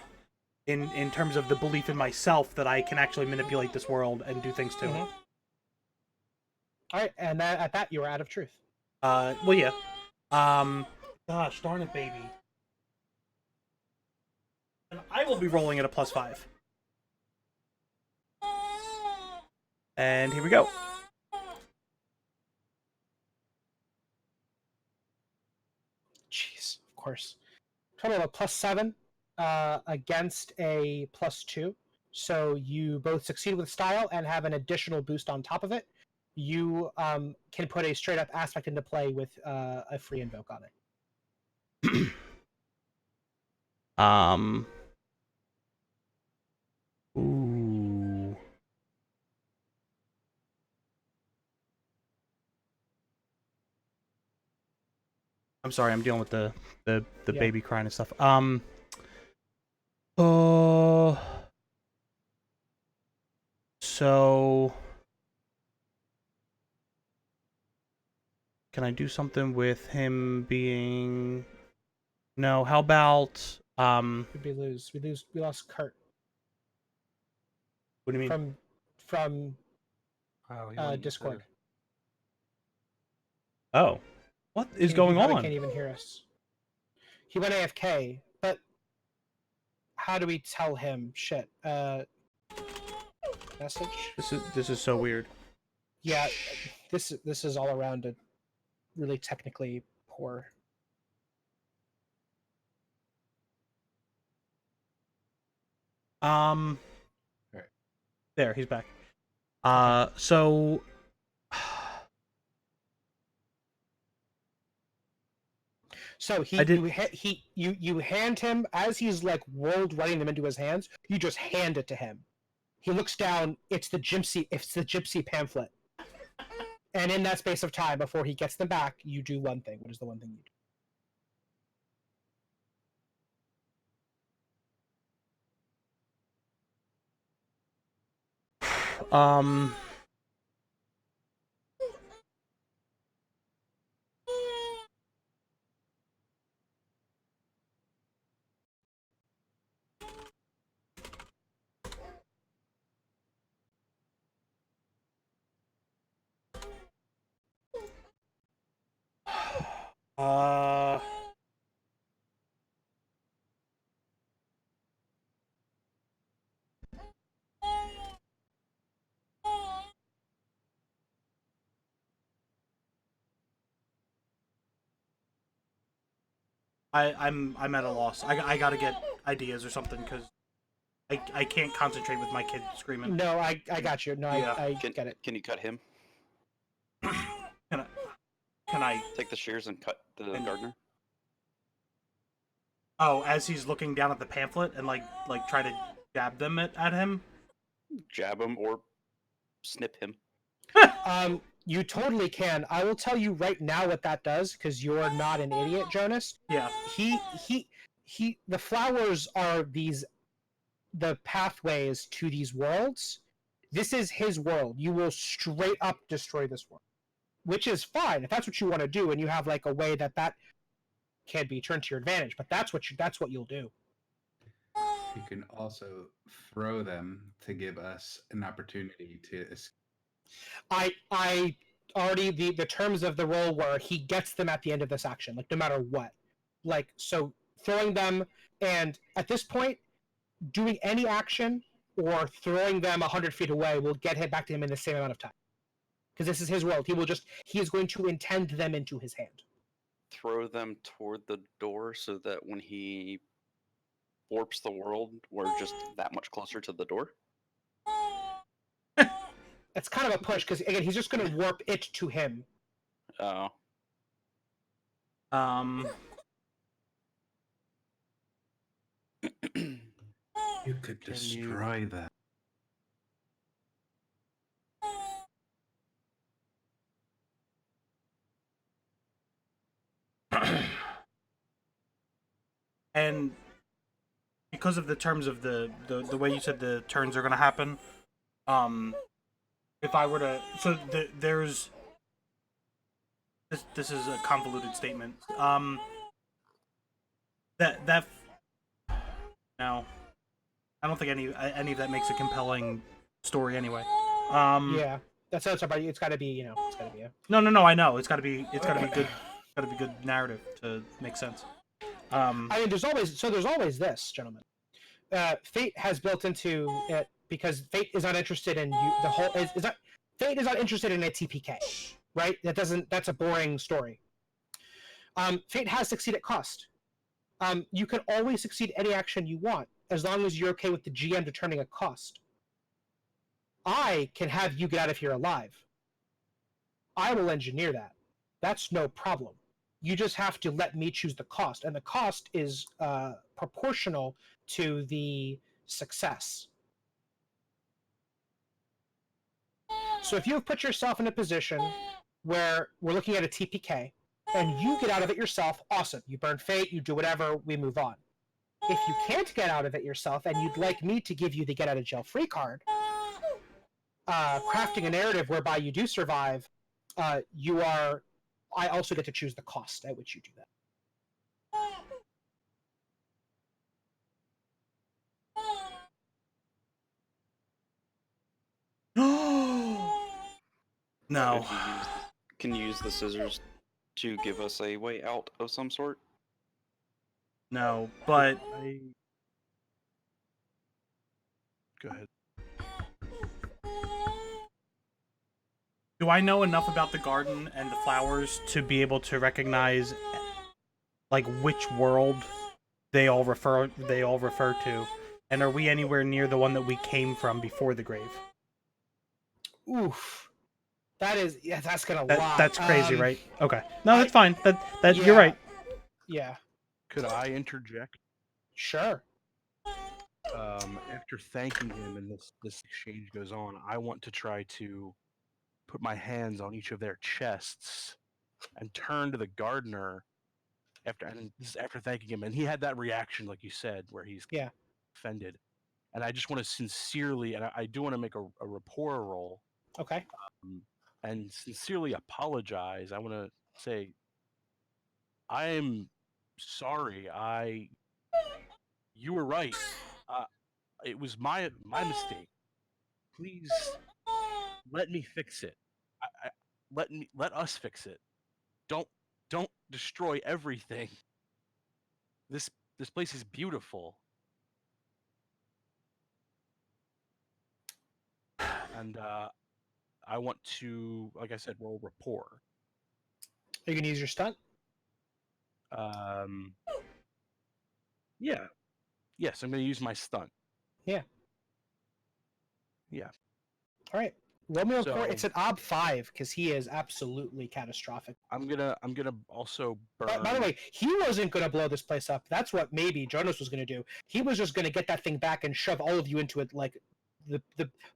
in terms of the belief in myself that I can actually manipulate this world and do things to it. All right, and at that you are out of truth. Well, yeah. Gosh darn it, baby. And I will be rolling at a +5. And here we go. Jeez, of course. Total of +7 against a +2. So you both succeed with style and have an additional boost on top of it. You can put a straight up aspect into play with a free invoke on it. Ooh. I'm sorry, I'm dealing with the Yeah. baby crying and stuff. Oh. So can I do something with him being? No. How about We lost Kurt What do you mean? from Oh, he went Discord. into- Oh, what is He going probably on? can't even hear us. He went AFK, but how do we tell him? Shit. Message. This is so weird. Yeah, this is all around a really technically poor. Alright. There, he's back. So So you hand him as he's like rolled running them into his hands. You just hand it to him. He looks down. It's the gypsy pamphlet. And in that space of time, before he gets them back, you do one thing. What is the one thing you do? um uh I'm at a loss. I gotta get ideas or something because I can't concentrate with my kid screaming. No, I got you. No, Yeah. I get it. Can you cut him? Can I? Take the shears and cut the gardener? Oh, as he's looking down at the pamphlet and like try to jab them at him. Jab him or snip him. You totally can. I will tell you right now what that does because you're not an idiot, Jonas. Yeah. He. The flowers are the pathways to these worlds. This is his world. You will straight up destroy this world, which is fine if that's what you want to do, and you have like a way that can be turned to your advantage. But that's what you'll do. You can also throw them to give us an opportunity to escape. I already the terms of the roll were he gets them at the end of this action, like no matter what. Like so throwing them, and at this point, doing any action or throwing them 100 feet away will get hit back to him in the same amount of time. Because this is his world. He is going to intend them into his hand. Throw them toward the door so that when he warps the world, we're just that much closer to the door. It's kind of a push because again, he's just going to warp it to him. Oh. You could destroy them. And because of the terms of the way you said the turns are going to happen, if I were to, so there's this is a convoluted statement. That no, I don't think any of that makes a compelling story anyway. Yeah, that's about you. It's got to be, it's got to be a... No, I know it's got to be good. Got to be good narrative to make sense. I mean, there's always this, gentlemen. Fate has built into it because Fate is not interested in you. The whole is not. Fate is not interested in a TPK, right? That's a boring story. Fate has succeed at cost. You can always succeed any action you want as long as you're okay with the GM determining a cost. I can have you get out of here alive. I will engineer that. That's no problem. You just have to let me choose the cost, and the cost is proportional to the success. So if you have put yourself in a position where we're looking at a TPK, and you get out of it yourself, awesome. You burn fate, you do whatever, we move on. If you can't get out of it yourself, and you'd like me to give you the get out of jail free card, crafting a narrative whereby you do survive, I also get to choose the cost at which you do that. No. Can you use the scissors to give us a way out of some sort? No, but Go ahead. do I know enough about the garden and the flowers to be able to recognize like which world they all refer to? And are we anywhere near the one that we came from before the grave? Oof. That's gonna That's crazy, right? Okay. No, I- that's fine. That yeah. you're right. Yeah. Could I interject? Sure. After thanking him and this exchange goes on, I want to try to put my hands on each of their chests and turn to the gardener after thanking him, and he had that reaction like you said where he's Yeah. offended, and I just want to sincerely, and I do want to make a rapport roll, Okay. and sincerely apologize. I want to say I'm sorry. You were right. It was my mistake. Please let me fix it. Let us fix it. Don't destroy everything. This place is beautiful. And I want to, like I said, roll rapport. Are you gonna use your stunt? Yeah. Yes, I'm going to use my stunt. Yeah. Yeah. All right. Roll me rapport. So- It's an ob 5 because he is absolutely catastrophic. I'm gonna also burn. By the way, he wasn't gonna blow this place up. That's what maybe Jonas was gonna do. He was just gonna get that thing back and shove all of you into it like the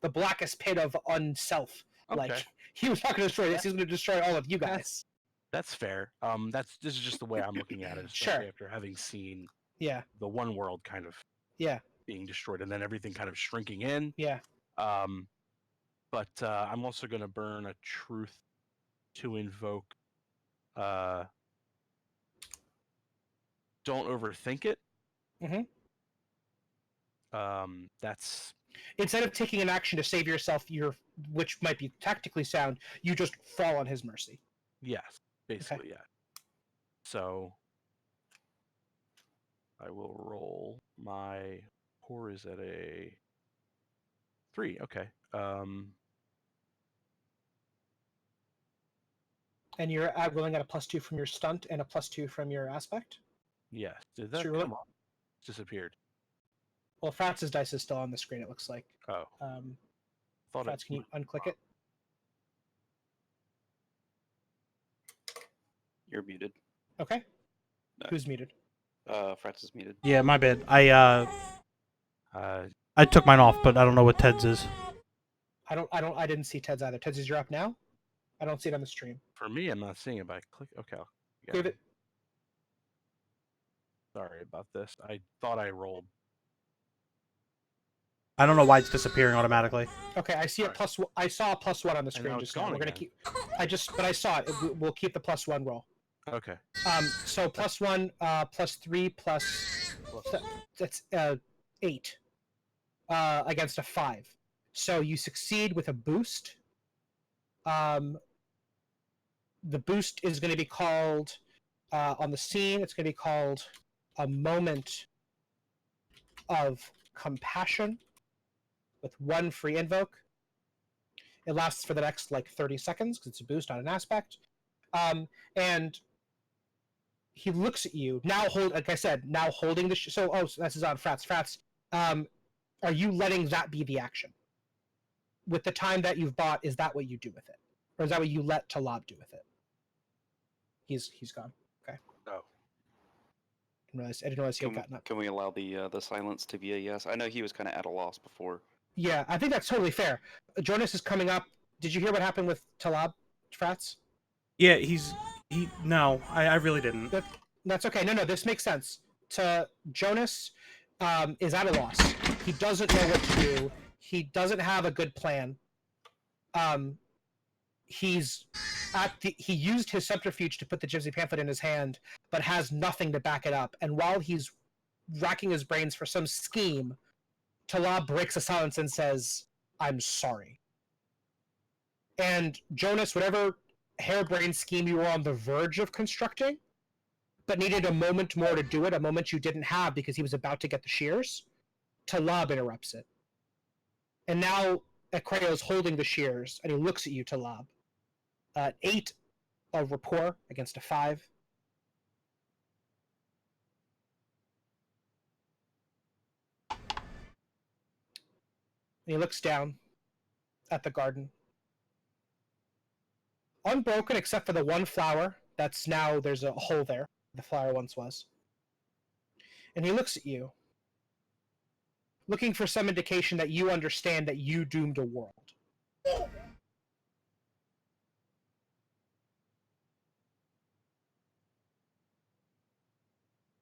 blackest pit of unself. Okay. Like he was not gonna destroy this. He's gonna destroy all of you guys. That's fair. This is just the way I'm looking at it, especially Sure. after having seen Yeah. the one world kind of Yeah. being destroyed and then everything kind of shrinking in. Yeah. But I'm also going to burn a truth to invoke. Don't overthink it. Mhm. That's Instead of taking an action to save yourself, which might be tactically sound, you just fall on his mercy. yes, basically yeah. So I will roll my core is at a 3. Okay. And you're rolling at a +2 from your stunt and a +2 from your aspect. Yes. Did that Sure, come on? Disappeared. Well, Fratz's dice is still on the screen. It looks like. Oh. Thought Fratz, can you unclick it? You're muted. Okay. No. Who's muted? Frats is muted. Yeah, my bad. I took mine off, but I don't know what Ted's is. I didn't see Ted's either. Ted's is you're up now. I don't see it on the stream. For me, I'm not seeing it, but I click. Okay. Give it. Sorry about this. I thought I rolled. I don't know why it's disappearing automatically. Okay, I see a Alright. +1. I saw a +1 on the now screen it's just now. gone We're gonna again. keep. But I saw it. We'll keep the +1 roll. Okay. So +1, +3, that's 8 against a 5. So you succeed with a boost. The boost is going to be called on the scene. It's going to be called a moment of compassion with 1 free invoke. It lasts for the next 30 seconds because it's a boost on an aspect. And he looks at you now. Like I said, now holding the. So this is on Frats. Frats, are you letting that be the action? With the time that you've bought, is that what you do with it, or is that what you let Talab do with it? He's gone. Okay. Oh. I didn't realize he had gotten up. Can we allow the silence to be a yes? I know he was kind of at a loss before. Yeah, I think that's totally fair. Jonas is coming up. Did you hear what happened with Talab, Frats? Yeah, No, I really didn't. That's okay. No, this makes sense. Jonas is at a loss. He doesn't know what to do. He doesn't have a good plan. He used his subterfuge to put the gypsy pamphlet in his hand, but has nothing to back it up. And while he's racking his brains for some scheme, Talab breaks a silence and says, "I'm sorry." And Jonas, whatever harebrained scheme you were on the verge of constructing, but needed a moment more to do it, a moment you didn't have because he was about to get the shears, Talab interrupts it. And now Akreo is holding the shears, and he looks at you, Talab. 8 of rapport against a 5. And he looks down at the garden. Unbroken except for the one flower that's now, there's a hole there. The flower once was. And he looks at you, looking for some indication that you understand that you doomed a world.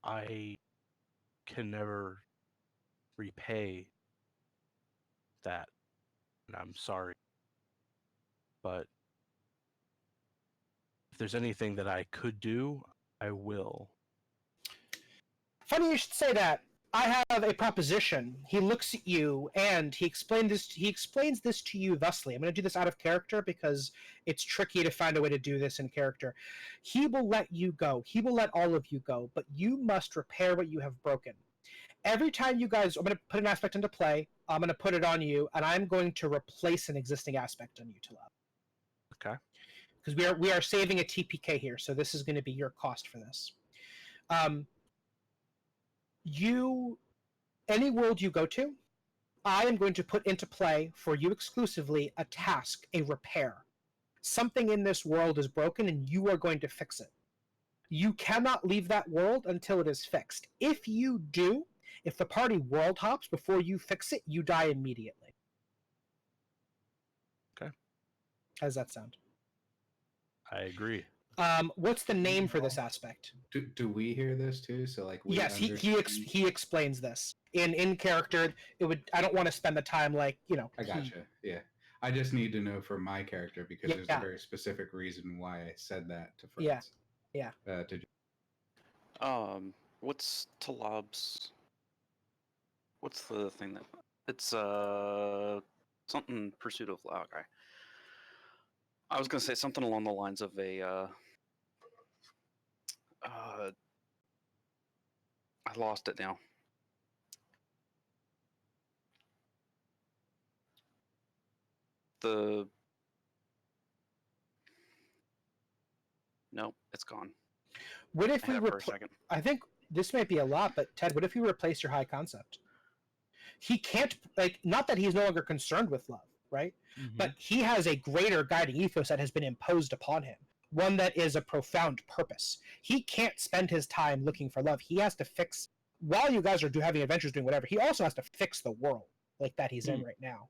I can never repay that, and I'm sorry. But if there's anything that I could do, I will. Funny you should say that. I have a proposition. He looks at you and he explains this to you thusly. I'm going to do this out of character because it's tricky to find a way to do this in character. He will let you go. He will let all of you go, but you must repair what you have broken. Every time you guys, I'm going to put an aspect into play. I'm going to put it on you, and I'm going to replace an existing aspect on you, Talab. Okay. Because we are saving a TPK here, so this is going to be your cost for this. Any world you go to, I am going to put into play for you exclusively a task, a repair. Something in this world is broken and you are going to fix it. You cannot leave that world until it is fixed. If you do, if the party world hops before you fix it, you die immediately. Okay. How does that sound? I agree. What's the name for this aspect? Do we hear this too? So like, we Yes, he explains this in character. It would. I don't want to spend the time like I gotcha. Yeah, I just need to know for my character because there's a very specific reason why I said that to friends. Yeah. What's Talab's? What's the thing that it's something pursuit of okay. I was gonna say something along the lines of a I lost it now. Nope, it's gone. What if we I think this might be a lot, but Ted, what if you replace your high concept? He can't, like, not that he's no longer concerned with love, right? Mm-hmm. But he has a greater guiding ethos that has been imposed upon him, one that is a profound purpose. He can't spend his time looking for love. He has to fix, while you guys are having adventures, doing whatever, he also has to fix the world like that he's in right now.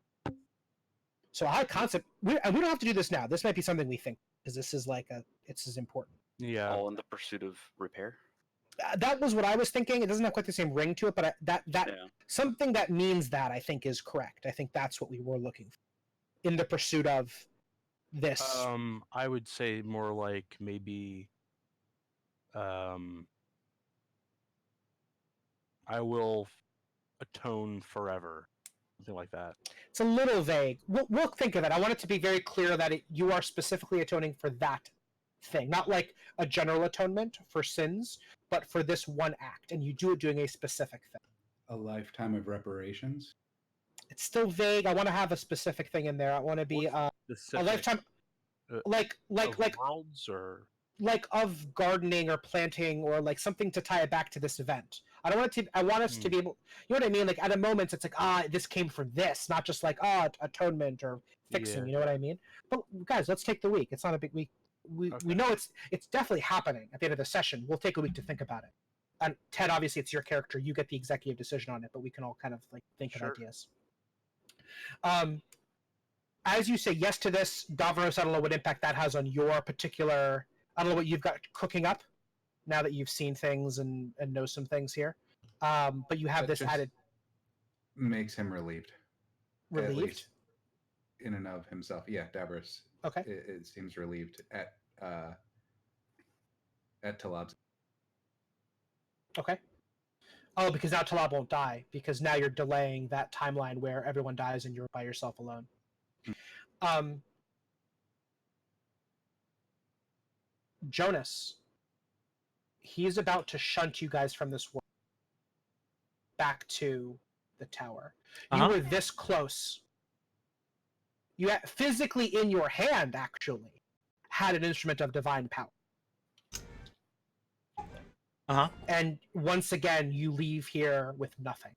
So a high concept, we don't have to do this now. This might be something we think, because this is like this is important. Yeah. All in the pursuit of repair. That was what I was thinking. It doesn't have quite the same ring to it, but something that means that I think is correct. I think that's what we were looking for in the pursuit of this. I would say more like maybe, I will atone forever, something like that. It's a little vague. We'll think of it. I want it to be very clear that you are specifically atoning for that thing, not like a general atonement for sins, but for this one act, and you do it doing a specific thing. A lifetime of reparations? It's still vague. I want to have a specific thing in there. I want to be a lifetime, like worlds, or like of gardening or planting, or like something to tie it back to this event. I don't want it to. I want us to be able. You know what I mean? Like at a moment, it's like this came for this, not just like atonement or fixing. You know what I mean? But guys, let's take the week. It's not a big week. We know it's definitely happening at the end of the session. We'll take a week to think about it. And Ted, obviously, it's your character. You get the executive decision on it, but we can all kind of like think of ideas. As you say yes to this, Governor Settler, what impact that has on your particular I don't know what you've got cooking up now that you've seen things and know some things here. But you have That this just added makes him relieved. At relieved. least in and of himself. Yeah, Davros. Okay. It seems relieved at Talab's. Okay. Oh, because now Talab won't die, because now you're delaying that timeline where everyone dies and you're by yourself alone. Jonas, he's about to shunt you guys from this world back to the tower. You were this close. You had, physically in your hand, actually, had an instrument of divine power. And once again, you leave here with nothing.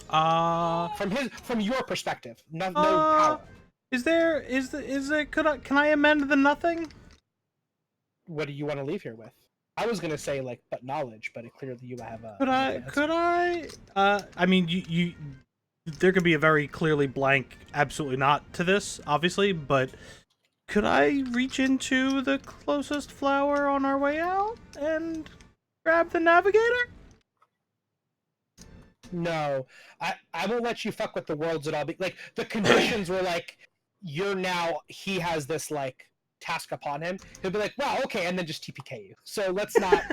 From your perspective, no power. Can I amend the nothing? What do you want to leave here with? I was gonna say like, but knowledge, but clearly you have a. Could I? I mean, you. There could be a very clearly blank, absolutely not to this, obviously, but could I reach into the closest flower on our way out and grab the navigator? No, I won't let you fuck with the worlds at all. Like the conditions were like, he has this like task upon him. He'll be like, wow, okay, and then just TPK you. So let's not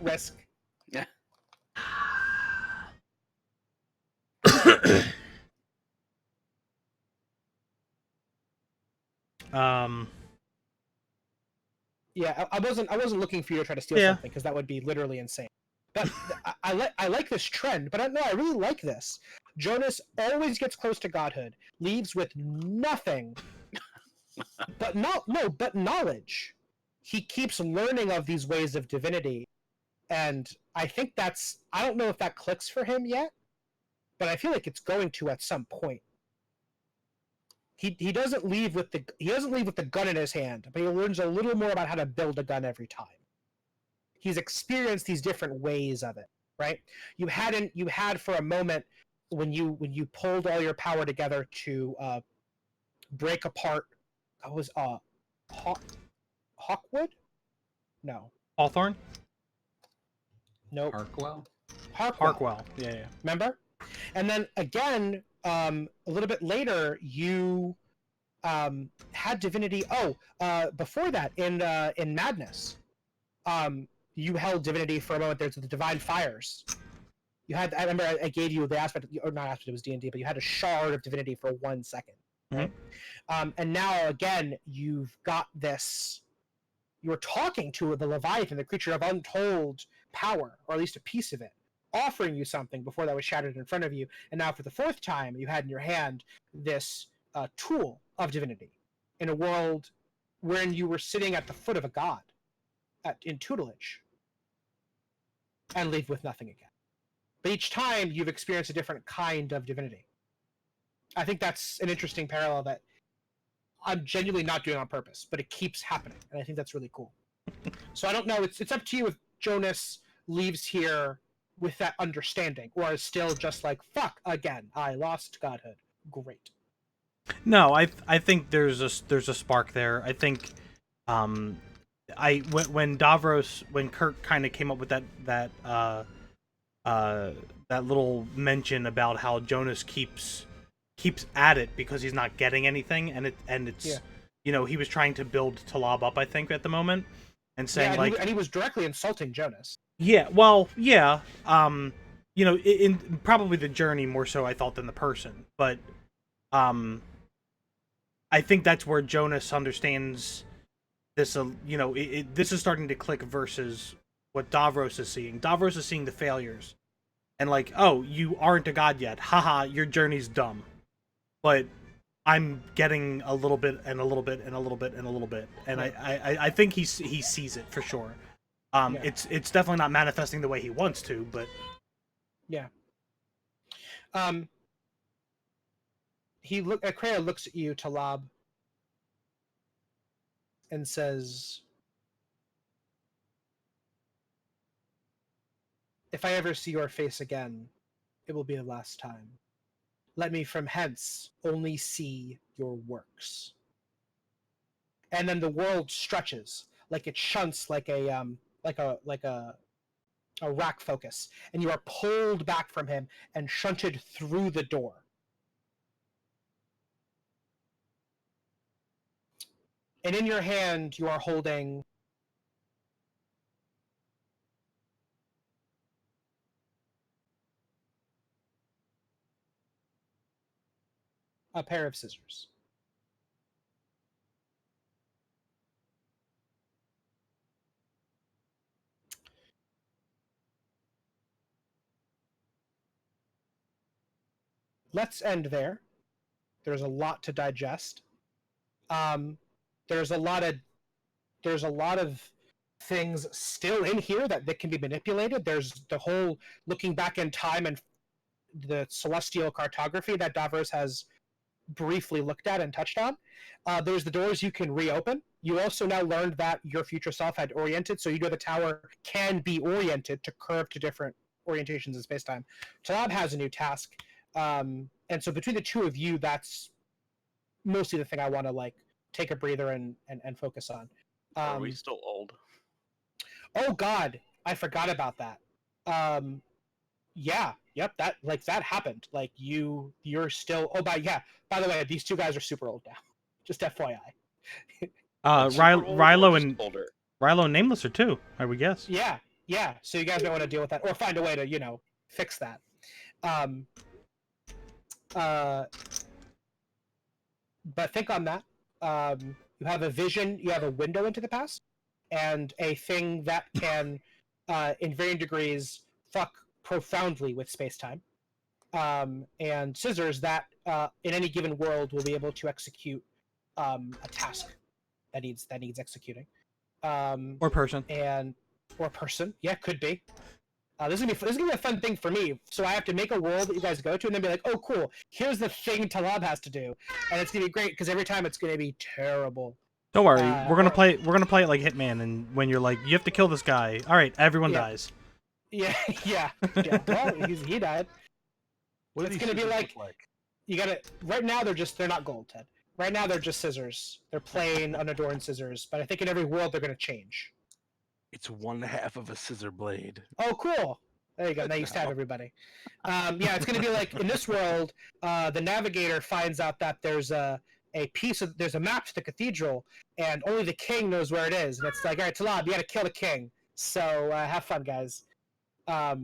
risk. Yeah. Yeah, I wasn't looking for you to try to steal something, because that would be literally insane. But I like this trend. But I really like this. Jonas always gets close to godhood, leaves with nothing, but but knowledge. He keeps learning of these ways of divinity, and I think I don't know if that clicks for him yet, but I feel like it's going to at some point. He doesn't leave with the gun in his hand, but he learns a little more about how to build a gun every time. He's experienced these different ways of it, right? You had for a moment when you pulled all your power together to break apart. What was Hawkwood? No. Hawthorne? Nope. Harkwell? Harkwell. Yeah. Remember? And then again, a little bit later, you had divinity. Before that, in Madness, you held divinity for a moment. There's the divine fires. You had. I remember I gave you the aspect, or not aspect. It was D&D, but you had a shard of divinity for 1 second. Right? And now again, you've got this. You're talking to the Leviathan, the creature of untold power, or at least a piece of it, offering you something before that was shattered in front of you. And now for the 4th time, you had in your hand this tool of divinity in a world wherein you were sitting at the foot of a god in tutelage, and leave with nothing again. But each time you've experienced a different kind of divinity. I think that's an interesting parallel that I'm genuinely not doing on purpose, but it keeps happening, and I think that's really cool. So I don't know. It's up to you if Jonas leaves here with that understanding, or is still just like, fuck again, I lost godhood. Great. No, I think there's a spark there. I think when Kirk kind of came up with that little mention about how Jonas keeps at it because he's not getting anything, and it's he was trying to build Talab up, I think, at the moment, and saying and he was directly insulting Jonas. Yeah, well, yeah, in probably the journey more so, I thought, than the person, but I think that's where Jonas understands this. This is starting to click versus what Davros is seeing. Davros is seeing the failures, and like, oh, you aren't a god yet. Haha, your journey's dumb. But I'm getting a little bit and a little bit and a little bit and a little bit, and I think he sees it for sure. It's definitely not manifesting the way he wants to, but yeah. Kreia looks at you, Talab, and says, "If I ever see your face again, it will be the last time. Let me from hence only see your works." And then the world stretches like it shunts like a rack focus, and you are pulled back from him and shunted through the door. And in your hand, you are holding a pair of scissors. Let's end there. There's a lot to digest. There's a lot of things still in here that can be manipulated. There's the whole looking back in time and the celestial cartography that Davros has briefly looked at and touched on. There's the doors you can reopen. You also now learned that your future self had oriented, so you know the tower can be oriented to curve to different orientations in space-time. Talab has a new task. And so between the two of you, that's mostly the thing I want to like take a breather and focus on. Are we still old? Oh God, I forgot about that. Yeah, yep, that happened. Like you're still. Oh, by the way, these two guys are super old now. Just FYI. Rilo and older. Rilo and Nameless are too, I would guess. Yeah. So you guys may want to deal with that or find a way to fix that. But think on that. You have a vision. You have a window into the past, and a thing that can, in varying degrees, fuck profoundly with space-time. And scissors that, in any given world, will be able to execute a task that needs executing. Or person. Or person. Yeah, could be. This is gonna be a fun thing for me. So I have to make a world that you guys go to, and then be like, "Oh, cool! Here's the thing Talab has to do," and it's gonna be great because every time it's gonna be terrible. Don't worry, we're gonna play it like Hitman, and when you're like, you have to kill this guy. All right, everyone dies. Yeah. Well, he died. What It's do gonna these be scissors like, look like? you gotta. Right now they're not gold, Ted. Right now they're just scissors. They're plain, unadorned scissors. But I think in every world they're gonna change. It's 1/2 of a scissor blade. Oh, cool. There you go. Now you stab everybody. Yeah, it's going to be like in this world, the navigator finds out that there's a map to the cathedral, and only the king knows where it is. And it's like, all right, Talab, you got to kill the king. So have fun, guys. All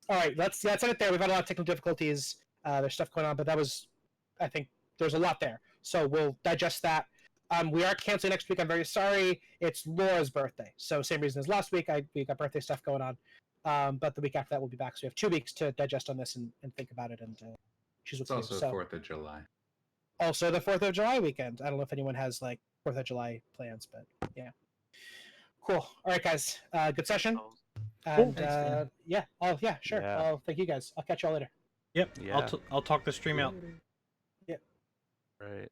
right, let's end it there. We've had a lot of technical difficulties. There's stuff going on, but I think there's a lot there. So we'll digest that. We are canceling next week. I'm very sorry. It's Laura's birthday, so same reason as last week. We got birthday stuff going on, but the week after that we'll be back. So we have 2 weeks to digest on this and think about it and choose what to do. It's also 4th of July. Also the 4th of July weekend. I don't know if anyone has like 4th of July plans, but yeah. Cool. All right, guys. Good session. And Thanks, yeah. Oh yeah, sure. Yeah. Thank you guys. I'll catch y'all later. Yep. Yeah. I'll talk the stream out. Right.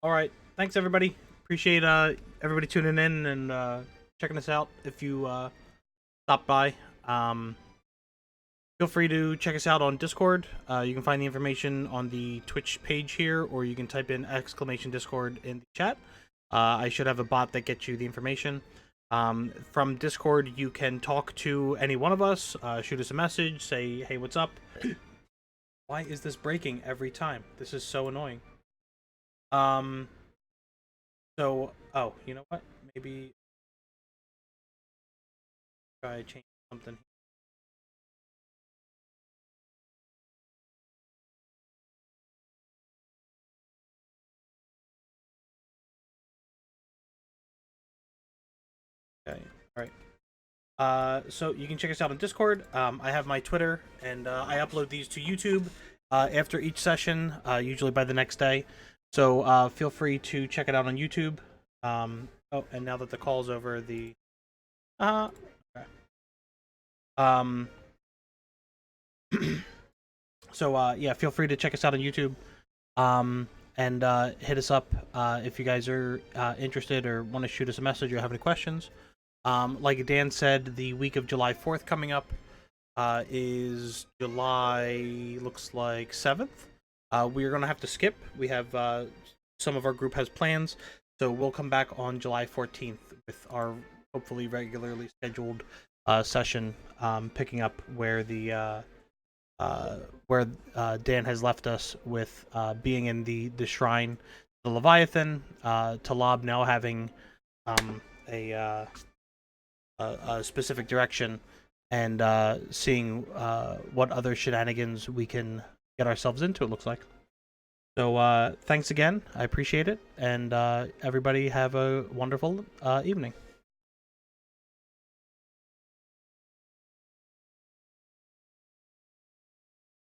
All right. Thanks, everybody. Appreciate everybody tuning in and checking us out. If you stop by, feel free to check us out on Discord. You can find the information on the Twitch page here, or you can type in !Discord in the chat. I should have a bot that gets you the information. From Discord, you can talk to any one of us, shoot us a message, say, hey, what's up? Why is this breaking every time? This is so annoying. So, oh, you know what? Maybe try to change something. Okay, alright. So you can check us out on Discord. I have my Twitter, and I upload these to YouTube after each session, usually by the next day. So feel free to check it out on YouTube. Oh, and now that the call's over, the okay. So yeah, feel free to check us out on YouTube. And hit us up if you guys are interested or want to shoot us a message or have any questions. Like Dan said, the week of July 4th coming up is July, looks like 7th. We are going to have to skip. We have some of our group has plans. So we'll come back on July 14th with our hopefully regularly scheduled session, picking up where Dan has left us with being in the shrine, the Leviathan, Talab now having a specific direction, and seeing what other shenanigans we can get ourselves into, it looks like. So thanks again. I appreciate it. And everybody have a wonderful evening.